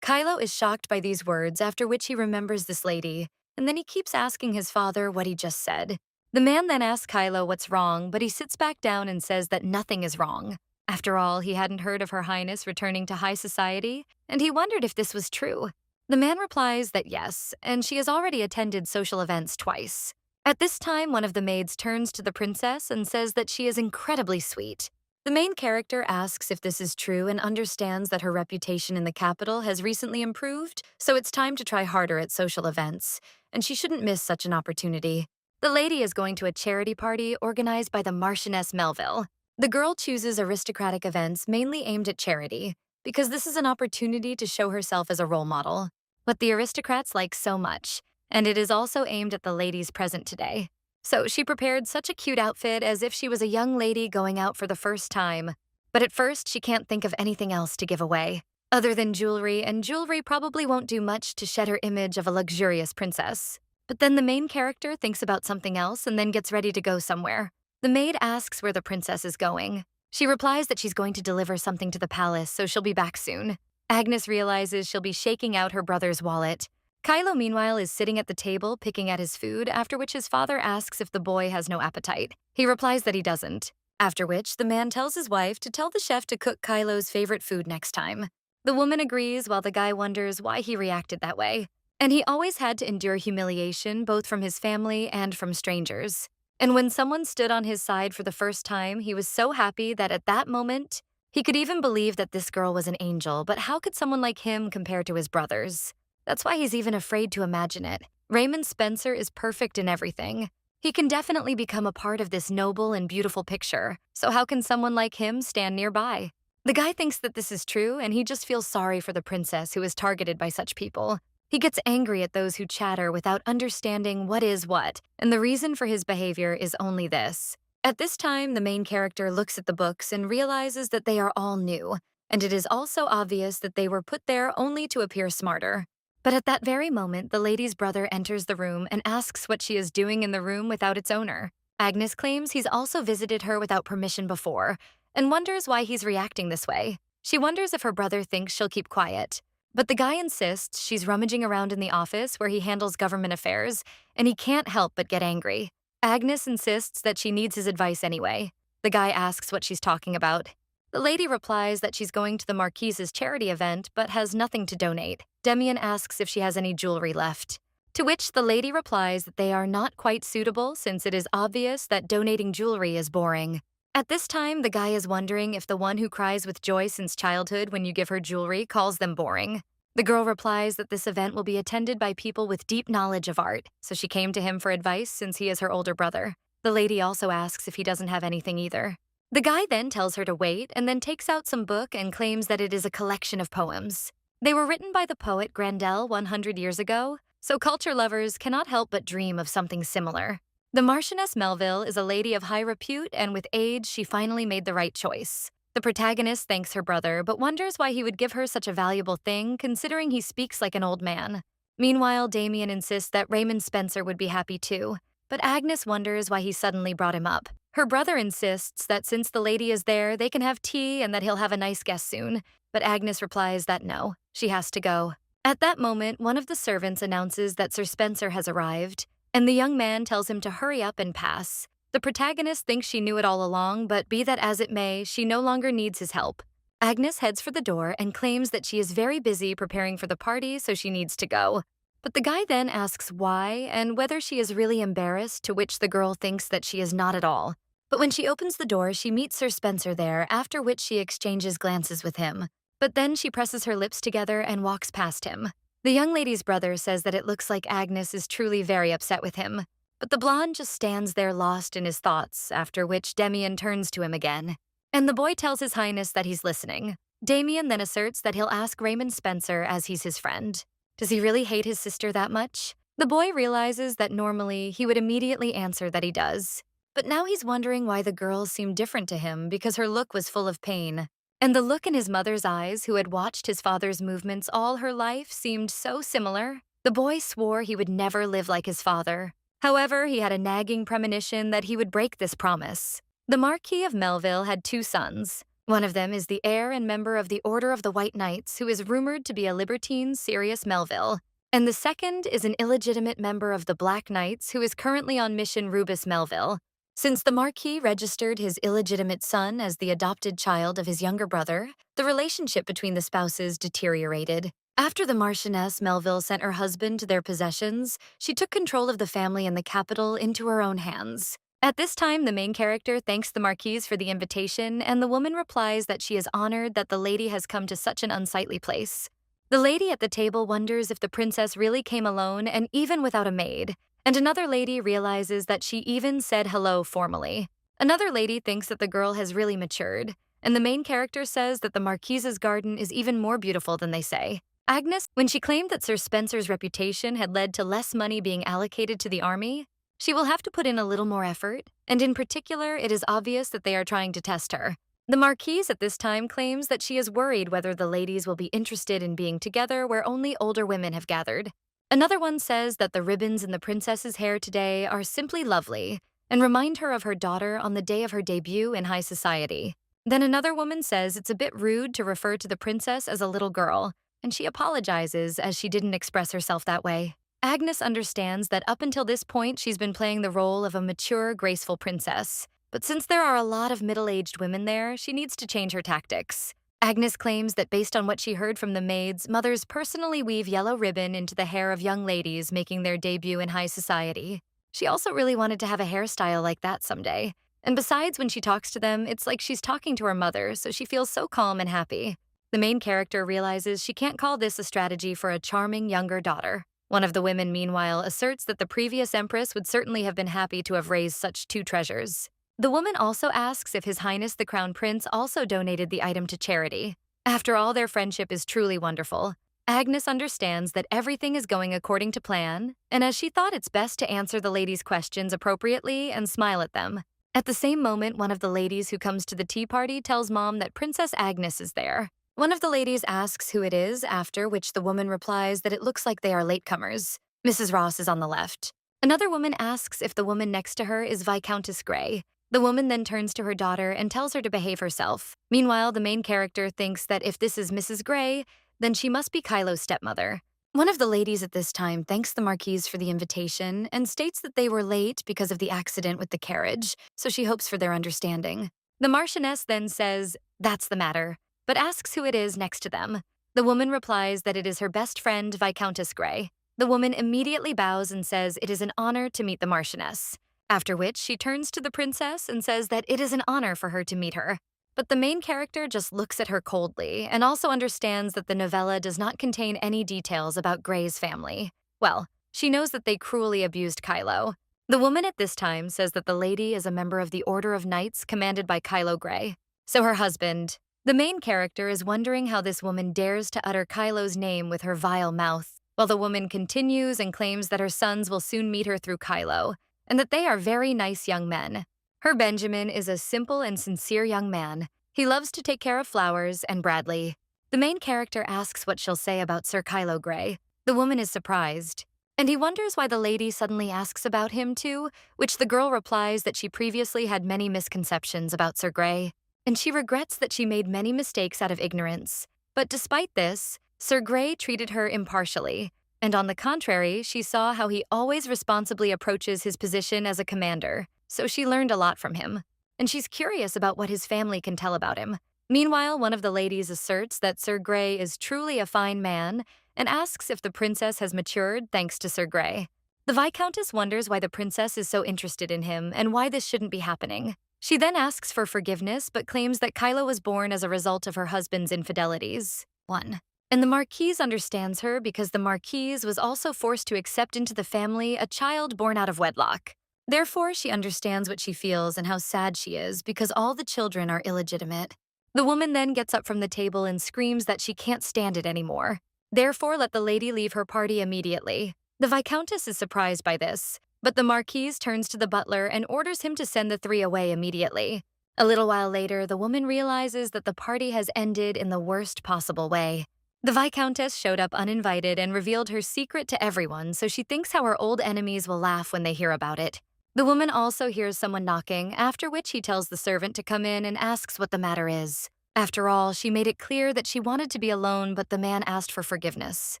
Kylo is shocked by these words, after which he remembers this lady, and then he keeps asking his father what he just said. The man then asks Kylo what's wrong, but he sits back down and says that nothing is wrong. After all, he hadn't heard of Her Highness returning to high society, and he wondered if this was true. The man replies that yes, and she has already attended social events twice. At this time, one of the maids turns to the princess and says that she is incredibly sweet. The main character asks if this is true and understands that her reputation in the capital has recently improved, so it's time to try harder at social events, and she shouldn't miss such an opportunity. The lady is going to a charity party organized by the Marchioness Melville. The girl chooses aristocratic events mainly aimed at charity, because this is an opportunity to show herself as a role model, what the aristocrats like so much, and it is also aimed at the ladies present today. So she prepared such a cute outfit as if she was a young lady going out for the first time. But at first, she can't think of anything else to give away, other than jewelry, and jewelry probably won't do much to shed her image of a luxurious princess. But then the main character thinks about something else and then gets ready to go somewhere. The maid asks where the princess is going. She replies that she's going to deliver something to the palace, so she'll be back soon. Agnes realizes she'll be shaking out her brother's wallet. Kylo, meanwhile, is sitting at the table picking at his food, after which his father asks if the boy has no appetite. He replies that he doesn't. After which, the man tells his wife to tell the chef to cook Kylo's favorite food next time. The woman agrees while the guy wonders why he reacted that way. And he always had to endure humiliation both from his family and from strangers. And when someone stood on his side for the first time, he was so happy that at that moment, he could even believe that this girl was an angel, but how could someone like him compare to his brothers? That's why he's even afraid to imagine it. Raymond Spencer is perfect in everything. He can definitely become a part of this noble and beautiful picture, so how can someone like him stand nearby? The guy thinks that this is true, and he just feels sorry for the princess who is targeted by such people. He gets angry at those who chatter without understanding what is what, and the reason for his behavior is only this. At this time, the main character looks at the books and realizes that they are all new, and it is also obvious that they were put there only to appear smarter. But at that very moment, the lady's brother enters the room and asks what she is doing in the room without its owner. Agnes claims he's also visited her without permission before and wonders why he's reacting this way. She wonders if her brother thinks she'll keep quiet. But the guy insists she's rummaging around in the office where he handles government affairs, and he can't help but get angry. Agnes insists that she needs his advice anyway. The guy asks what she's talking about. The lady replies that she's going to the Marquise's charity event but has nothing to donate. Demian asks if she has any jewelry left, to which the lady replies that they are not quite suitable since it is obvious that donating jewelry is boring. At this time, the guy is wondering if the one who cries with joy since childhood when you give her jewelry calls them boring. The girl replies that this event will be attended by people with deep knowledge of art, so she came to him for advice since he is her older brother. The lady also asks if he doesn't have anything either. The guy then tells her to wait and then takes out some book and claims that it is a collection of poems. They were written by the poet Grandel 100 years ago, so culture lovers cannot help but dream of something similar. The Marchioness Melville is a lady of high repute, and with age, she finally made the right choice. The protagonist thanks her brother, but wonders why he would give her such a valuable thing, considering he speaks like an old man. Meanwhile, Damien insists that Raymond Spencer would be happy too, but Agnes wonders why he suddenly brought him up. Her brother insists that since the lady is there, they can have tea and that he'll have a nice guest soon, but Agnes replies that no, she has to go. At that moment, one of the servants announces that Sir Spencer has arrived, and the young man tells him to hurry up and pass. The protagonist thinks she knew it all along, but be that as it may, she no longer needs his help. Agnes heads for the door and claims that she is very busy preparing for the party, so she needs to go. But the guy then asks why and whether she is really embarrassed, to which the girl thinks that she is not at all. But when she opens the door, she meets Sir Spencer there, after which she exchanges glances with him. But then she presses her lips together and walks past him. The young lady's brother says that it looks like Agnes is truly very upset with him, but the blonde just stands there lost in his thoughts, after which Demian turns to him again. And the boy tells His Highness that he's listening. Damian then asserts that he'll ask Raymond Spencer as he's his friend. Does he really hate his sister that much? The boy realizes that normally he would immediately answer that he does. But now he's wondering why the girl seemed different to him because her look was full of pain. And the look in his mother's eyes, who had watched his father's movements all her life, seemed so similar. The boy swore he would never live like his father. However, he had a nagging premonition that he would break this promise. The Marquis of Melville had 2 sons. One of them is the heir and member of the Order of the White Knights, who is rumored to be a libertine, Sirius Melville. And the second is an illegitimate member of the Black Knights, who is currently on mission Rubus Melville. Since the Marquis registered his illegitimate son as the adopted child of his younger brother, the relationship between the spouses deteriorated. After the Marchioness Melville sent her husband to their possessions, she took control of the family and the capital into her own hands. At this time, the main character thanks the Marquise for the invitation, and the woman replies that she is honored that the lady has come to such an unsightly place. The lady at the table wonders if the princess really came alone and even without a maid. And another lady realizes that she even said hello formally. Another lady thinks that the girl has really matured, and the main character says that the Marquise's garden is even more beautiful than they say. Agnes, when she claimed that Sir Spencer's reputation had led to less money being allocated to the army, she will have to put in a little more effort, and in particular, it is obvious that they are trying to test her. The Marquise at this time claims that she is worried whether the ladies will be interested in being together where only older women have gathered. Another one says that the ribbons in the princess's hair today are simply lovely and remind her of her daughter on the day of her debut in high society. Then another woman says it's a bit rude to refer to the princess as a little girl, and she apologizes as she didn't express herself that way. Agnes understands that up until this point she's been playing the role of a mature, graceful princess. But since there are a lot of middle-aged women there, she needs to change her tactics. Agnes claims that based on what she heard from the maids, mothers personally weave yellow ribbon into the hair of young ladies making their debut in high society. She also really wanted to have a hairstyle like that someday. And besides, when she talks to them, it's like she's talking to her mother, so she feels so calm and happy. The main character realizes she can't call this a strategy for a charming younger daughter. One of the women, meanwhile, asserts that the previous empress would certainly have been happy to have raised such 2 treasures. The woman also asks if His Highness the Crown Prince also donated the item to charity. After all, their friendship is truly wonderful. Agnes understands that everything is going according to plan, and as she thought it's best to answer the ladies' questions appropriately and smile at them. At the same moment, one of the ladies who comes to the tea party tells Mom that Princess Agnes is there. One of the ladies asks who it is, after which the woman replies that it looks like they are latecomers. Mrs. Ross is on the left. Another woman asks if the woman next to her is Viscountess Gray. The woman then turns to her daughter and tells her to behave herself. Meanwhile, the main character thinks that if this is Mrs. Gray, then she must be Kylo's stepmother. One of the ladies at this time thanks the Marquise for the invitation and states that they were late because of the accident with the carriage, so she hopes for their understanding. The Marchioness then says, "That's the matter," but asks who it is next to them. The woman replies that it is her best friend, Viscountess Gray. The woman immediately bows and says it is an honor to meet the Marchioness, after which she turns to the princess and says that it is an honor for her to meet her. But the main character just looks at her coldly and also understands that the novella does not contain any details about Gray's family. Well, she knows that they cruelly abused Kylo. The woman at this time says that the lady is a member of the Order of Knights commanded by Kylo Gray. So her husband, the main character, is wondering how this woman dares to utter Kylo's name with her vile mouth, while the woman continues and claims that her sons will soon meet her through Kylo, and that they are very nice young men. Her Benjamin is a simple and sincere young man. He loves to take care of flowers and Bradley. The main character asks what she'll say about Sir Kylo Gray. The woman is surprised, and he wonders why the lady suddenly asks about him too, which the girl replies that she previously had many misconceptions about Sir Gray, and she regrets that she made many mistakes out of ignorance. But despite this, Sir Gray treated her impartially, and on the contrary, she saw how he always responsibly approaches his position as a commander, so she learned a lot from him. And she's curious about what his family can tell about him. Meanwhile, one of the ladies asserts that Sir Gray is truly a fine man and asks if the princess has matured thanks to Sir Gray. The Viscountess wonders why the princess is so interested in him and why this shouldn't be happening. She then asks for forgiveness but claims that Kylo was born as a result of her husband's infidelities. 1. And the Marquise understands her because the Marquise was also forced to accept into the family a child born out of wedlock. Therefore, she understands what she feels and how sad she is because all the children are illegitimate. The woman then gets up from the table and screams that she can't stand it anymore. Therefore, let the lady leave her party immediately. The Viscountess is surprised by this, but the Marquise turns to the butler and orders him to send the three away immediately. A little while later, the woman realizes that the party has ended in the worst possible way. The Viscountess showed up uninvited and revealed her secret to everyone, so she thinks how her old enemies will laugh when they hear about it. The woman also hears someone knocking, after which he tells the servant to come in and asks what the matter is. After all, she made it clear that she wanted to be alone, but the man asked for forgiveness.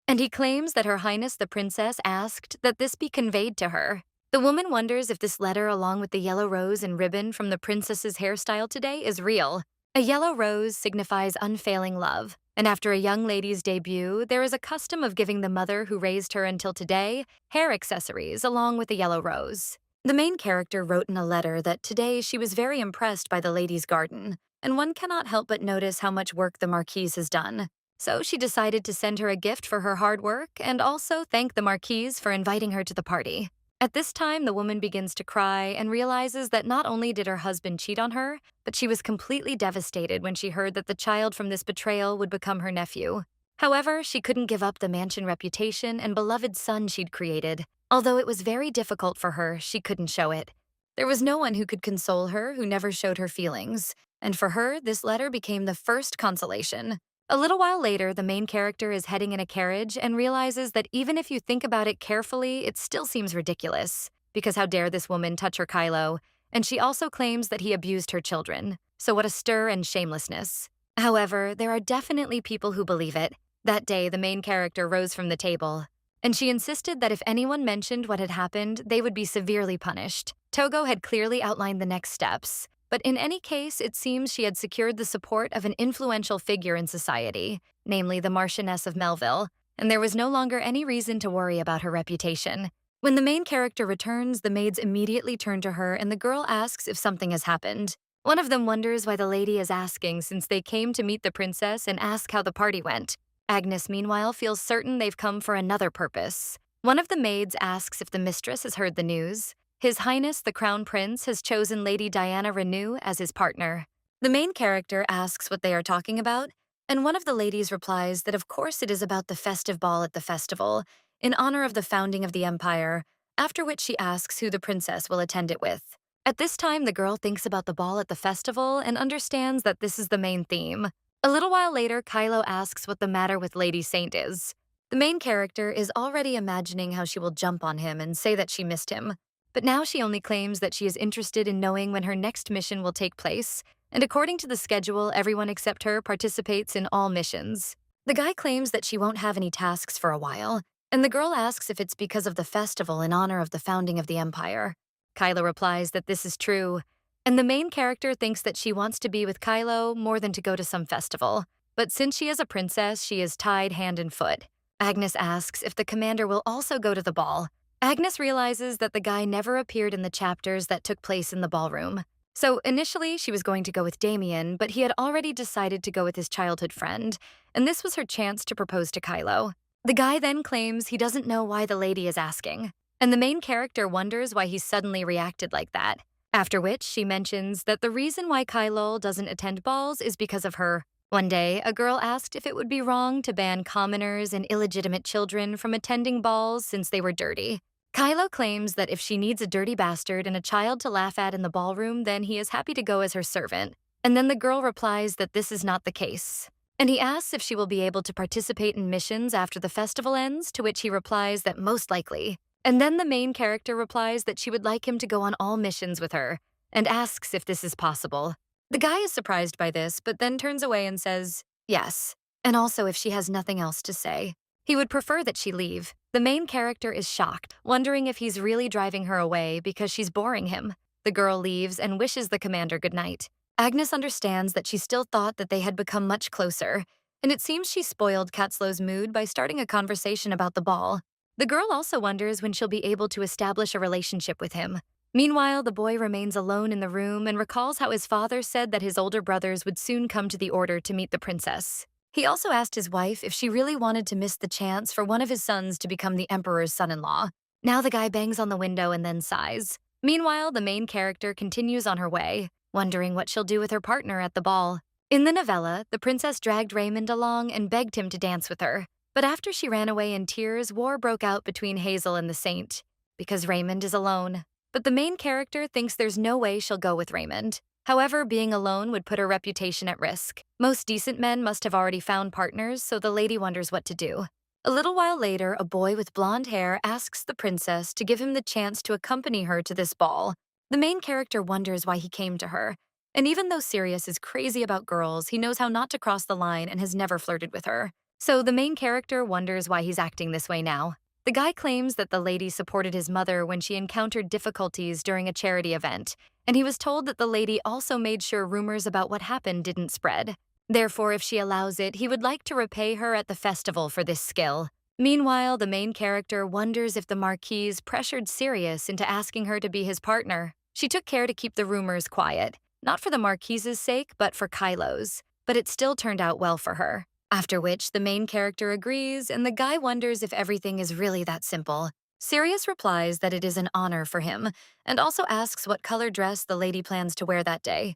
And he claims that Her Highness the Princess asked that this be conveyed to her. The woman wonders if this letter, along with the yellow rose and ribbon from the princess's hairstyle today, is real. A yellow rose signifies unfailing love, and after a young lady's debut, there is a custom of giving the mother who raised her until today hair accessories along with a yellow rose. The main character wrote in a letter that today she was very impressed by the lady's garden, and one cannot help but notice how much work the Marquise has done. So she decided to send her a gift for her hard work and also thank the Marquise for inviting her to the party. At this time, the woman begins to cry and realizes that not only did her husband cheat on her, but she was completely devastated when she heard that the child from this betrayal would become her nephew. However, she couldn't give up the mansion reputation and beloved son she'd created. Although it was very difficult for her, she couldn't show it. There was no one who could console her who never showed her feelings, and for her, this letter became the first consolation. A little while later, the main character is heading in a carriage and realizes that even if you think about it carefully, it still seems ridiculous. Because how dare this woman touch her Kylo? And she also claims that he abused her children. So what a stir and shamelessness. However, there are definitely people who believe it. That day, the main character rose from the table, and she insisted that if anyone mentioned what had happened, they would be severely punished. Togo had clearly outlined the next steps, but in any case, it seems she had secured the support of an influential figure in society, namely the Marchioness of Melville, and there was no longer any reason to worry about her reputation. When the main character returns, the maids immediately turn to her and the girl asks if something has happened. One of them wonders why the lady is asking since they came to meet the princess and ask how the party went. Agnes, meanwhile, feels certain they've come for another purpose. One of the maids asks if the mistress has heard the news. His Highness the Crown Prince has chosen Lady Diana Renew as his partner. The main character asks what they are talking about, and one of the ladies replies that of course it is about the festive ball at the festival, in honor of the founding of the empire, after which she asks who the princess will attend it with. At this time, the girl thinks about the ball at the festival and understands that this is the main theme. A little while later, Kylo asks what the matter with Lady Saint is. The main character is already imagining how she will jump on him and say that she missed him. But now she only claims that she is interested in knowing when her next mission will take place, and according to the schedule, everyone except her participates in all missions. The guy claims that she won't have any tasks for a while, and the girl asks if it's because of the festival in honor of the founding of the Empire. Kylo replies that this is true, and the main character thinks that she wants to be with Kylo more than to go to some festival. But since she is a princess, she is tied hand and foot. Agnes asks if the commander will also go to the ball. Agnes realizes that the guy never appeared in the chapters that took place in the ballroom. So initially, she was going to go with Damien, but he had already decided to go with his childhood friend, and this was her chance to propose to Kylo. The guy then claims he doesn't know why the lady is asking, and the main character wonders why he suddenly reacted like that. After which, she mentions that the reason why Kylo doesn't attend balls is because of her. One day, a girl asked if it would be wrong to ban commoners and illegitimate children from attending balls since they were dirty. Kylo claims that if she needs a dirty bastard and a child to laugh at in the ballroom, then he is happy to go as her servant. And then the girl replies that this is not the case. And he asks if she will be able to participate in missions after the festival ends, to which he replies that most likely. And then the main character replies that she would like him to go on all missions with her, and asks if this is possible. The guy is surprised by this, but then turns away and says, yes, and also if she has nothing else to say. He would prefer that she leave. The main character is shocked, wondering if he's really driving her away because she's boring him. The girl leaves and wishes the commander goodnight. Agnes understands that she still thought that they had become much closer, and it seems she spoiled Katslow's mood by starting a conversation about the ball. The girl also wonders when she'll be able to establish a relationship with him. Meanwhile, the boy remains alone in the room and recalls how his father said that his older brothers would soon come to the order to meet the princess. He also asked his wife if she really wanted to miss the chance for one of his sons to become the emperor's son-in-law. Now the guy bangs on the window and then sighs. Meanwhile, the main character continues on her way, wondering what she'll do with her partner at the ball. In the novella, the princess dragged Raymond along and begged him to dance with her. But after she ran away in tears, war broke out between Hazel and the saint, because Raymond is alone. But the main character thinks there's no way she'll go with Raymond. However, being alone would put her reputation at risk. Most decent men must have already found partners, so the lady wonders what to do. A little while later, a boy with blonde hair asks the princess to give him the chance to accompany her to this ball. The main character wonders why he came to her. And even though Sirius is crazy about girls, he knows how not to cross the line and has never flirted with her. So the main character wonders why he's acting this way now. The guy claims that the lady supported his mother when she encountered difficulties during a charity event, and he was told that the lady also made sure rumors about what happened didn't spread. Therefore, if she allows it, he would like to repay her at the festival for this skill. Meanwhile, the main character wonders if the Marquise pressured Sirius into asking her to be his partner. She took care to keep the rumors quiet, not for the Marquise's sake, but for Kylo's. But it still turned out well for her. After which, the main character agrees, and the guy wonders if everything is really that simple. Sirius replies that it is an honor for him, and also asks what color dress the lady plans to wear that day.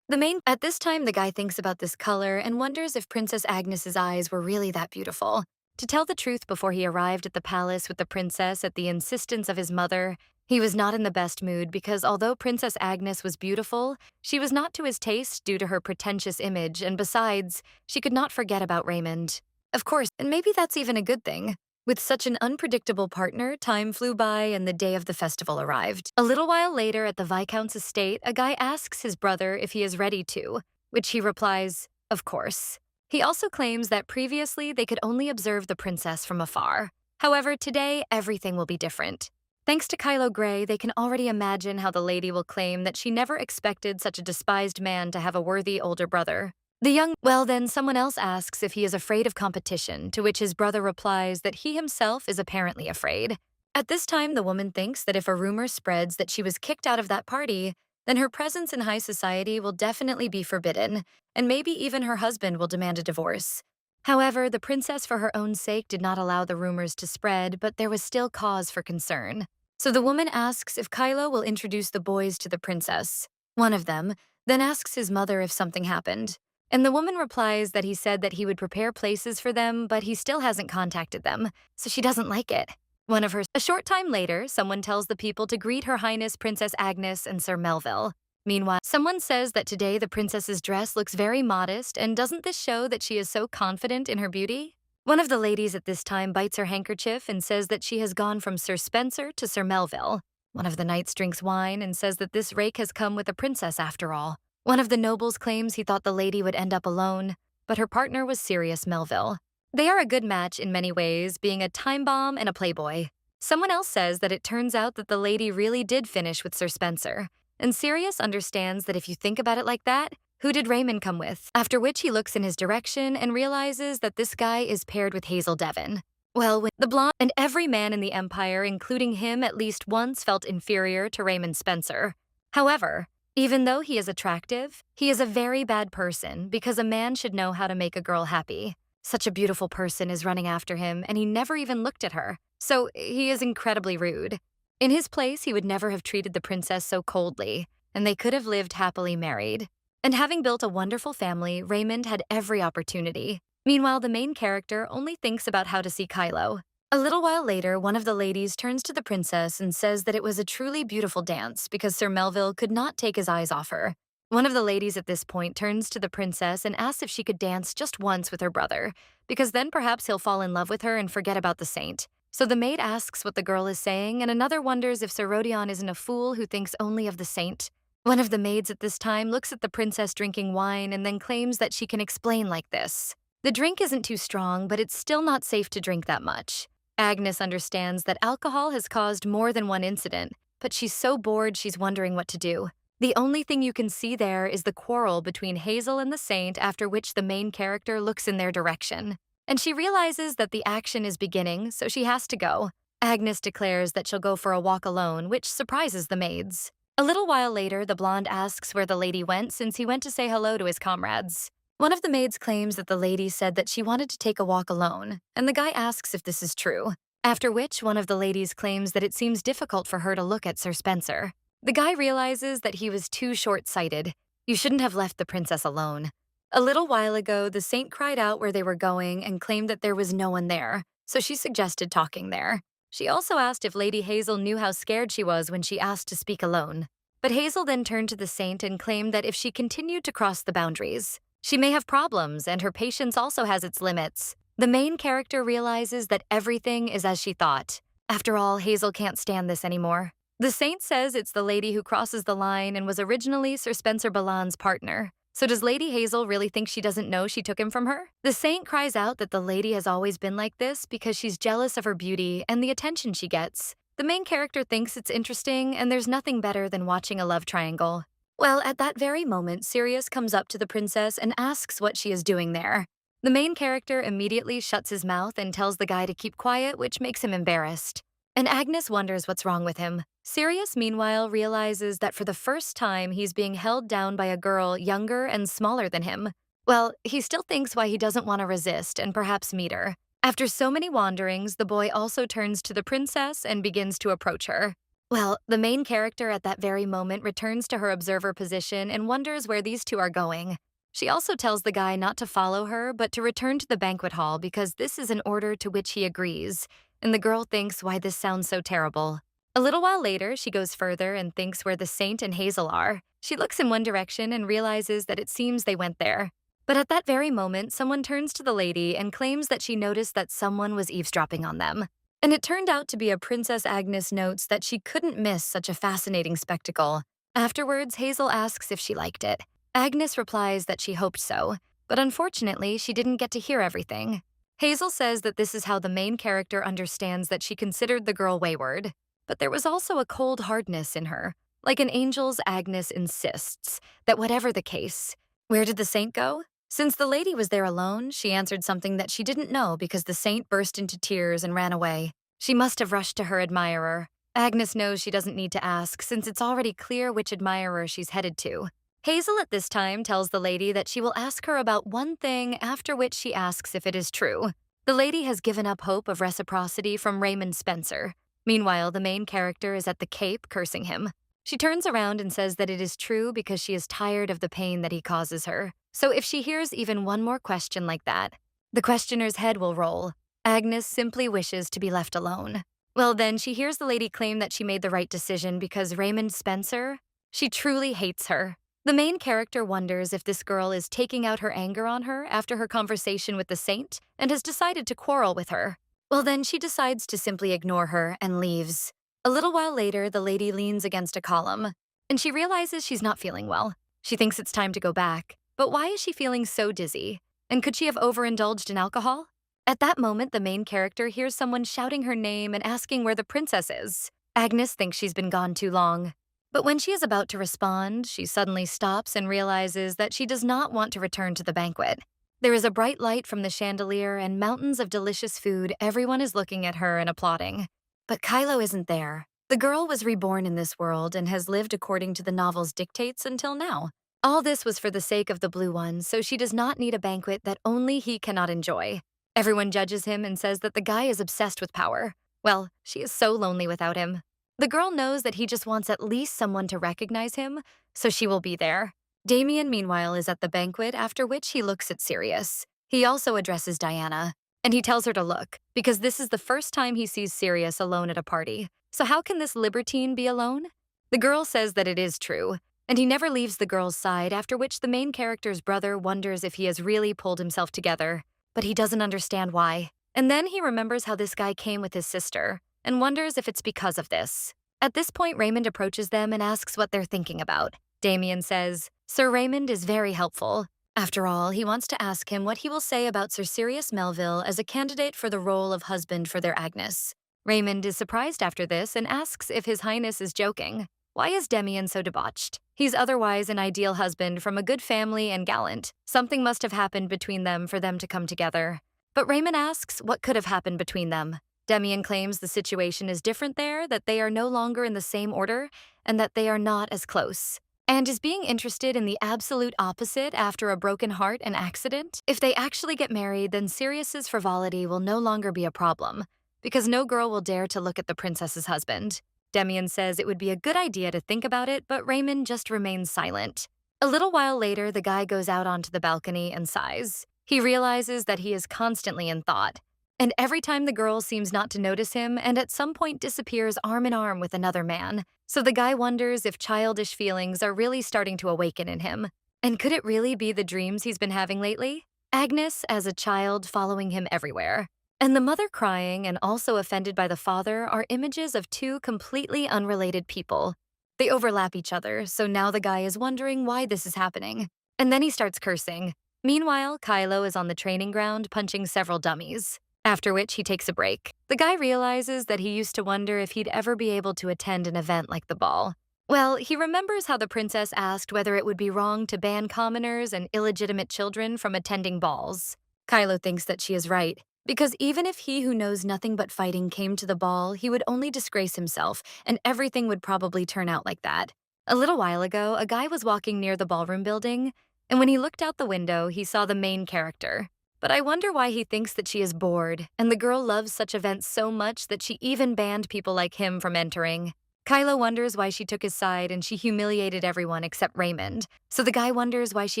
At this time, the guy thinks about this color and wonders if Princess Agnes's eyes were really that beautiful. To tell the truth, before he arrived at the palace with the princess at the insistence of his mother, he was not in the best mood because although Princess Agnes was beautiful, she was not to his taste due to her pretentious image, and besides, she could not forget about Raymond. Of course, and maybe that's even a good thing. With such an unpredictable partner, time flew by and the day of the festival arrived. A little while later at the Viscount's estate, a guy asks his brother if he is ready to, which he replies, of course. He also claims that previously they could only observe the princess from afar. However, today everything will be different. Thanks to Kylo Gray, they can already imagine how the lady will claim that she never expected such a despised man to have a worthy older brother. Then someone else asks if he is afraid of competition, to which his brother replies that he himself is apparently afraid. At this time, the woman thinks that if a rumor spreads that she was kicked out of that party, then her presence in high society will definitely be forbidden, and maybe even her husband will demand a divorce. However, the princess for her own sake did not allow the rumors to spread, but there was still cause for concern. So the woman asks if Kylo will introduce the boys to the princess. One of them then asks his mother if something happened, and the woman replies that he said that he would prepare places for them, but he still hasn't contacted them, so she doesn't like it. A short time later, someone tells the people to greet Her Highness Princess Agnes and Sir Melville. Meanwhile, someone says that today the princess's dress looks very modest, and doesn't this show that she is so confident in her beauty? One of the ladies at this time bites her handkerchief and says that she has gone from Sir Spencer to Sir Melville. One of the knights drinks wine and says that this rake has come with a princess after all. One of the nobles claims he thought the lady would end up alone, but her partner was Sirius Melville. They are a good match in many ways, being a time bomb and a playboy. Someone else says that it turns out that the lady really did finish with Sir Spencer, and Sirius understands that if you think about it like that, who did Raymond come with? After which he looks in his direction and realizes that this guy is paired with Hazel Devon. Well, when the blonde and every man in the Empire, including him, at least once felt inferior to Raymond Spencer. However, even though he is attractive, he is a very bad person because a man should know how to make a girl happy. Such a beautiful person is running after him, and he never even looked at her, so he is incredibly rude. In his place, he would never have treated the princess so coldly, and they could have lived happily married. And having built a wonderful family, Raymond had every opportunity. Meanwhile, the main character only thinks about how to see Kylo. A little while later, one of the ladies turns to the princess and says that it was a truly beautiful dance because Sir Melville could not take his eyes off her. One of the ladies at this point turns to the princess and asks if she could dance just once with her brother, because then perhaps he'll fall in love with her and forget about the saint. So the maid asks what the girl is saying, and another wonders if Sir Rodion isn't a fool who thinks only of the saint. One of the maids at this time looks at the princess drinking wine and then claims that she can explain like this. The drink isn't too strong, but it's still not safe to drink that much. Agnes understands that alcohol has caused more than one incident, but she's so bored she's wondering what to do. The only thing you can see there is the quarrel between Hazel and the saint, after which the main character looks in their direction. And she realizes that the action is beginning, so she has to go. Agnes declares that she'll go for a walk alone, which surprises the maids. A little while later, the blonde asks where the lady went since he went to say hello to his comrades. One of the maids claims that the lady said that she wanted to take a walk alone, and the guy asks if this is true. After which, one of the ladies claims that it seems difficult for her to look at Sir Spencer. The guy realizes that he was too short-sighted. You shouldn't have left the princess alone. A little while ago, the saint cried out where they were going and claimed that there was no one there, so she suggested talking there. She also asked if Lady Hazel knew how scared she was when she asked to speak alone. But Hazel then turned to the saint and claimed that if she continued to cross the boundaries, she may have problems, and her patience also has its limits. The main character realizes that everything is as she thought. After all, Hazel can't stand this anymore. The saint says it's the lady who crosses the line and was originally Sir Spencer Balan's partner. So does Lady Hazel really think she doesn't know she took him from her? The saint cries out that the lady has always been like this because she's jealous of her beauty and the attention she gets. The main character thinks it's interesting, and there's nothing better than watching a love triangle. Well, at that very moment, Sirius comes up to the princess and asks what she is doing there. The main character immediately shuts his mouth and tells the guy to keep quiet, which makes him embarrassed. And Agnes wonders what's wrong with him. Sirius, meanwhile, realizes that for the first time he's being held down by a girl younger and smaller than him. Well, he still thinks why he doesn't want to resist and perhaps meet her. After so many wanderings, the boy also turns to the princess and begins to approach her. Well, the main character at that very moment returns to her observer position and wonders where these two are going. She also tells the guy not to follow her, but to return to the banquet hall because this is an order to which he agrees, and the girl thinks why this sounds so terrible. A little while later, she goes further and thinks where the saint and Hazel are. She looks in one direction and realizes that it seems they went there. But at that very moment, someone turns to the lady and claims that she noticed that someone was eavesdropping on them. And it turned out to be a Princess Agnes notes that she couldn't miss such a fascinating spectacle. Afterwards, Hazel asks if she liked it. Agnes replies that she hoped so, but unfortunately, she didn't get to hear everything. Hazel says that this is how the main character understands that she considered the girl wayward. But there was also a cold hardness in her. Like an angel's, Agnes insists that whatever the case, where did the saint go? Since the lady was there alone, she answered something that she didn't know because the saint burst into tears and ran away. She must have rushed to her admirer. Agnes knows she doesn't need to ask since it's already clear which admirer she's headed to. Hazel at this time tells the lady that she will ask her about one thing, after which she asks if it is true. The lady has given up hope of reciprocity from Raymond Spencer. Meanwhile, the main character is at the Cape cursing him. She turns around and says that it is true because she is tired of the pain that he causes her. So if she hears even one more question like that, the questioner's head will roll. Agnes simply wishes to be left alone. Well, then she hears the lady claim that she made the right decision because Raymond Spencer She truly hates her. The main character wonders if this girl is taking out her anger on her after her conversation with the saint and has decided to quarrel with her. Well, then she decides to simply ignore her and leaves. A little while later, the lady leans against a column, and she realizes she's not feeling well. She thinks it's time to go back. But why is she feeling so dizzy? And could she have overindulged in alcohol? At that moment, the main character hears someone shouting her name and asking where the princess is. Agnes thinks she's been gone too long. But when she is about to respond, she suddenly stops and realizes that she does not want to return to the banquet. There is a bright light from the chandelier and mountains of delicious food. Everyone is looking at her and applauding. But Kylo isn't there. The girl was reborn in this world and has lived according to the novel's dictates until now. All this was for the sake of the Blue One, so she does not need a banquet that only he cannot enjoy. Everyone judges him and says that the guy is obsessed with power. Well, she is so lonely without him. The girl knows that he just wants at least someone to recognize him, so she will be there. Damien, meanwhile, is at the banquet, after which he looks at Sirius. He also addresses Diana, and he tells her to look, because this is the first time he sees Sirius alone at a party. So how can this libertine be alone? The girl says that it is true, and he never leaves the girl's side, after which the main character's brother wonders if he has really pulled himself together. But he doesn't understand why. And then he remembers how this guy came with his sister, and wonders if it's because of this. At this point, Raymond approaches them and asks what they're thinking about. Damien says, Sir Raymond is very helpful. After all, he wants to ask him what he will say about Sir Sirius Melville as a candidate for the role of husband for their Agnes. Raymond is surprised after this and asks if His Highness is joking. Why is Damien so debauched? He's otherwise an ideal husband from a good family and gallant. Something must have happened between them for them to come together. But Raymond asks what could have happened between them. Damien claims the situation is different there, that they are no longer in the same order, and that they are not as close. And is being interested in the absolute opposite after a broken heart and accident? If they actually get married, then Sirius's frivolity will no longer be a problem, because no girl will dare to look at the princess's husband. Damien says it would be a good idea to think about it, but Raymond just remains silent. A little while later, the guy goes out onto the balcony and sighs. He realizes that he is constantly in thought. And every time the girl seems not to notice him and at some point disappears arm in arm with another man. So the guy wonders if childish feelings are really starting to awaken in him. And could it really be the dreams he's been having lately? Agnes, as a child, following him everywhere. And the mother crying and also offended by the father are images of two completely unrelated people. They overlap each other, so now the guy is wondering why this is happening. And then he starts cursing. Meanwhile, Kylo is on the training ground punching several dummies. After which he takes a break. The guy realizes that he used to wonder if he'd ever be able to attend an event like the ball. Well, he remembers how the princess asked whether it would be wrong to ban commoners and illegitimate children from attending balls. Kylo thinks that she is right, because even if he who knows nothing but fighting came to the ball, he would only disgrace himself, and everything would probably turn out like that. A little while ago, a guy was walking near the ballroom building, and when he looked out the window, he saw the main character. But I wonder why he thinks that she is bored, and the girl loves such events so much that she even banned people like him from entering. Kylo wonders why she took his side and she humiliated everyone except Raymond, so the guy wonders why she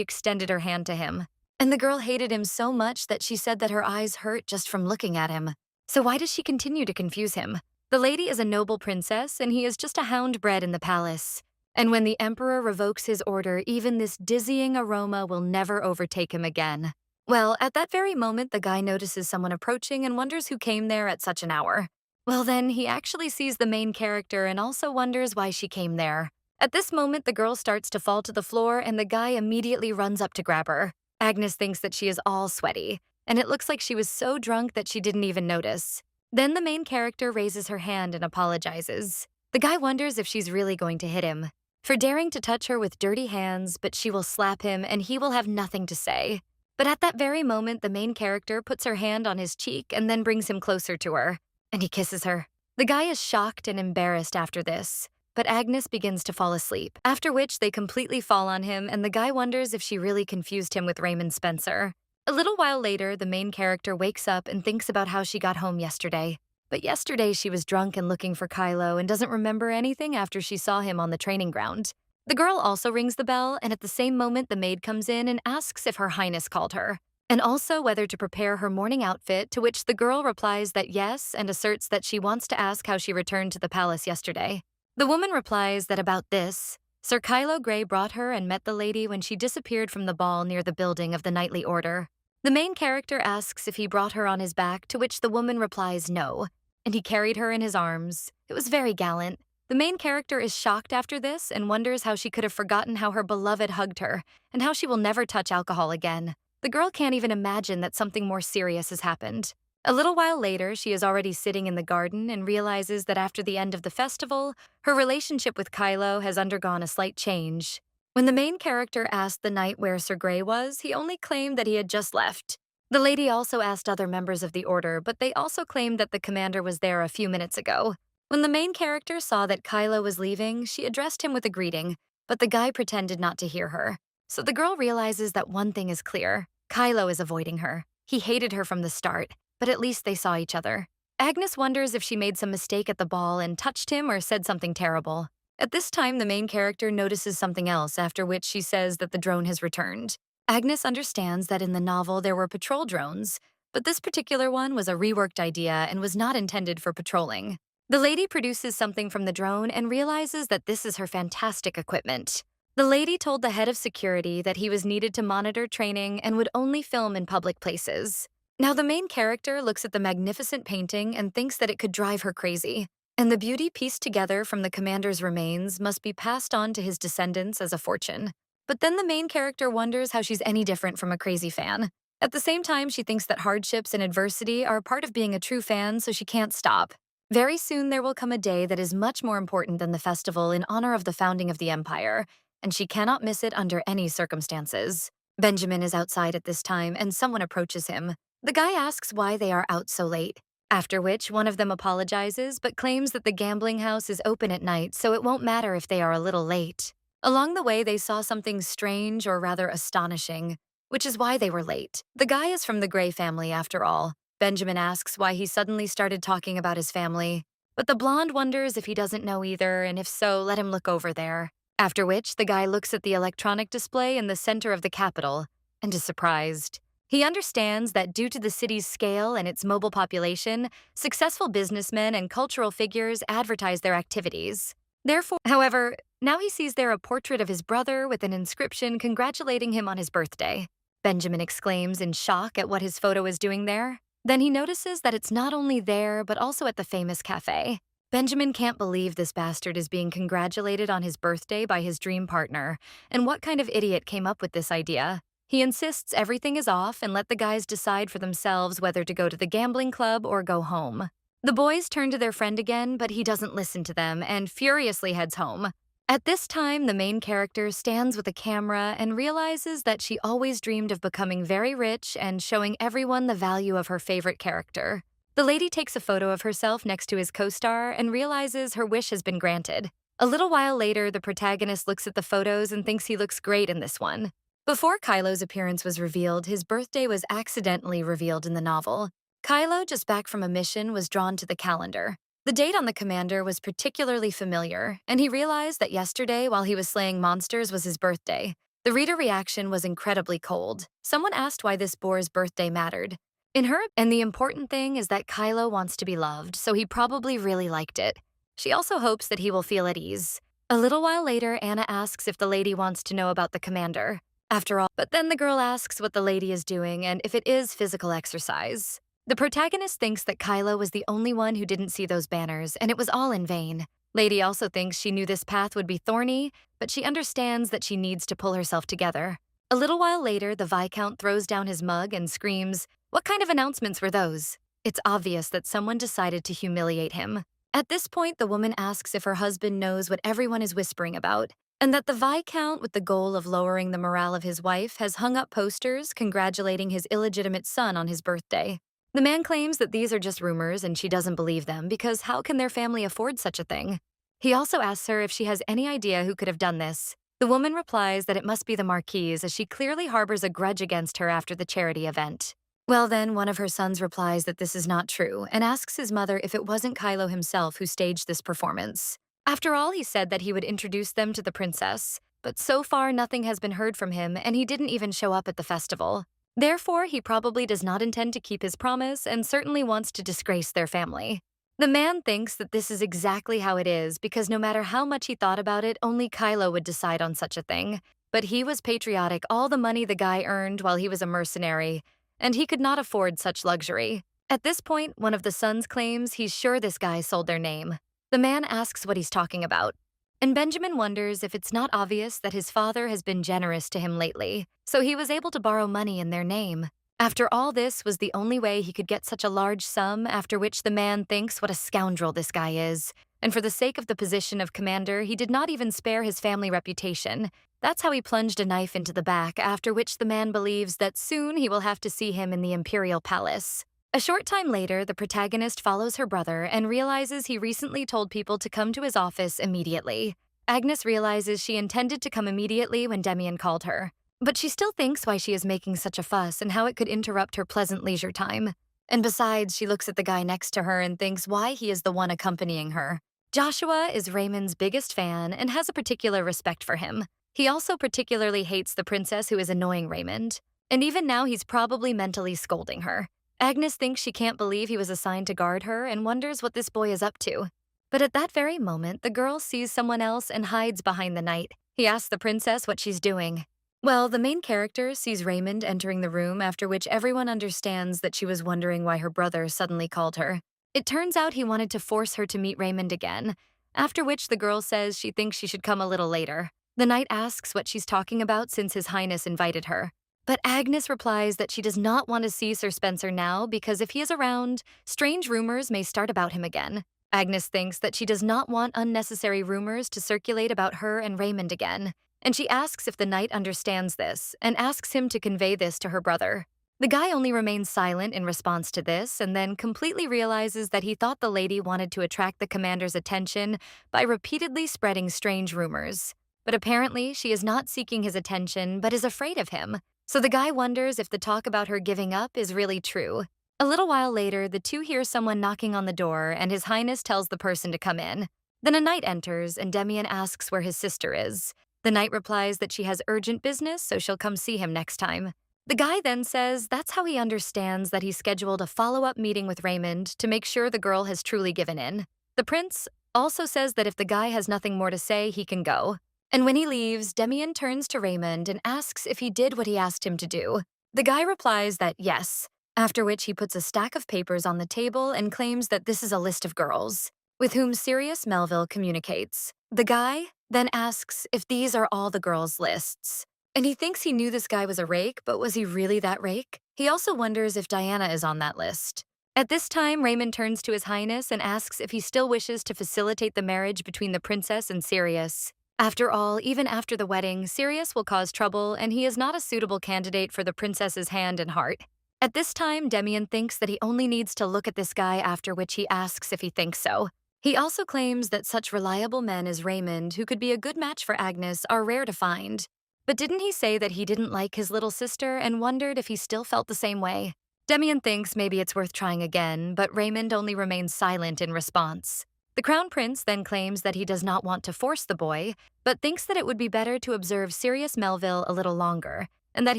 extended her hand to him. And the girl hated him so much that she said that her eyes hurt just from looking at him. So why does she continue to confuse him? The lady is a noble princess, and he is just a hound bred in the palace. And when the emperor revokes his order, even this dizzying aroma will never overtake him again. Well, at that very moment, the guy notices someone approaching and wonders who came there at such an hour. Well, then, he actually sees the main character and also wonders why she came there. At this moment, the girl starts to fall to the floor and the guy immediately runs up to grab her. Agnes thinks that she is all sweaty, and it looks like she was so drunk that she didn't even notice. Then the main character raises her hand and apologizes. The guy wonders if she's really going to hit him for daring to touch her with dirty hands, but she will slap him and he will have nothing to say. But at that very moment, the main character puts her hand on his cheek and then brings him closer to her, and he kisses her. The guy is shocked and embarrassed after this, but Agnes begins to fall asleep, after which they completely fall on him, and the guy wonders if she really confused him with Raymond Spencer. A little while later, the main character wakes up and thinks about how she got home yesterday. But yesterday she was drunk and looking for Kylo and doesn't remember anything after she saw him on the training ground. The girl also rings the bell, and at the same moment the maid comes in and asks if Her Highness called her, and also whether to prepare her morning outfit, to which the girl replies that yes and asserts that she wants to ask how she returned to the palace yesterday. The woman replies that about this, Sir Kylo Gray brought her and met the lady when she disappeared from the ball near the building of the Knightly Order. The main character asks if he brought her on his back, to which the woman replies no, and he carried her in his arms. It was very gallant. The main character is shocked after this and wonders how she could have forgotten how her beloved hugged her and how she will never touch alcohol again. The girl can't even imagine that something more serious has happened. A little while later, she is already sitting in the garden and realizes that after the end of the festival, her relationship with Kylo has undergone a slight change. When the main character asked the knight where Sir Grey was, he only claimed that he had just left. The lady also asked other members of the order, but they also claimed that the commander was there a few minutes ago. When the main character saw that Kylo was leaving, she addressed him with a greeting, but the guy pretended not to hear her. So the girl realizes that one thing is clear. Kylo is avoiding her. He hated her from the start, but at least they saw each other. Agnes wonders if she made some mistake at the ball and touched him or said something terrible. At this time, the main character notices something else, after which she says that the drone has returned. Agnes understands that in the novel there were patrol drones, but this particular one was a reworked idea and was not intended for patrolling. The lady produces something from the drone and realizes that this is her fantastic equipment. The lady told the head of security that he was needed to monitor training and would only film in public places. Now the main character looks at the magnificent painting and thinks that it could drive her crazy, and the beauty pieced together from the commander's remains must be passed on to his descendants as a fortune. But then the main character wonders how she's any different from a crazy fan. At the same time, she thinks that hardships and adversity are a part of being a true fan, so she can't stop. Very soon there will come a day that is much more important than the festival in honor of the founding of the Empire, and she cannot miss it under any circumstances. Benjamin is outside at this time, and someone approaches him. The guy asks why they are out so late, after which one of them apologizes but claims that the gambling house is open at night, so it won't matter if they are a little late. Along the way, they saw something strange, or rather astonishing, which is why they were late. The guy is from the Gray family after all. Benjamin asks why he suddenly started talking about his family, but the blonde wonders if he doesn't know either, and if so, let him look over there. After which, the guy looks at the electronic display in the center of the capital and is surprised. He understands that due to the city's scale and its mobile population, successful businessmen and cultural figures advertise their activities. Therefore, however, now he sees there a portrait of his brother with an inscription congratulating him on his birthday. Benjamin exclaims in shock at what his photo is doing there. Then he notices that it's not only there, but also at the famous cafe. Benjamin can't believe this bastard is being congratulated on his birthday by his dream partner, and what kind of idiot came up with this idea? He insists everything is off and let the guys decide for themselves whether to go to the gambling club or go home. The boys turn to their friend again, but he doesn't listen to them and furiously heads home. At this time, the main character stands with a camera and realizes that she always dreamed of becoming very rich and showing everyone the value of her favorite character. The lady takes a photo of herself next to his co-star and realizes her wish has been granted. A little while later, the protagonist looks at the photos and thinks he looks great in this one. Before Kylo's appearance was revealed, his birthday was accidentally revealed in the novel. Kylo, just back from a mission, was drawn to the calendar. The date on the commander was particularly familiar, and he realized that yesterday, while he was slaying monsters, was his birthday. The reader reaction was incredibly cold. Someone asked why this boar's birthday mattered. And the important thing is that Kylo wants to be loved, so he probably really liked it. She also hopes that he will feel at ease. A little while later, Anna asks if the lady wants to know about the commander. After all, but then the girl asks what the lady is doing and if it is physical exercise. The protagonist thinks that Kylo was the only one who didn't see those banners, and it was all in vain. Lady also thinks she knew this path would be thorny, but she understands that she needs to pull herself together. A little while later, the Viscount throws down his mug and screams, "What kind of announcements were those?" It's obvious that someone decided to humiliate him. At this point, the woman asks if her husband knows what everyone is whispering about, and that the Viscount, with the goal of lowering the morale of his wife, has hung up posters congratulating his illegitimate son on his birthday. The man claims that these are just rumors and she doesn't believe them because how can their family afford such a thing? He also asks her if she has any idea who could have done this. The woman replies that it must be the Marquise, as she clearly harbors a grudge against her after the charity event. Well then, one of her sons replies that this is not true and asks his mother if it wasn't Kylo himself who staged this performance. After all, he said that he would introduce them to the princess, but so far nothing has been heard from him and he didn't even show up at the festival. Therefore, he probably does not intend to keep his promise and certainly wants to disgrace their family. The man thinks that this is exactly how it is because no matter how much he thought about it, only Kylo would decide on such a thing. But he was patriotic all the money the guy earned while he was a mercenary, and he could not afford such luxury. At this point, one of the sons claims he's sure this guy sold their name. The man asks what he's talking about, and Benjamin wonders if it's not obvious that his father has been generous to him lately, so he was able to borrow money in their name. After all, this was the only way he could get such a large sum, after which the man thinks what a scoundrel this guy is. And for the sake of the position of commander, he did not even spare his family reputation. That's how he plunged a knife into the back, after which the man believes that soon he will have to see him in the imperial palace. A short time later, the protagonist follows her brother and realizes he recently told people to come to his office immediately. Agnes realizes she intended to come immediately when Demian called her. But she still thinks why she is making such a fuss and how it could interrupt her pleasant leisure time. And besides, she looks at the guy next to her and thinks why he is the one accompanying her. Joshua is Raymond's biggest fan and has a particular respect for him. He also particularly hates the princess who is annoying Raymond. And even now, he's probably mentally scolding her. Agnes thinks she can't believe he was assigned to guard her and wonders what this boy is up to. But at that very moment, the girl sees someone else and hides behind the knight. He asks the princess what she's doing. Well, the main character sees Raymond entering the room, after which everyone understands that she was wondering why her brother suddenly called her. It turns out he wanted to force her to meet Raymond again, after which the girl says she thinks she should come a little later. The knight asks what she's talking about since His Highness invited her. But Agnes replies that she does not want to see Sir Spencer now because if he is around, strange rumors may start about him again. Agnes thinks that she does not want unnecessary rumors to circulate about her and Raymond again. And she asks if the knight understands this, and asks him to convey this to her brother. The guy only remains silent in response to this, and then completely realizes that he thought the lady wanted to attract the commander's attention by repeatedly spreading strange rumors. But apparently, she is not seeking his attention, but is afraid of him. So the guy wonders if the talk about her giving up is really true. A little while later, the two hear someone knocking on the door, and His Highness tells the person to come in. Then a knight enters, and Demian asks where his sister is. The knight replies that she has urgent business, so she'll come see him next time. The guy then says that's how he understands that he scheduled a follow-up meeting with Raymond to make sure the girl has truly given in. The prince also says that if the guy has nothing more to say, he can go. And when he leaves, Demian turns to Raymond and asks if he did what he asked him to do. The guy replies that yes, after which he puts a stack of papers on the table and claims that this is a list of girls with whom Sirius Melville communicates. The guy then asks if these are all the girls' lists. And he thinks he knew this guy was a rake, but was he really that rake? He also wonders if Diana is on that list. At this time, Raymond turns to His Highness and asks if he still wishes to facilitate the marriage between the princess and Sirius. After all, even after the wedding, Sirius will cause trouble, and he is not a suitable candidate for the princess's hand and heart. At this time, Demian thinks that he only needs to look at this guy, after which he asks if he thinks so. He also claims that such reliable men as Raymond, who could be a good match for Agnes, are rare to find. But didn't he say that he didn't like his little sister and wondered if he still felt the same way? Demian thinks maybe it's worth trying again, but Raymond only remains silent in response. The Crown Prince then claims that he does not want to force the boy, but thinks that it would be better to observe Sirius Melville a little longer, and that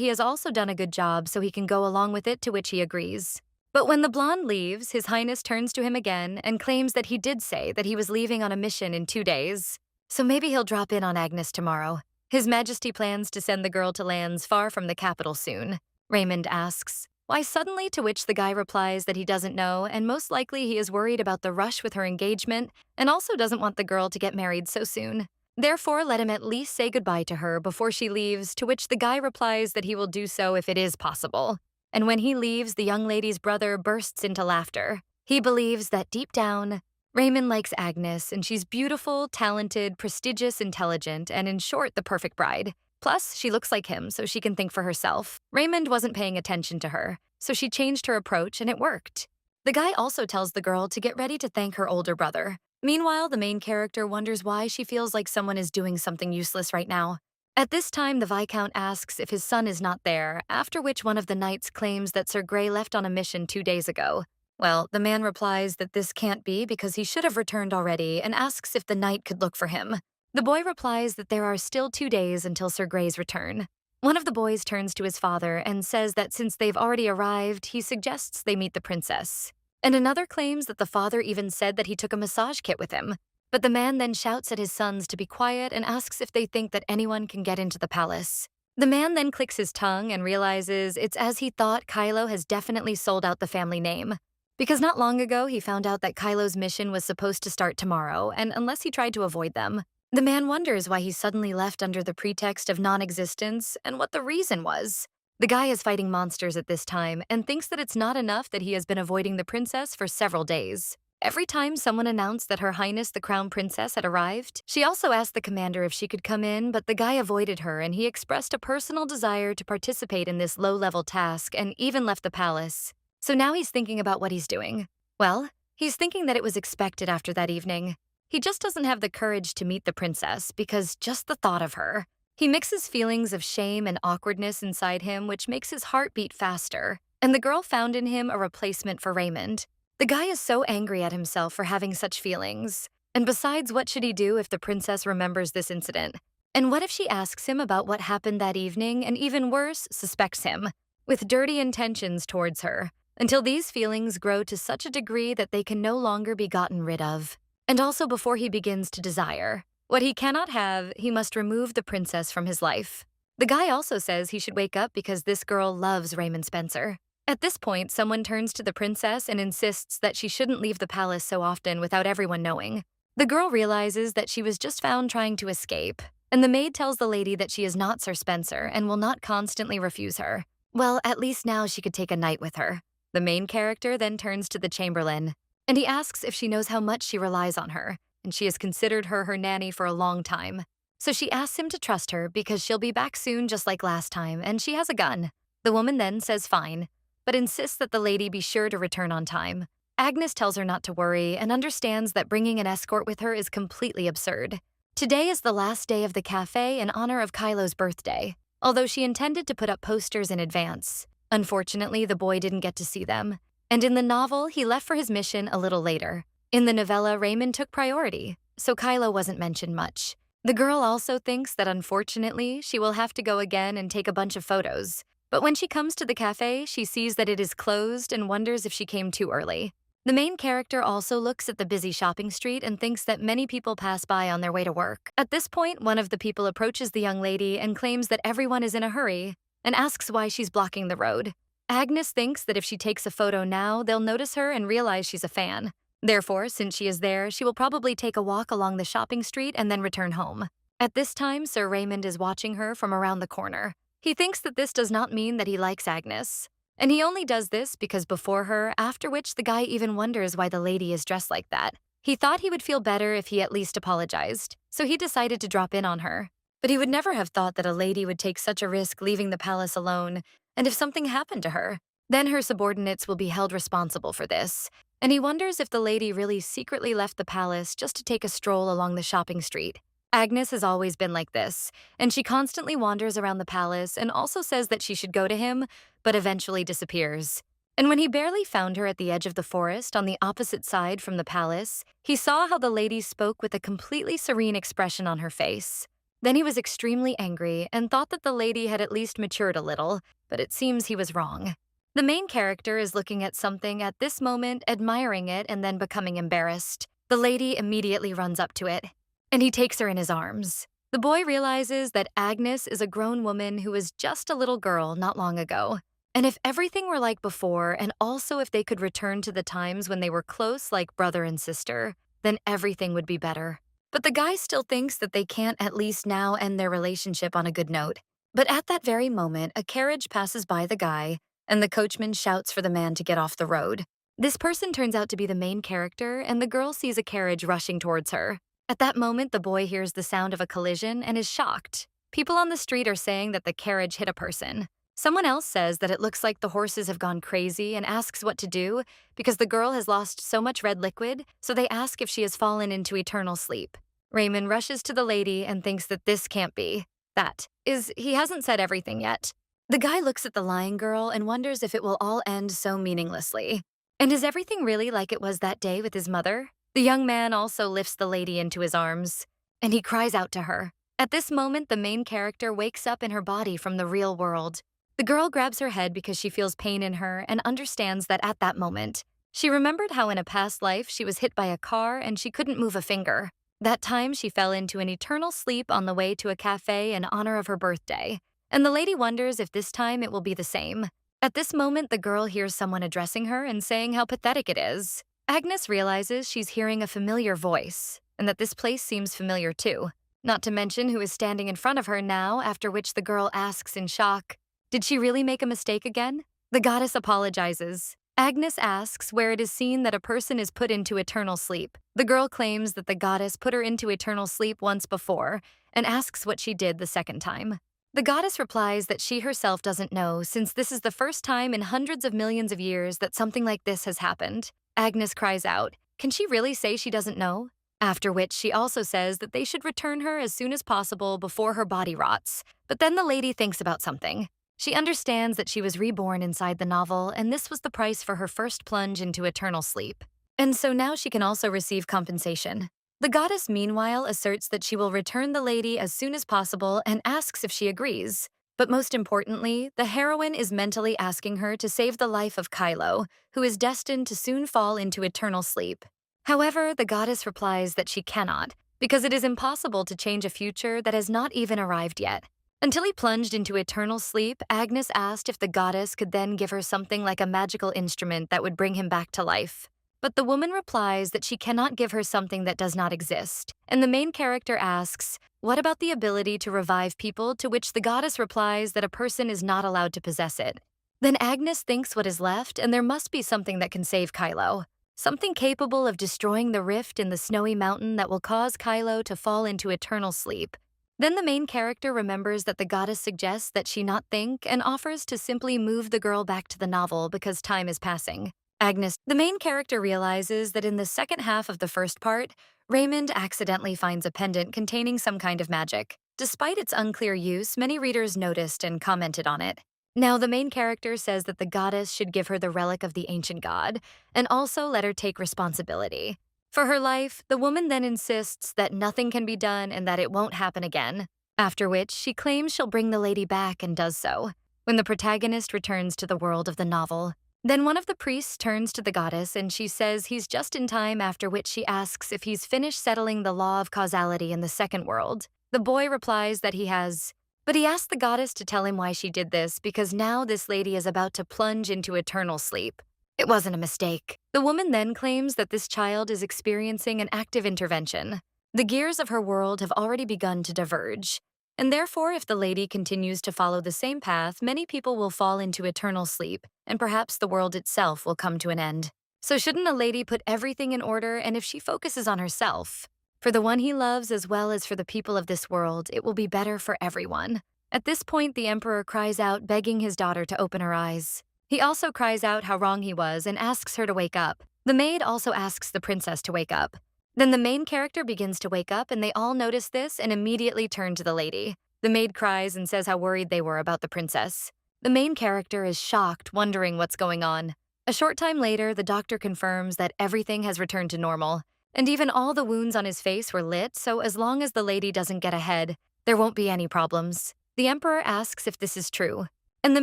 he has also done a good job so he can go along with it, to which he agrees. But when the blonde leaves, His Highness turns to him again and claims that he did say that he was leaving on a mission in 2 days. So maybe he'll drop in on Agnes tomorrow. His Majesty plans to send the girl to lands far from the capital soon. Raymond asks, why suddenly, to which the guy replies that he doesn't know, and most likely he is worried about the rush with her engagement and also doesn't want the girl to get married so soon. Therefore, let him at least say goodbye to her before she leaves, to which the guy replies that he will do so if it is possible. And when he leaves, the young lady's brother bursts into laughter. He believes that deep down, Raymond likes Agnes, and she's beautiful, talented, prestigious, intelligent, and in short, the perfect bride. Plus, she looks like him, so she can think for herself. Raymond wasn't paying attention to her, so she changed her approach, and it worked. The guy also tells the girl to get ready to thank her older brother. Meanwhile, the main character wonders why she feels like someone is doing something useless right now. At this time, the Viscount asks if his son is not there, after which one of the knights claims that Sir Gray left on a mission 2 days ago. Well, the man replies that this can't be because he should have returned already and asks if the knight could look for him. The boy replies that there are still 2 days until Sir Gray's return. One of the boys turns to his father and says that since they've already arrived, he suggests they meet the princess. And another claims that the father even said that he took a massage kit with him. But the man then shouts at his sons to be quiet and asks if they think that anyone can get into the palace. The man then clicks his tongue and realizes it's as he thought. Kylo has definitely sold out the family name. Because not long ago, he found out that Kylo's mission was supposed to start tomorrow, and unless he tried to avoid them, the man wonders why he suddenly left under the pretext of non-existence and what the reason was. The guy is fighting monsters at this time and thinks that it's not enough that he has been avoiding the princess for several days. Every time someone announced that Her Highness the Crown Princess had arrived, she also asked the commander if she could come in, but the guy avoided her and he expressed a personal desire to participate in this low-level task and even left the palace. So now he's thinking about what he's doing. Well, he's thinking that it was expected after that evening. He just doesn't have the courage to meet the princess because just the thought of her. He mixes feelings of shame and awkwardness inside him, which makes his heart beat faster. And the girl found in him a replacement for Raymond. The guy is so angry at himself for having such feelings. And besides, what should he do if the princess remembers this incident? And what if she asks him about what happened that evening and, even worse, suspects him, with dirty intentions towards her, until these feelings grow to such a degree that they can no longer be gotten rid of? And also, before he begins to desire what he cannot have, he must remove the princess from his life. The guy also says he should wake up because this girl loves Raymond Spencer. At this point, someone turns to the princess and insists that she shouldn't leave the palace so often without everyone knowing. The girl realizes that she was just found trying to escape, and the maid tells the lady that she is not Sir Spencer and will not constantly refuse her. Well, at least now she could take a night with her. The main character then turns to the chamberlain, and he asks if she knows how much she relies on her, and she has considered her nanny for a long time. So she asks him to trust her because she'll be back soon just like last time, and she has a gun. The woman then says fine, but insists that the lady be sure to return on time. Agnes tells her not to worry and understands that bringing an escort with her is completely absurd. Today is the last day of the cafe in honor of Kylo's birthday, although she intended to put up posters in advance. Unfortunately, the boy didn't get to see them, and in the novel, he left for his mission a little later. In the novella, Raymond took priority, so Kylo wasn't mentioned much. The girl also thinks that unfortunately, she will have to go again and take a bunch of photos. But when she comes to the cafe, she sees that it is closed and wonders if she came too early. The main character also looks at the busy shopping street and thinks that many people pass by on their way to work. At this point, one of the people approaches the young lady and claims that everyone is in a hurry and asks why she's blocking the road. Agnes thinks that if she takes a photo now, they'll notice her and realize she's a fan. Therefore, since she is there, she will probably take a walk along the shopping street and then return home. At this time, Sir Raymond is watching her from around the corner. He thinks that this does not mean that he likes Agnes, and he only does this because before her, after which the guy even wonders why the lady is dressed like that. He thought he would feel better if he at least apologized, so he decided to drop in on her. But he would never have thought that a lady would take such a risk leaving the palace alone, and if something happened to her, then her subordinates will be held responsible for this. And he wonders if the lady really secretly left the palace just to take a stroll along the shopping street. Agnes has always been like this, and she constantly wanders around the palace and also says that she should go to him, but eventually disappears. And when he barely found her at the edge of the forest on the opposite side from the palace, he saw how the lady spoke with a completely serene expression on her face. Then he was extremely angry and thought that the lady had at least matured a little, but it seems he was wrong. The main character is looking at something at this moment, admiring it, and then becoming embarrassed. The lady immediately runs up to it, and he takes her in his arms. The boy realizes that Agnes is a grown woman who was just a little girl not long ago. And if everything were like before, and also if they could return to the times when they were close like brother and sister, then everything would be better. But the guy still thinks that they can't at least now end their relationship on a good note. But at that very moment, a carriage passes by the guy, and the coachman shouts for the man to get off the road. This person turns out to be the main character, and the girl sees a carriage rushing towards her. At that moment, the boy hears the sound of a collision and is shocked. People on the street are saying that the carriage hit a person. Someone else says that it looks like the horses have gone crazy and asks what to do because the girl has lost so much red liquid, so they ask if she has fallen into eternal sleep. Raymond rushes to the lady and thinks that this can't be. That is, he hasn't said everything yet. The guy looks at the lying girl and wonders if it will all end so meaninglessly. And is everything really like it was that day with his mother? The young man also lifts the lady into his arms, and he cries out to her. At this moment, the main character wakes up in her body from the real world. The girl grabs her head because she feels pain in her and understands that at that moment, She remembered how in a past life she was hit by a car and she couldn't move a finger. That time she fell into an eternal sleep on the way to a cafe in honor of her birthday. And the lady wonders if this time it will be the same. At this moment, the girl hears someone addressing her and saying how pathetic it is. Agnes realizes she's hearing a familiar voice, and that this place seems familiar too. Not to mention who is standing in front of her now, after which the girl asks in shock, "Did she really make a mistake again?" The goddess apologizes. Agnes asks where it is seen that a person is put into eternal sleep. The girl claims that the goddess put her into eternal sleep once before and asks what she did the second time. The goddess replies that she herself doesn't know, since this is the first time in hundreds of millions of years that something like this has happened. Agnes cries out, "Can she really say she doesn't know?" After which she also says that they should return her as soon as possible before her body rots. But then the lady thinks about something. She understands that she was reborn inside the novel, and this was the price for her first plunge into eternal sleep. And so now she can also receive compensation. The goddess, meanwhile, asserts that she will return the lady as soon as possible and asks if she agrees. But most importantly, the heroine is mentally asking her to save the life of Kylo, who is destined to soon fall into eternal sleep. However, the goddess replies that she cannot, because it is impossible to change a future that has not even arrived yet. Until he plunged into eternal sleep, Agnes asked if the goddess could then give her something like a magical instrument that would bring him back to life. But the woman replies that she cannot give her something that does not exist. And the main character asks, "What about the ability to revive people?" To which the goddess replies that a person is not allowed to possess it. Then Agnes thinks what is left, and there must be something that can save Kylo. Something capable of destroying the rift in the snowy mountain that will cause Kylo to fall into eternal sleep. Then the main character remembers that the goddess suggests that she not think and offers to simply move the girl back to the novel because time is passing. The main character, realizes that in the second half of the first part, Raymond accidentally finds a pendant containing some kind of magic. Despite its unclear use, many readers noticed and commented on it. Now, the main character says that the goddess should give her the relic of the ancient god, and also let her take responsibility. For her life, the woman then insists that nothing can be done and that it won't happen again, after which she claims she'll bring the lady back and does so. When the protagonist returns to the world of the novel, then one of the priests turns to the goddess and she says he's just in time, after which she asks if he's finished settling the law of causality in the second world. The boy replies that he has, but he asks the goddess to tell him why she did this, because now this lady is about to plunge into eternal sleep. It wasn't a mistake. The woman then claims that this child is experiencing an active intervention. The gears of her world have already begun to diverge. And therefore, if the lady continues to follow the same path, many people will fall into eternal sleep, and perhaps the world itself will come to an end. So shouldn't a lady put everything in order, and if she focuses on herself, for the one he loves as well as for the people of this world, it will be better for everyone. At this point, the emperor cries out, begging his daughter to open her eyes. He also cries out how wrong he was and asks her to wake up. The maid also asks the princess to wake up. Then the main character begins to wake up, and they all notice this and immediately turn to the lady. The maid cries and says how worried they were about the princess. The main character is shocked, wondering what's going on. A short time later, the doctor confirms that everything has returned to normal, and even all the wounds on his face were lit, so as long as the lady doesn't get ahead, there won't be any problems. The emperor asks if this is true, and the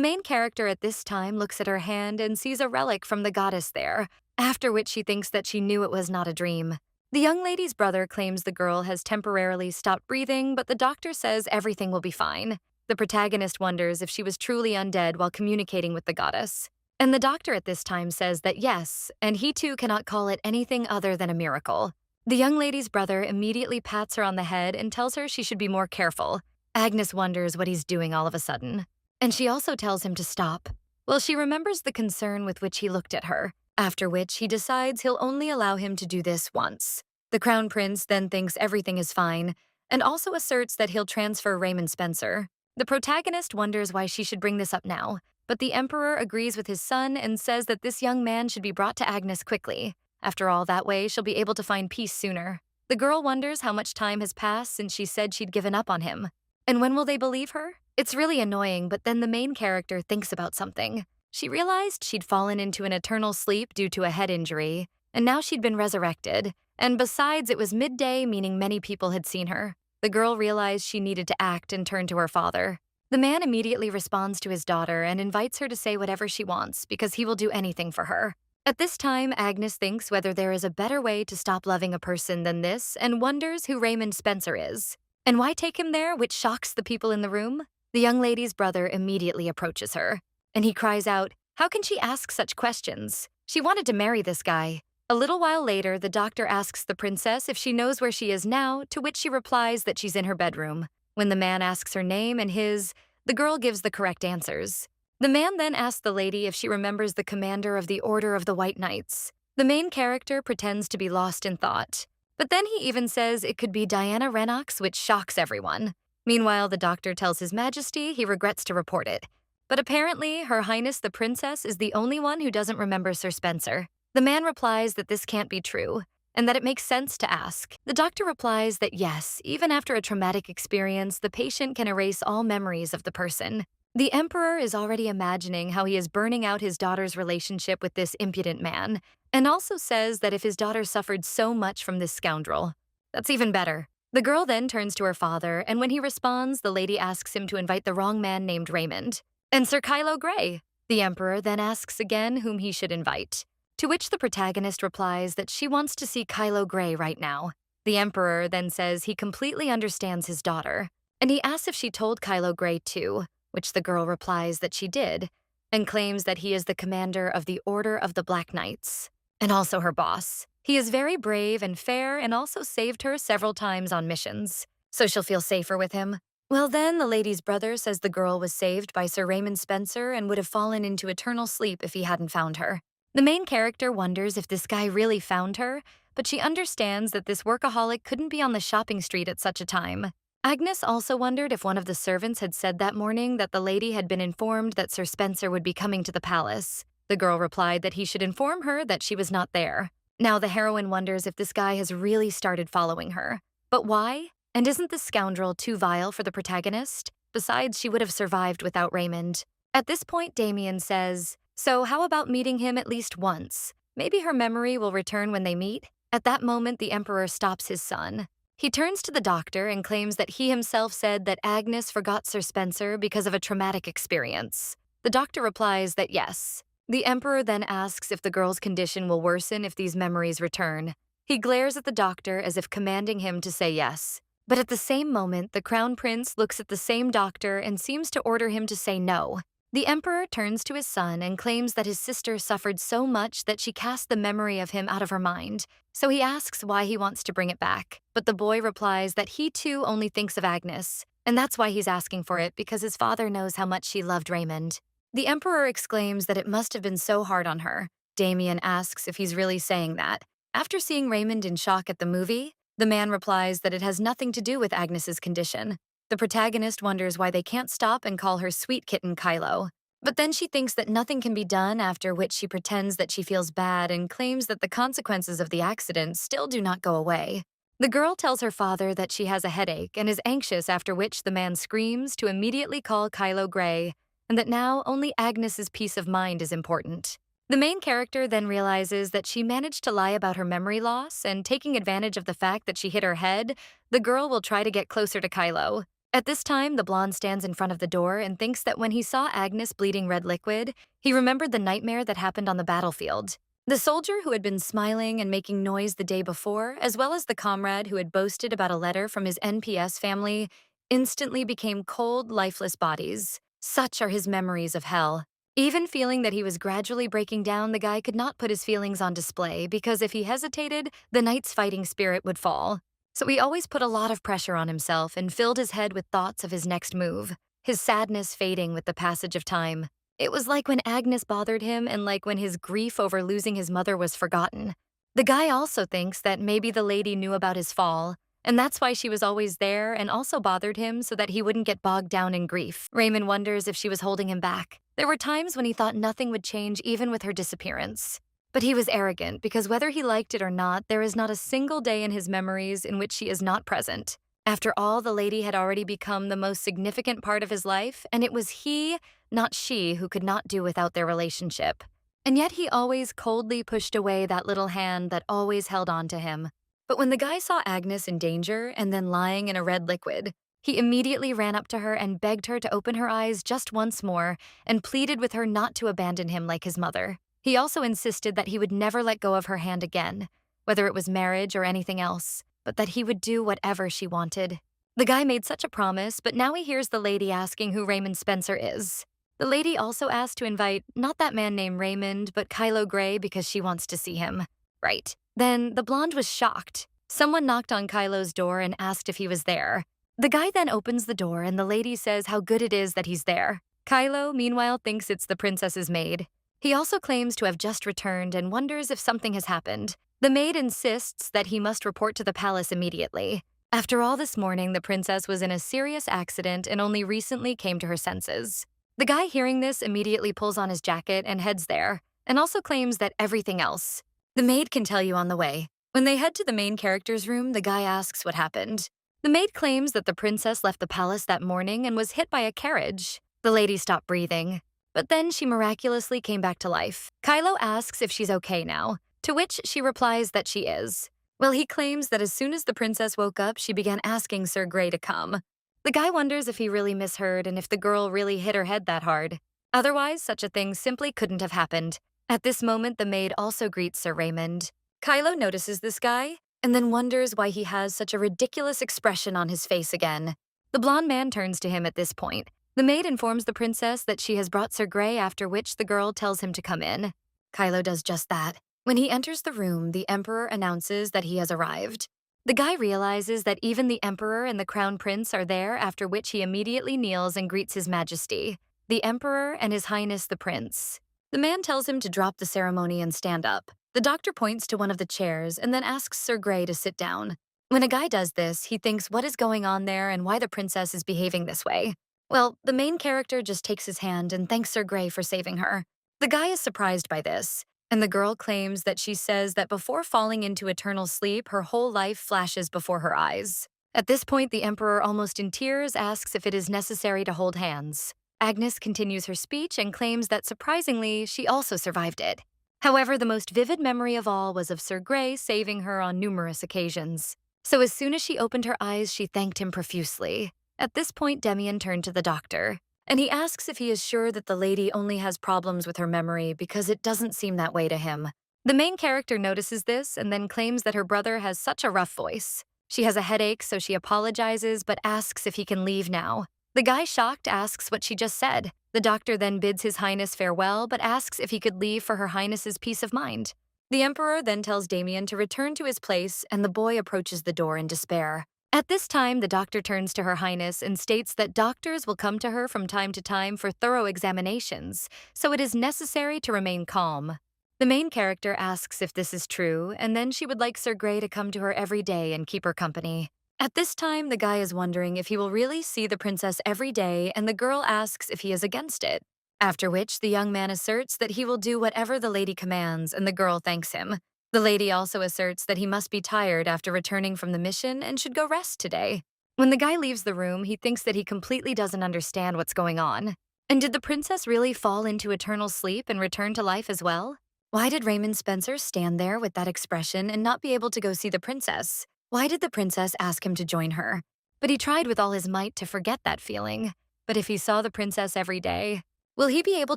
main character at this time looks at her hand and sees a relic from the goddess there, after which she thinks that she knew it was not a dream. The young lady's brother claims the girl has temporarily stopped breathing, but the doctor says everything will be fine. The protagonist wonders if she was truly undead while communicating with the goddess. And the doctor at this time says that yes, and he too cannot call it anything other than a miracle. The young lady's brother immediately pats her on the head and tells her she should be more careful. Agnes wonders what he's doing all of a sudden. And she also tells him to stop. Well, she remembers the concern with which he looked at her, after which he decides he'll only allow him to do this once. The crown prince then thinks everything is fine, and also asserts that he'll transfer Raymond Spencer. The protagonist wonders why she should bring this up now, but the emperor agrees with his son and says that this young man should be brought to Agnes quickly. After all, that way she'll be able to find peace sooner. The girl wonders how much time has passed since she said she'd given up on him. And when will they believe her? It's really annoying, but then the main character thinks about something. She realized she'd fallen into an eternal sleep due to a head injury, and now she'd been resurrected. And besides, it was midday, meaning many people had seen her. The girl realized she needed to act and turned to her father. The man immediately responds to his daughter and invites her to say whatever she wants because he will do anything for her. At this time, Agnes thinks whether there is a better way to stop loving a person than this and wonders who Raymond Spencer is. And why take him there, which shocks the people in the room? The young lady's brother immediately approaches her, and he cries out, "How can she ask such questions? She wanted to marry this guy." A little while later, the doctor asks the princess if she knows where she is now, to which she replies that she's in her bedroom. When the man asks her name and his, the girl gives the correct answers. The man then asks the lady if she remembers the commander of the Order of the White Knights. The main character pretends to be lost in thought, but then he even says it could be Diana Rennox, which shocks everyone. Meanwhile, the doctor tells His Majesty he regrets to report it. But apparently, Her Highness the Princess is the only one who doesn't remember Sir Spencer. The man replies that this can't be true, and that it makes sense to ask. The doctor replies that yes, even after a traumatic experience, the patient can erase all memories of the person. The emperor is already imagining how he is burning out his daughter's relationship with this impudent man, and also says that if his daughter suffered so much from this scoundrel, that's even better. The girl then turns to her father, and when he responds, the lady asks him to invite the wrong man named Raymond, and Sir Kylo Gray. The emperor then asks again whom he should invite, to which the protagonist replies that she wants to see Kylo Gray right now. The emperor then says he completely understands his daughter, and he asks if she told Kylo Gray too, which the girl replies that she did, and claims that he is the commander of the Order of the Black Knights, and also her boss. He is very brave and fair and also saved her several times on missions, so she'll feel safer with him. Well then, the lady's brother says the girl was saved by Sir Raymond Spencer and would have fallen into eternal sleep if he hadn't found her. The main character wonders if this guy really found her, but she understands that this workaholic couldn't be on the shopping street at such a time. Agnes also wondered if one of the servants had said that morning that the lady had been informed that Sir Spencer would be coming to the palace. The girl replied that he should inform her that she was not there. Now the heroine wonders if this guy has really started following her. But why? And isn't this scoundrel too vile for the protagonist? Besides, she would have survived without Raymond. At this point, Damien says, "So how about meeting him at least once? Maybe her memory will return when they meet." At that moment, the emperor stops his son. He turns to the doctor and claims that he himself said that Agnes forgot Sir Spencer because of a traumatic experience. The doctor replies that yes. The emperor then asks if the girl's condition will worsen if these memories return. He glares at the doctor as if commanding him to say yes. But at the same moment, the crown prince looks at the same doctor and seems to order him to say no. The emperor turns to his son and claims that his sister suffered so much that she cast the memory of him out of her mind. So he asks why he wants to bring it back. But the boy replies that he too only thinks of Agnes, and that's why he's asking for it, because his father knows how much she loved Raymond. The emperor exclaims that it must have been so hard on her. Damien asks if he's really saying that. After seeing Raymond in shock at the movie, the man replies that it has nothing to do with Agnes's condition. The protagonist wonders why they can't stop and call her sweet kitten Kylo. But then she thinks that nothing can be done, after which she pretends that she feels bad and claims that the consequences of the accident still do not go away. The girl tells her father that she has a headache and is anxious, after which the man screams to immediately call Kylo Gray, and that now only Agnes's peace of mind is important. The main character then realizes that she managed to lie about her memory loss, and taking advantage of the fact that she hit her head, the girl will try to get closer to Kylo. At this time, the blonde stands in front of the door and thinks that when he saw Agnes bleeding red liquid, he remembered the nightmare that happened on the battlefield. The soldier who had been smiling and making noise the day before, as well as the comrade who had boasted about a letter from his NPS family, instantly became cold, lifeless bodies. Such are his memories of hell. Even feeling that he was gradually breaking down, the guy could not put his feelings on display, because if he hesitated, the knight's fighting spirit would fall. So he always put a lot of pressure on himself and filled his head with thoughts of his next move, his sadness fading with the passage of time. It was like when Agnes bothered him and like when his grief over losing his mother was forgotten. The guy also thinks that maybe the lady knew about his fall, and that's why she was always there and also bothered him so that he wouldn't get bogged down in grief. Raymond wonders if she was holding him back. There were times when he thought nothing would change even with her disappearance. But he was arrogant, because whether he liked it or not, there is not a single day in his memories in which she is not present. After all, the lady had already become the most significant part of his life, and it was he, not she, who could not do without their relationship. And yet he always coldly pushed away that little hand that always held on to him. But when the guy saw Agnes in danger and then lying in a red liquid, he immediately ran up to her and begged her to open her eyes just once more and pleaded with her not to abandon him like his mother. He also insisted that he would never let go of her hand again, whether it was marriage or anything else, but that he would do whatever she wanted. The guy made such a promise, but now he hears the lady asking who Raymond Spencer is. The lady also asked to invite not that man named Raymond, but Kylo Gray because she wants to see him. Right. Then the blonde was shocked. Someone knocked on Kylo's door and asked if he was there. The guy then opens the door and the lady says how good it is that he's there. Kylo, meanwhile, thinks it's the princess's maid. He also claims to have just returned and wonders if something has happened. The maid insists that he must report to the palace immediately. After all this morning, the princess was in a serious accident and only recently came to her senses. The guy hearing this immediately pulls on his jacket and heads there, and also claims that everything else. The maid can tell you on the way. When they head to the main character's room, the guy asks what happened. The maid claims that the princess left the palace that morning and was hit by a carriage. The lady stopped breathing, but then she miraculously came back to life. Kylo asks if she's okay now, to which she replies that she is. Well, he claims that as soon as the princess woke up, she began asking Sir Gray to come. The guy wonders if he really misheard and if the girl really hit her head that hard. Otherwise, such a thing simply couldn't have happened. At this moment, the maid also greets Sir Raymond. Kylo notices this guy and then wonders why he has such a ridiculous expression on his face again. The blonde man turns to him at this point. The maid informs the princess that she has brought Sir Gray, after which the girl tells him to come in. Kylo does just that. When he enters the room, the Emperor announces that he has arrived. The guy realizes that even the Emperor and the Crown Prince are there, after which he immediately kneels and greets His Majesty, the Emperor and His Highness the Prince. The man tells him to drop the ceremony and stand up. The doctor points to one of the chairs and then asks Sir Gray to sit down. When a guy does this, he thinks what is going on there and why the princess is behaving this way. Well, the main character just takes his hand and thanks Sir Gray for saving her. The guy is surprised by this, and the girl claims that she says that before falling into eternal sleep, her whole life flashes before her eyes. At this point, the Emperor, almost in tears, asks if it is necessary to hold hands. Agnes continues her speech and claims that, surprisingly, she also survived it. However, the most vivid memory of all was of Sir Gray saving her on numerous occasions. So as soon as she opened her eyes, she thanked him profusely. At this point, Demian turned to the doctor, and he asks if he is sure that the lady only has problems with her memory because it doesn't seem that way to him. The main character notices this and then claims that her brother has such a rough voice. She has a headache, so she apologizes but asks if he can leave now. The guy, shocked, asks what she just said. The doctor then bids His Highness farewell but asks if he could leave for Her Highness's peace of mind. The Emperor then tells Demian to return to his place, and the boy approaches the door in despair. At this time, the doctor turns to Her Highness and states that doctors will come to her from time to time for thorough examinations, so it is necessary to remain calm. The main character asks if this is true, and then she would like Sir Gray to come to her every day and keep her company. At this time, the guy is wondering if he will really see the princess every day, and the girl asks if he is against it. After which, the young man asserts that he will do whatever the lady commands, and the girl thanks him. The lady also asserts that he must be tired after returning from the mission and should go rest today. When the guy leaves the room, he thinks that he completely doesn't understand what's going on. And did the princess really fall into eternal sleep and return to life as well? Why did Raymond Spencer stand there with that expression and not be able to go see the princess? Why did the princess ask him to join her? But he tried with all his might to forget that feeling. But if he saw the princess every day, will he be able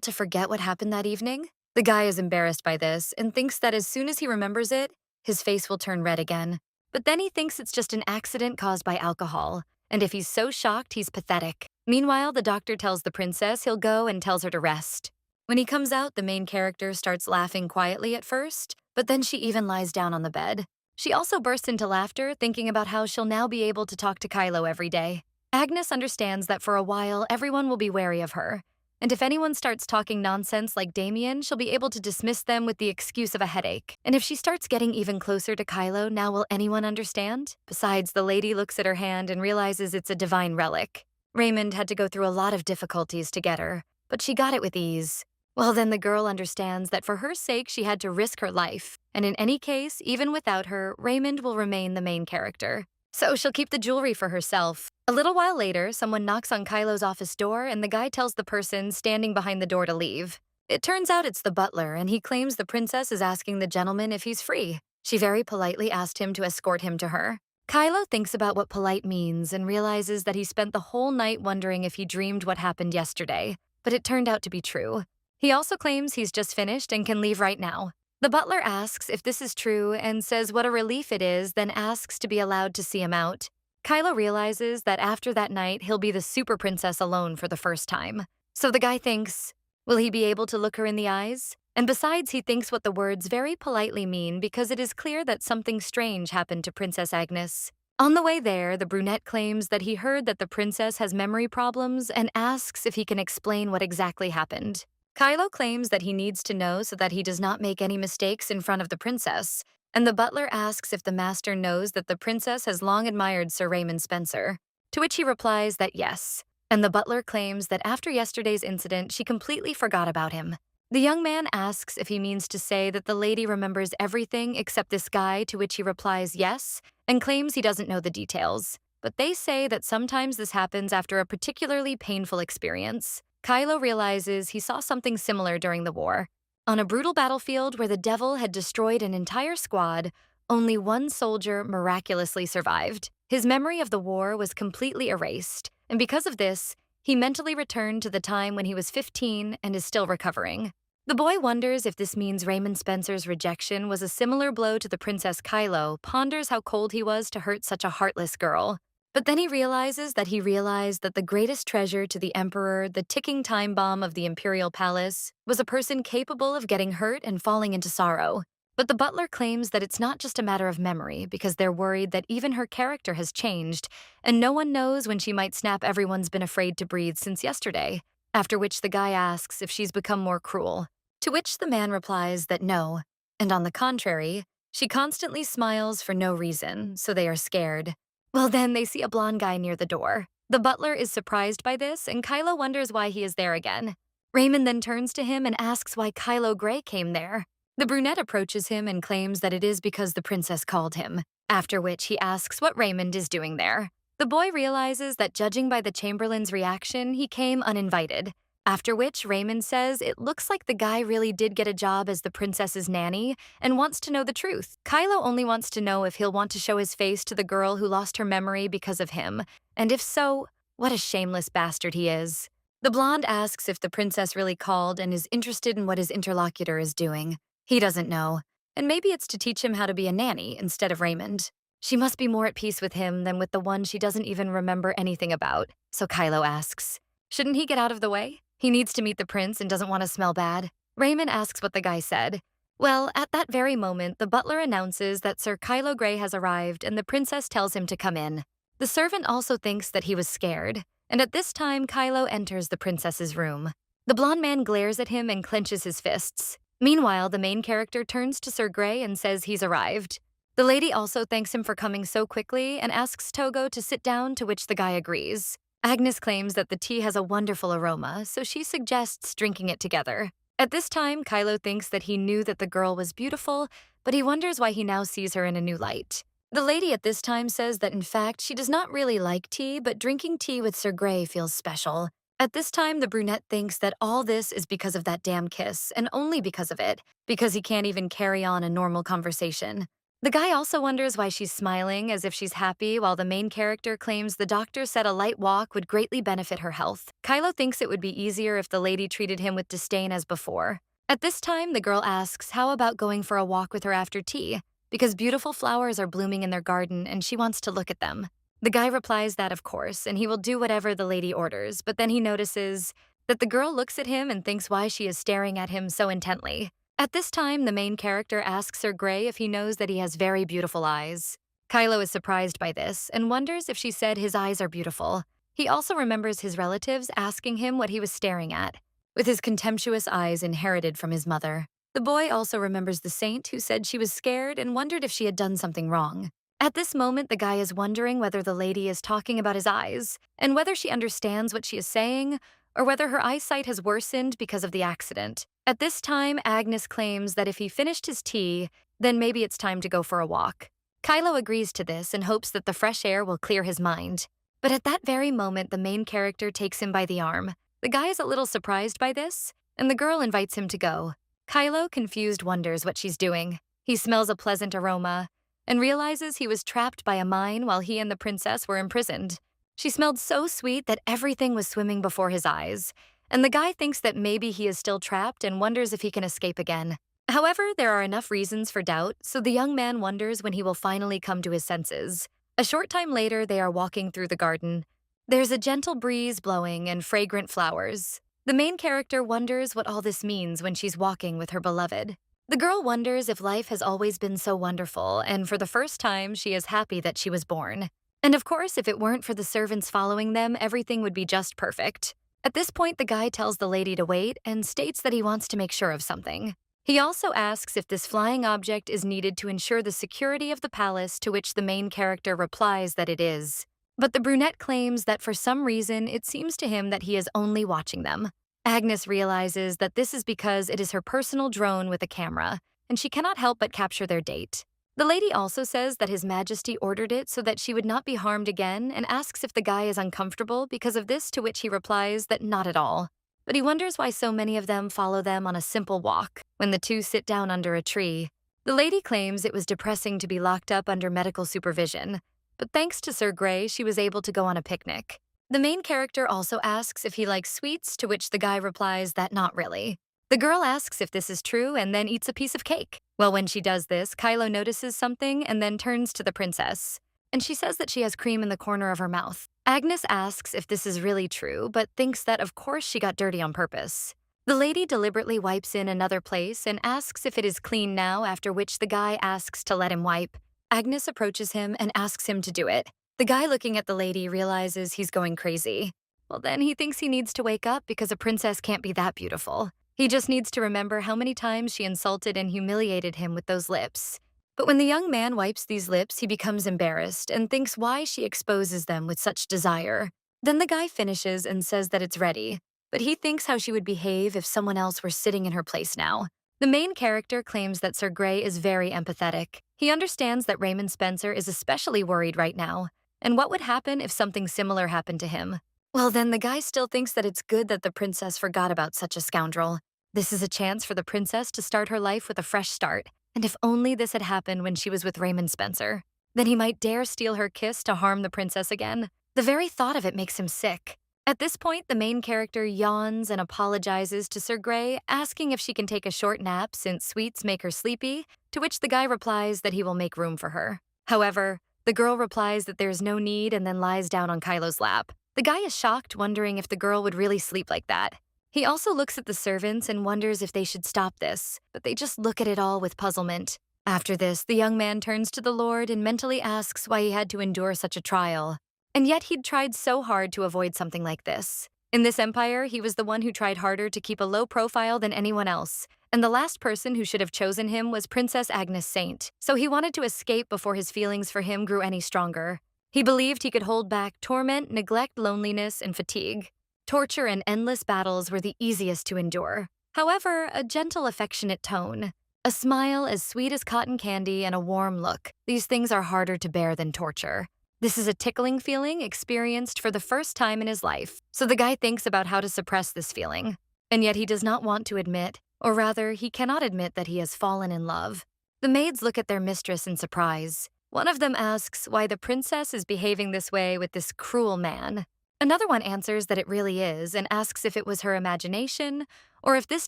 to forget what happened that evening? The guy is embarrassed by this and thinks that as soon as he remembers it, his face will turn red again. But then he thinks it's just an accident caused by alcohol, and if he's so shocked, he's pathetic. Meanwhile, the doctor tells the princess he'll go and tells her to rest. When he comes out, the main character starts laughing quietly at first, but then she even lies down on the bed. She also bursts into laughter, thinking about how she'll now be able to talk to Kylo every day. Agnes understands that for a while, everyone will be wary of her. And if anyone starts talking nonsense like Demian, she'll be able to dismiss them with the excuse of a headache. And if she starts getting even closer to Kylo, now will anyone understand? Besides, the lady looks at her hand and realizes it's a divine relic. Raymond had to go through a lot of difficulties to get her, but she got it with ease. Well, then the girl understands that for her sake, she had to risk her life. And in any case, even without her, Raymond will remain the main character. So she'll keep the jewelry for herself. A little while later, someone knocks on Kylo's office door and the guy tells the person standing behind the door to leave. It turns out it's the butler, and he claims the princess is asking the gentleman if he's free. She very politely asked him to escort him to her. Kylo thinks about what polite means and realizes that he spent the whole night wondering if he dreamed what happened yesterday, but it turned out to be true. He also claims he's just finished and can leave right now. The butler asks if this is true and says what a relief it is, then asks to be allowed to see him out. Kylo realizes that after that night, he'll be the super princess alone for the first time. So the guy thinks, will he be able to look her in the eyes? And besides, he thinks what the words very politely mean because it is clear that something strange happened to Princess Agnes. On the way there, the brunette claims that he heard that the princess has memory problems and asks if he can explain what exactly happened. Kylo claims that he needs to know so that he does not make any mistakes in front of the princess, and the butler asks if the master knows that the princess has long admired Sir Raymond Spencer, to which he replies that yes, and the butler claims that after yesterday's incident, she completely forgot about him. The young man asks if he means to say that the lady remembers everything except this guy, to which he replies yes, and claims he doesn't know the details. But they say that sometimes this happens after a particularly painful experience. Kylo realizes he saw something similar during the war. On a brutal battlefield where the devil had destroyed an entire squad, only one soldier miraculously survived. His memory of the war was completely erased, and because of this, he mentally returned to the time when he was 15 and is still recovering. The boy wonders if this means Raymond Spencer's rejection was a similar blow to the Princess Kylo, ponders how cold he was to hurt such a heartless girl. But then he realized that the greatest treasure to the Emperor, the ticking time bomb of the Imperial Palace, was a person capable of getting hurt and falling into sorrow. But the butler claims that it's not just a matter of memory because they're worried that even her character has changed, and no one knows when she might snap everyone's been afraid to breathe since yesterday, after which the guy asks if she's become more cruel. To which the man replies that no, and on the contrary, she constantly smiles for no reason, so they are scared. Well, then they see a blonde guy near the door. The butler is surprised by this, and Kylo wonders why he is there again. Raymond then turns to him and asks why Kylo Gray came there. The brunette approaches him and claims that it is because the princess called him, after which he asks what Raymond is doing there. The boy realizes that judging by the Chamberlain's reaction, he came uninvited. After which, Raymond says it looks like the guy really did get a job as the princess's nanny and wants to know the truth. Kylo only wants to know if he'll want to show his face to the girl who lost her memory because of him, and if so, what a shameless bastard he is. The blonde asks if the princess really called and is interested in what his interlocutor is doing. He doesn't know, and maybe it's to teach him how to be a nanny instead of Raymond. She must be more at peace with him than with the one she doesn't even remember anything about, so Kylo asks, shouldn't he get out of the way? He needs to meet the prince and doesn't want to smell bad. Raymond asks what the guy said. Well, at that very moment, the butler announces that Sir Kylo Gray has arrived and the princess tells him to come in. The servant also thinks that he was scared, and at this time, Kylo enters the princess's room. The blonde man glares at him and clenches his fists. Meanwhile, the main character turns to Sir Gray and says he's arrived. The lady also thanks him for coming so quickly and asks Togo to sit down, to which the guy agrees. Agnes claims that the tea has a wonderful aroma, so she suggests drinking it together. At this time, Kylo thinks that he knew that the girl was beautiful, but he wonders why he now sees her in a new light. The lady at this time says that in fact she does not really like tea, but drinking tea with Sir Gray feels special. At this time, the brunette thinks that all this is because of that damn kiss, and only because of it, because he can't even carry on a normal conversation. The guy also wonders why she's smiling as if she's happy, while the main character claims the doctor said a light walk would greatly benefit her health. Kylo thinks it would be easier if the lady treated him with disdain as before. At this time, the girl asks how about going for a walk with her after tea, because beautiful flowers are blooming in their garden and she wants to look at them. The guy replies that of course, and he will do whatever the lady orders, but then he notices that the girl looks at him and thinks why she is staring at him so intently. At this time, the main character asks Sir Gray if he knows that he has very beautiful eyes. Kylo is surprised by this and wonders if she said his eyes are beautiful. He also remembers his relatives asking him what he was staring at, with his contemptuous eyes inherited from his mother. The boy also remembers the saint who said she was scared and wondered if she had done something wrong. At this moment, the guy is wondering whether the lady is talking about his eyes and whether she understands what she is saying or whether her eyesight has worsened because of the accident. At this time, Agnes claims that if he finished his tea, then maybe it's time to go for a walk. Kylo agrees to this and hopes that the fresh air will clear his mind. But at that very moment, the main character takes him by the arm. The guy is a little surprised by this, and the girl invites him to go. Kylo, confused, wonders what she's doing. He smells a pleasant aroma and realizes he was trapped by a mine while he and the princess were imprisoned. She smelled so sweet that everything was swimming before his eyes, and the guy thinks that maybe he is still trapped and wonders if he can escape again. However, there are enough reasons for doubt, so the young man wonders when he will finally come to his senses. A short time later, they are walking through the garden. There's a gentle breeze blowing and fragrant flowers. The main character wonders what all this means when she's walking with her beloved. The girl wonders if life has always been so wonderful, and for the first time, she is happy that she was born. And of course, if it weren't for the servants following them, everything would be just perfect. At this point, the guy tells the lady to wait and states that he wants to make sure of something. He also asks if this flying object is needed to ensure the security of the palace, to which the main character replies that it is. But the brunette claims that for some reason, it seems to him that he is only watching them. Agnes realizes that this is because it is her personal drone with a camera, and she cannot help but capture their date. The lady also says that His Majesty ordered it so that she would not be harmed again, and asks if the guy is uncomfortable because of this, to which he replies that not at all. But he wonders why so many of them follow them on a simple walk when the two sit down under a tree. The lady claims it was depressing to be locked up under medical supervision, but thanks to Sir Gray, she was able to go on a picnic. The main character also asks if he likes sweets, to which the guy replies that not really. The girl asks if this is true and then eats a piece of cake. Well, when she does this, Kylo notices something and then turns to the princess, and she says that she has cream in the corner of her mouth. Agnes asks if this is really true, but thinks that of course she got dirty on purpose. The lady deliberately wipes in another place and asks if it is clean now, after which the guy asks to let him wipe. Agnes approaches him and asks him to do it. The guy looking at the lady realizes he's going crazy. Well, then he thinks he needs to wake up because a princess can't be that beautiful. He just needs to remember how many times she insulted and humiliated him with those lips. But when the young man wipes these lips, he becomes embarrassed and thinks why she exposes them with such desire. Then the guy finishes and says that it's ready, but he thinks how she would behave if someone else were sitting in her place now. The main character claims that Sir Gray is very empathetic. He understands that Raymond Spencer is especially worried right now, and what would happen if something similar happened to him. Well, then the guy still thinks that it's good that the princess forgot about such a scoundrel. This is a chance for the princess to start her life with a fresh start, and if only this had happened when she was with Raymond Spencer, then he might dare steal her kiss to harm the princess again. The very thought of it makes him sick. At this point, the main character yawns and apologizes to Sir Gray, asking if she can take a short nap since sweets make her sleepy, to which the guy replies that he will make room for her. However, the girl replies that there's no need and then lies down on Kylo's lap. The guy is shocked, wondering if the girl would really sleep like that. He also looks at the servants and wonders if they should stop this, but they just look at it all with puzzlement. After this, the young man turns to the Lord and mentally asks why he had to endure such a trial. And yet he'd tried so hard to avoid something like this. In this empire, he was the one who tried harder to keep a low profile than anyone else, and the last person who should have chosen him was Princess Agnes Saint, so he wanted to escape before his feelings for him grew any stronger. He believed he could hold back torment, neglect, loneliness, and fatigue. Torture and endless battles were the easiest to endure. However, a gentle, affectionate tone, a smile as sweet as cotton candy, and a warm look, these things are harder to bear than torture. This is a tickling feeling experienced for the first time in his life, so the guy thinks about how to suppress this feeling. And yet he does not want to admit, or rather, he cannot admit that he has fallen in love. The maids look at their mistress in surprise. One of them asks why the princess is behaving this way with this cruel man. Another one answers that it really is and asks if it was her imagination, or if this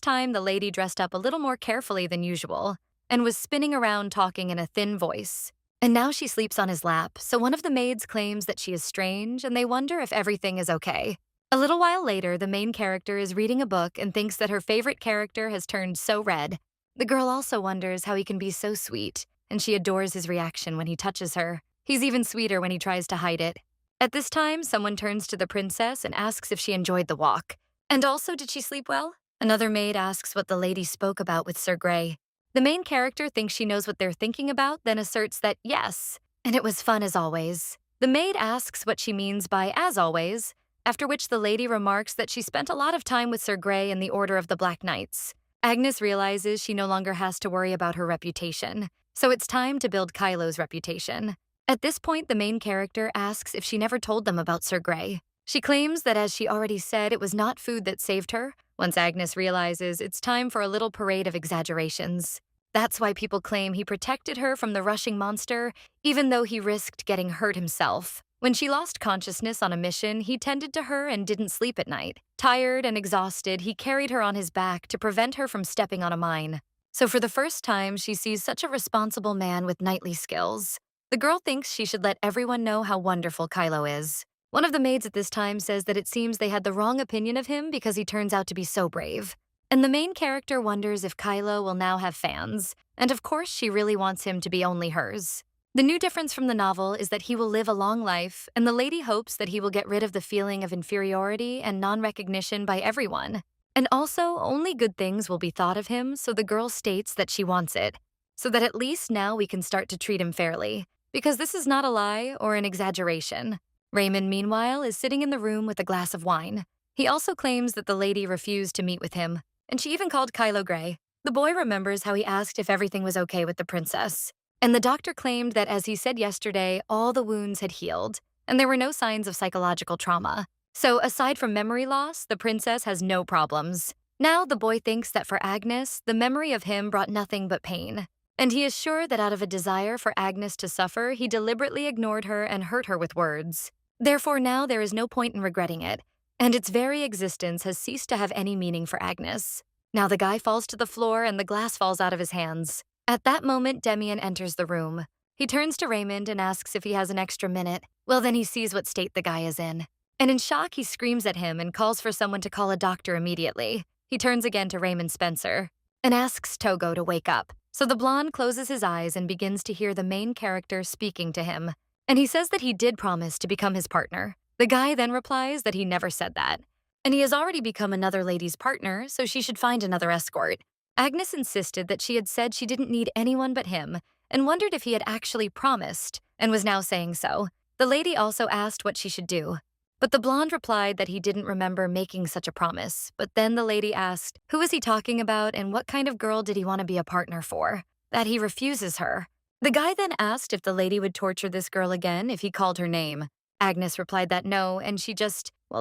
time the lady dressed up a little more carefully than usual and was spinning around talking in a thin voice. And now she sleeps on his lap, so one of the maids claims that she is strange and they wonder if everything is okay. A little while later, the main character is reading a book and thinks that her favorite character has turned so red. The girl also wonders how he can be so sweet, and she adores his reaction when he touches her. He's even sweeter when he tries to hide it. At this time, someone turns to the princess and asks if she enjoyed the walk. And also, did she sleep well? Another maid asks what the lady spoke about with Sir Gray. The main character thinks she knows what they're thinking about, then asserts that yes, and it was fun as always. The maid asks what she means by as always, after which the lady remarks that she spent a lot of time with Sir Gray in the Order of the Black Knights. Agnes realizes she no longer has to worry about her reputation, so it's time to build Kylo's reputation. At this point, the main character asks if she never told them about Sir Gray. She claims that as she already said, it was not food that saved her, once Agnes realizes it's time for a little parade of exaggerations. That's why people claim he protected her from the rushing monster, even though he risked getting hurt himself. When she lost consciousness on a mission, he tended to her and didn't sleep at night. Tired and exhausted, he carried her on his back to prevent her from stepping on a mine. So for the first time, she sees such a responsible man with knightly skills. The girl thinks she should let everyone know how wonderful Kylo is. One of the maids at this time says that it seems they had the wrong opinion of him because he turns out to be so brave. And the main character wonders if Kylo will now have fans. And of course, she really wants him to be only hers. The new difference from the novel is that he will live a long life, and the lady hopes that he will get rid of the feeling of inferiority and non-recognition by everyone. And also, only good things will be thought of him, so the girl states that she wants it, so that at least now we can start to treat him fairly, because this is not a lie or an exaggeration. Raymond, meanwhile, is sitting in the room with a glass of wine. He also claims that the lady refused to meet with him, and she even called Kylo Gray. The boy remembers how he asked if everything was okay with the princess. And the doctor claimed that, as he said yesterday, all the wounds had healed, and there were no signs of psychological trauma. So, aside from memory loss, the princess has no problems. Now, the boy thinks that for Agnes, the memory of him brought nothing but pain. And he is sure that out of a desire for Agnes to suffer, he deliberately ignored her and hurt her with words. Therefore, now there is no point in regretting it, and its very existence has ceased to have any meaning for Agnes. Now the guy falls to the floor and the glass falls out of his hands. At that moment, Demian enters the room. He turns to Raymond and asks if he has an extra minute. Well, then he sees what state the guy is in. And in shock, he screams at him and calls for someone to call a doctor immediately. He turns again to Raymond Spencer and asks Togo to wake up. So the blonde closes his eyes and begins to hear the main character speaking to him. And he says that he did promise to become his partner. The guy then replies that he never said that. And he has already become another lady's partner, so she should find another escort. Agnes insisted that she had said she didn't need anyone but him, and wondered if he had actually promised, and was now saying so. The lady also asked what she should do. But the blonde replied that he didn't remember making such a promise, but then the lady asked, who is he talking about and what kind of girl did he want to be a partner for? That he refuses her. The guy then asked if the lady would torture this girl again if he called her name. Agnes replied that no, and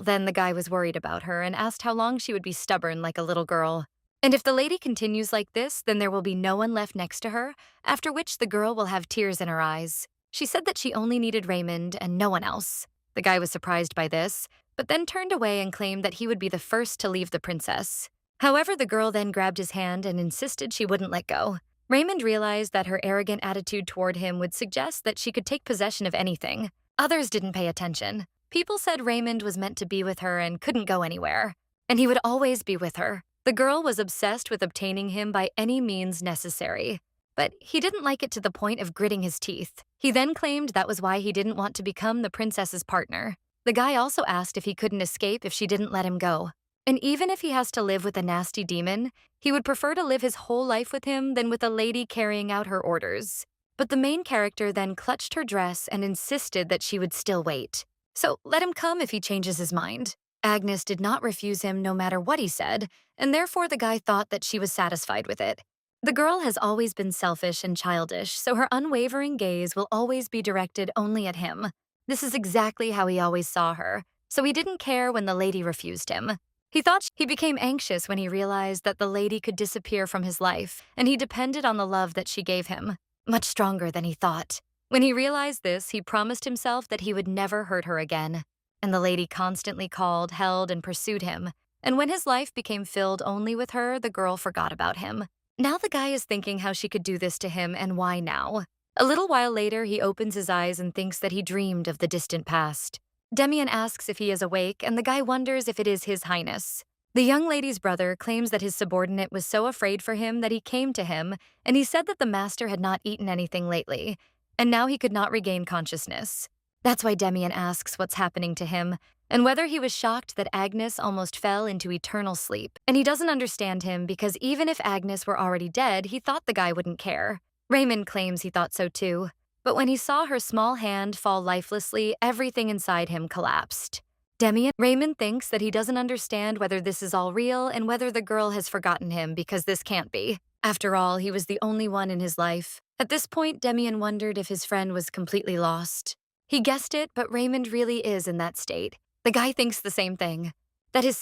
then the guy was worried about her and asked how long she would be stubborn like a little girl. And if the lady continues like this, then there will be no one left next to her, after which the girl will have tears in her eyes. She said that she only needed Raymond and no one else. The guy was surprised by this, but then turned away and claimed that he would be the first to leave the princess. However, the girl then grabbed his hand and insisted she wouldn't let go. Raymond realized that her arrogant attitude toward him would suggest that she could take possession of anything. Others didn't pay attention. People said Raymond was meant to be with her and couldn't go anywhere, and he would always be with her. The girl was obsessed with obtaining him by any means necessary. But he didn't like it to the point of gritting his teeth. He then claimed that was why he didn't want to become the princess's partner. The guy also asked if he couldn't escape if she didn't let him go. And even if he has to live with a nasty demon, he would prefer to live his whole life with him than with a lady carrying out her orders. But the main character then clutched her dress and insisted that she would still wait. So let him come if he changes his mind. Agnes did not refuse him no matter what he said, and therefore the guy thought that she was satisfied with it. The girl has always been selfish and childish, so her unwavering gaze will always be directed only at him. This is exactly how he always saw her, so he didn't care when the lady refused him. He became anxious when he realized that the lady could disappear from his life, and he depended on the love that she gave him, much stronger than he thought. When he realized this, he promised himself that he would never hurt her again. And the lady constantly called, held, and pursued him. And when his life became filled only with her, the girl forgot about him. Now the guy is thinking how she could do this to him and why now. A little while later, he opens his eyes and thinks that he dreamed of the distant past. Demian asks if he is awake, and the guy wonders if it is His Highness. The young lady's brother claims that his subordinate was so afraid for him that he came to him, and he said that the master had not eaten anything lately, and now he could not regain consciousness. That's why Demian asks what's happening to him, and whether he was shocked that Agnes almost fell into eternal sleep. And he doesn't understand him because even if Agnes were already dead, he thought the guy wouldn't care. Raymond claims he thought so too. But when he saw her small hand fall lifelessly, everything inside him collapsed. Raymond thinks that he doesn't understand whether this is all real and whether the girl has forgotten him because this can't be. After all, he was the only one in his life. At this point, Demian wondered if his friend was completely lost. He guessed it, but Raymond really is in that state. The guy thinks the same thing.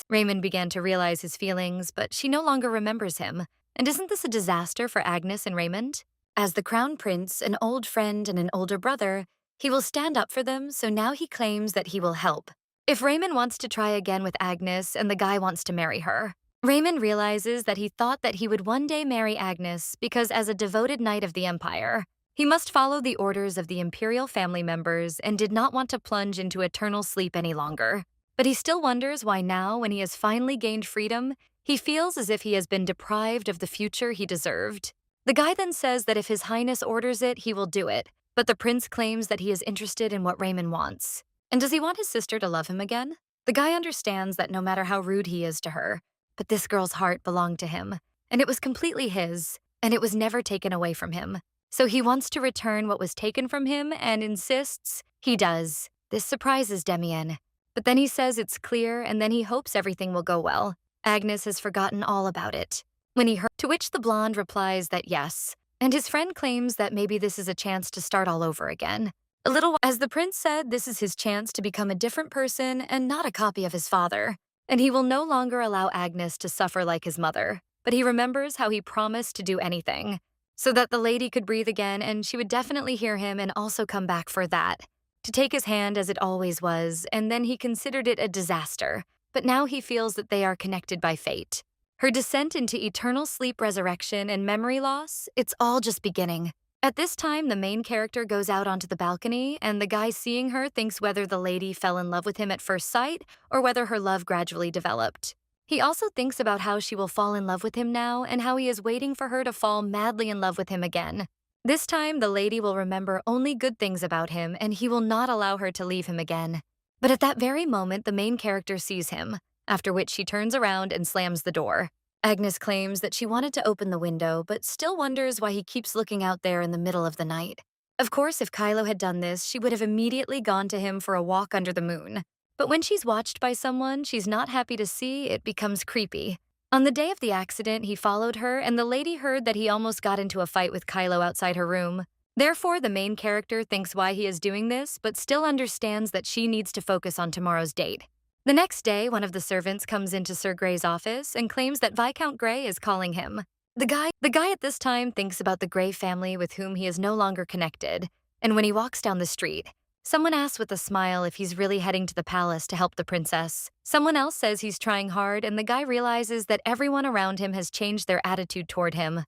Raymond began to realize his feelings, but she no longer remembers him. And isn't this a disaster for Agnes and Raymond? As the crown prince, an old friend, and an older brother, He will stand up for them, so now he claims that he will help. If Raymond wants to try again with Agnes and the guy wants to marry her, Raymond realizes that he thought that he would one day marry Agnes because, as a devoted knight of the Empire, he must follow the orders of the Imperial family members and did not want to plunge into eternal sleep any longer. But he still wonders why now, when he has finally gained freedom, he feels as if he has been deprived of the future he deserved. The guy then says that if His Highness orders it, he will do it, but the prince claims that he is interested in what Raymond wants. And does he want his sister to love him again? The guy understands that no matter how rude he is to her, but this girl's heart belonged to him, and it was completely his, and it was never taken away from him. So he wants to return what was taken from him and insists he does. This surprises Demian. But then he says it's clear, and then he hopes everything will go well. Agnes has forgotten all about it. When he heard, to which the blonde replies that yes, and his friend claims that maybe this is a chance to start all over again. As the prince said, this is his chance to become a different person and not a copy of his father. And he will no longer allow Agnes to suffer like his mother. But he remembers how he promised to do anything, so that the lady could breathe again and she would definitely hear him and also come back for that. To take his hand as it always was, and then he considered it a disaster. But now he feels that they are connected by fate. Her descent into eternal sleep, resurrection, and memory loss, it's all just beginning. At this time, the main character goes out onto the balcony, and the guy seeing her thinks whether the lady fell in love with him at first sight or whether her love gradually developed. He also thinks about how she will fall in love with him now and how he is waiting for her to fall madly in love with him again. This time, the lady will remember only good things about him, and he will not allow her to leave him again. But at that very moment, the main character sees him, after which she turns around and slams the door. Agnes claims that she wanted to open the window, but still wonders why he keeps looking out there in the middle of the night. Of course, if Kylo had done this, she would have immediately gone to him for a walk under the moon. But when she's watched by someone she's not happy to see, it becomes creepy. On the day of the accident, he followed her, and the lady heard that he almost got into a fight with Kylo outside her room. Therefore, the main character thinks why he is doing this, but still understands that she needs to focus on tomorrow's date. The next day, one of the servants comes into Sir Gray's office and claims that Viscount Gray is calling him. The guy at this time thinks about the Gray family with whom he is no longer connected, and when he walks down the street, someone asks with a smile if he's really heading to the palace to help the princess. Someone else says he's trying hard, and the guy realizes that everyone around him has changed their attitude toward him.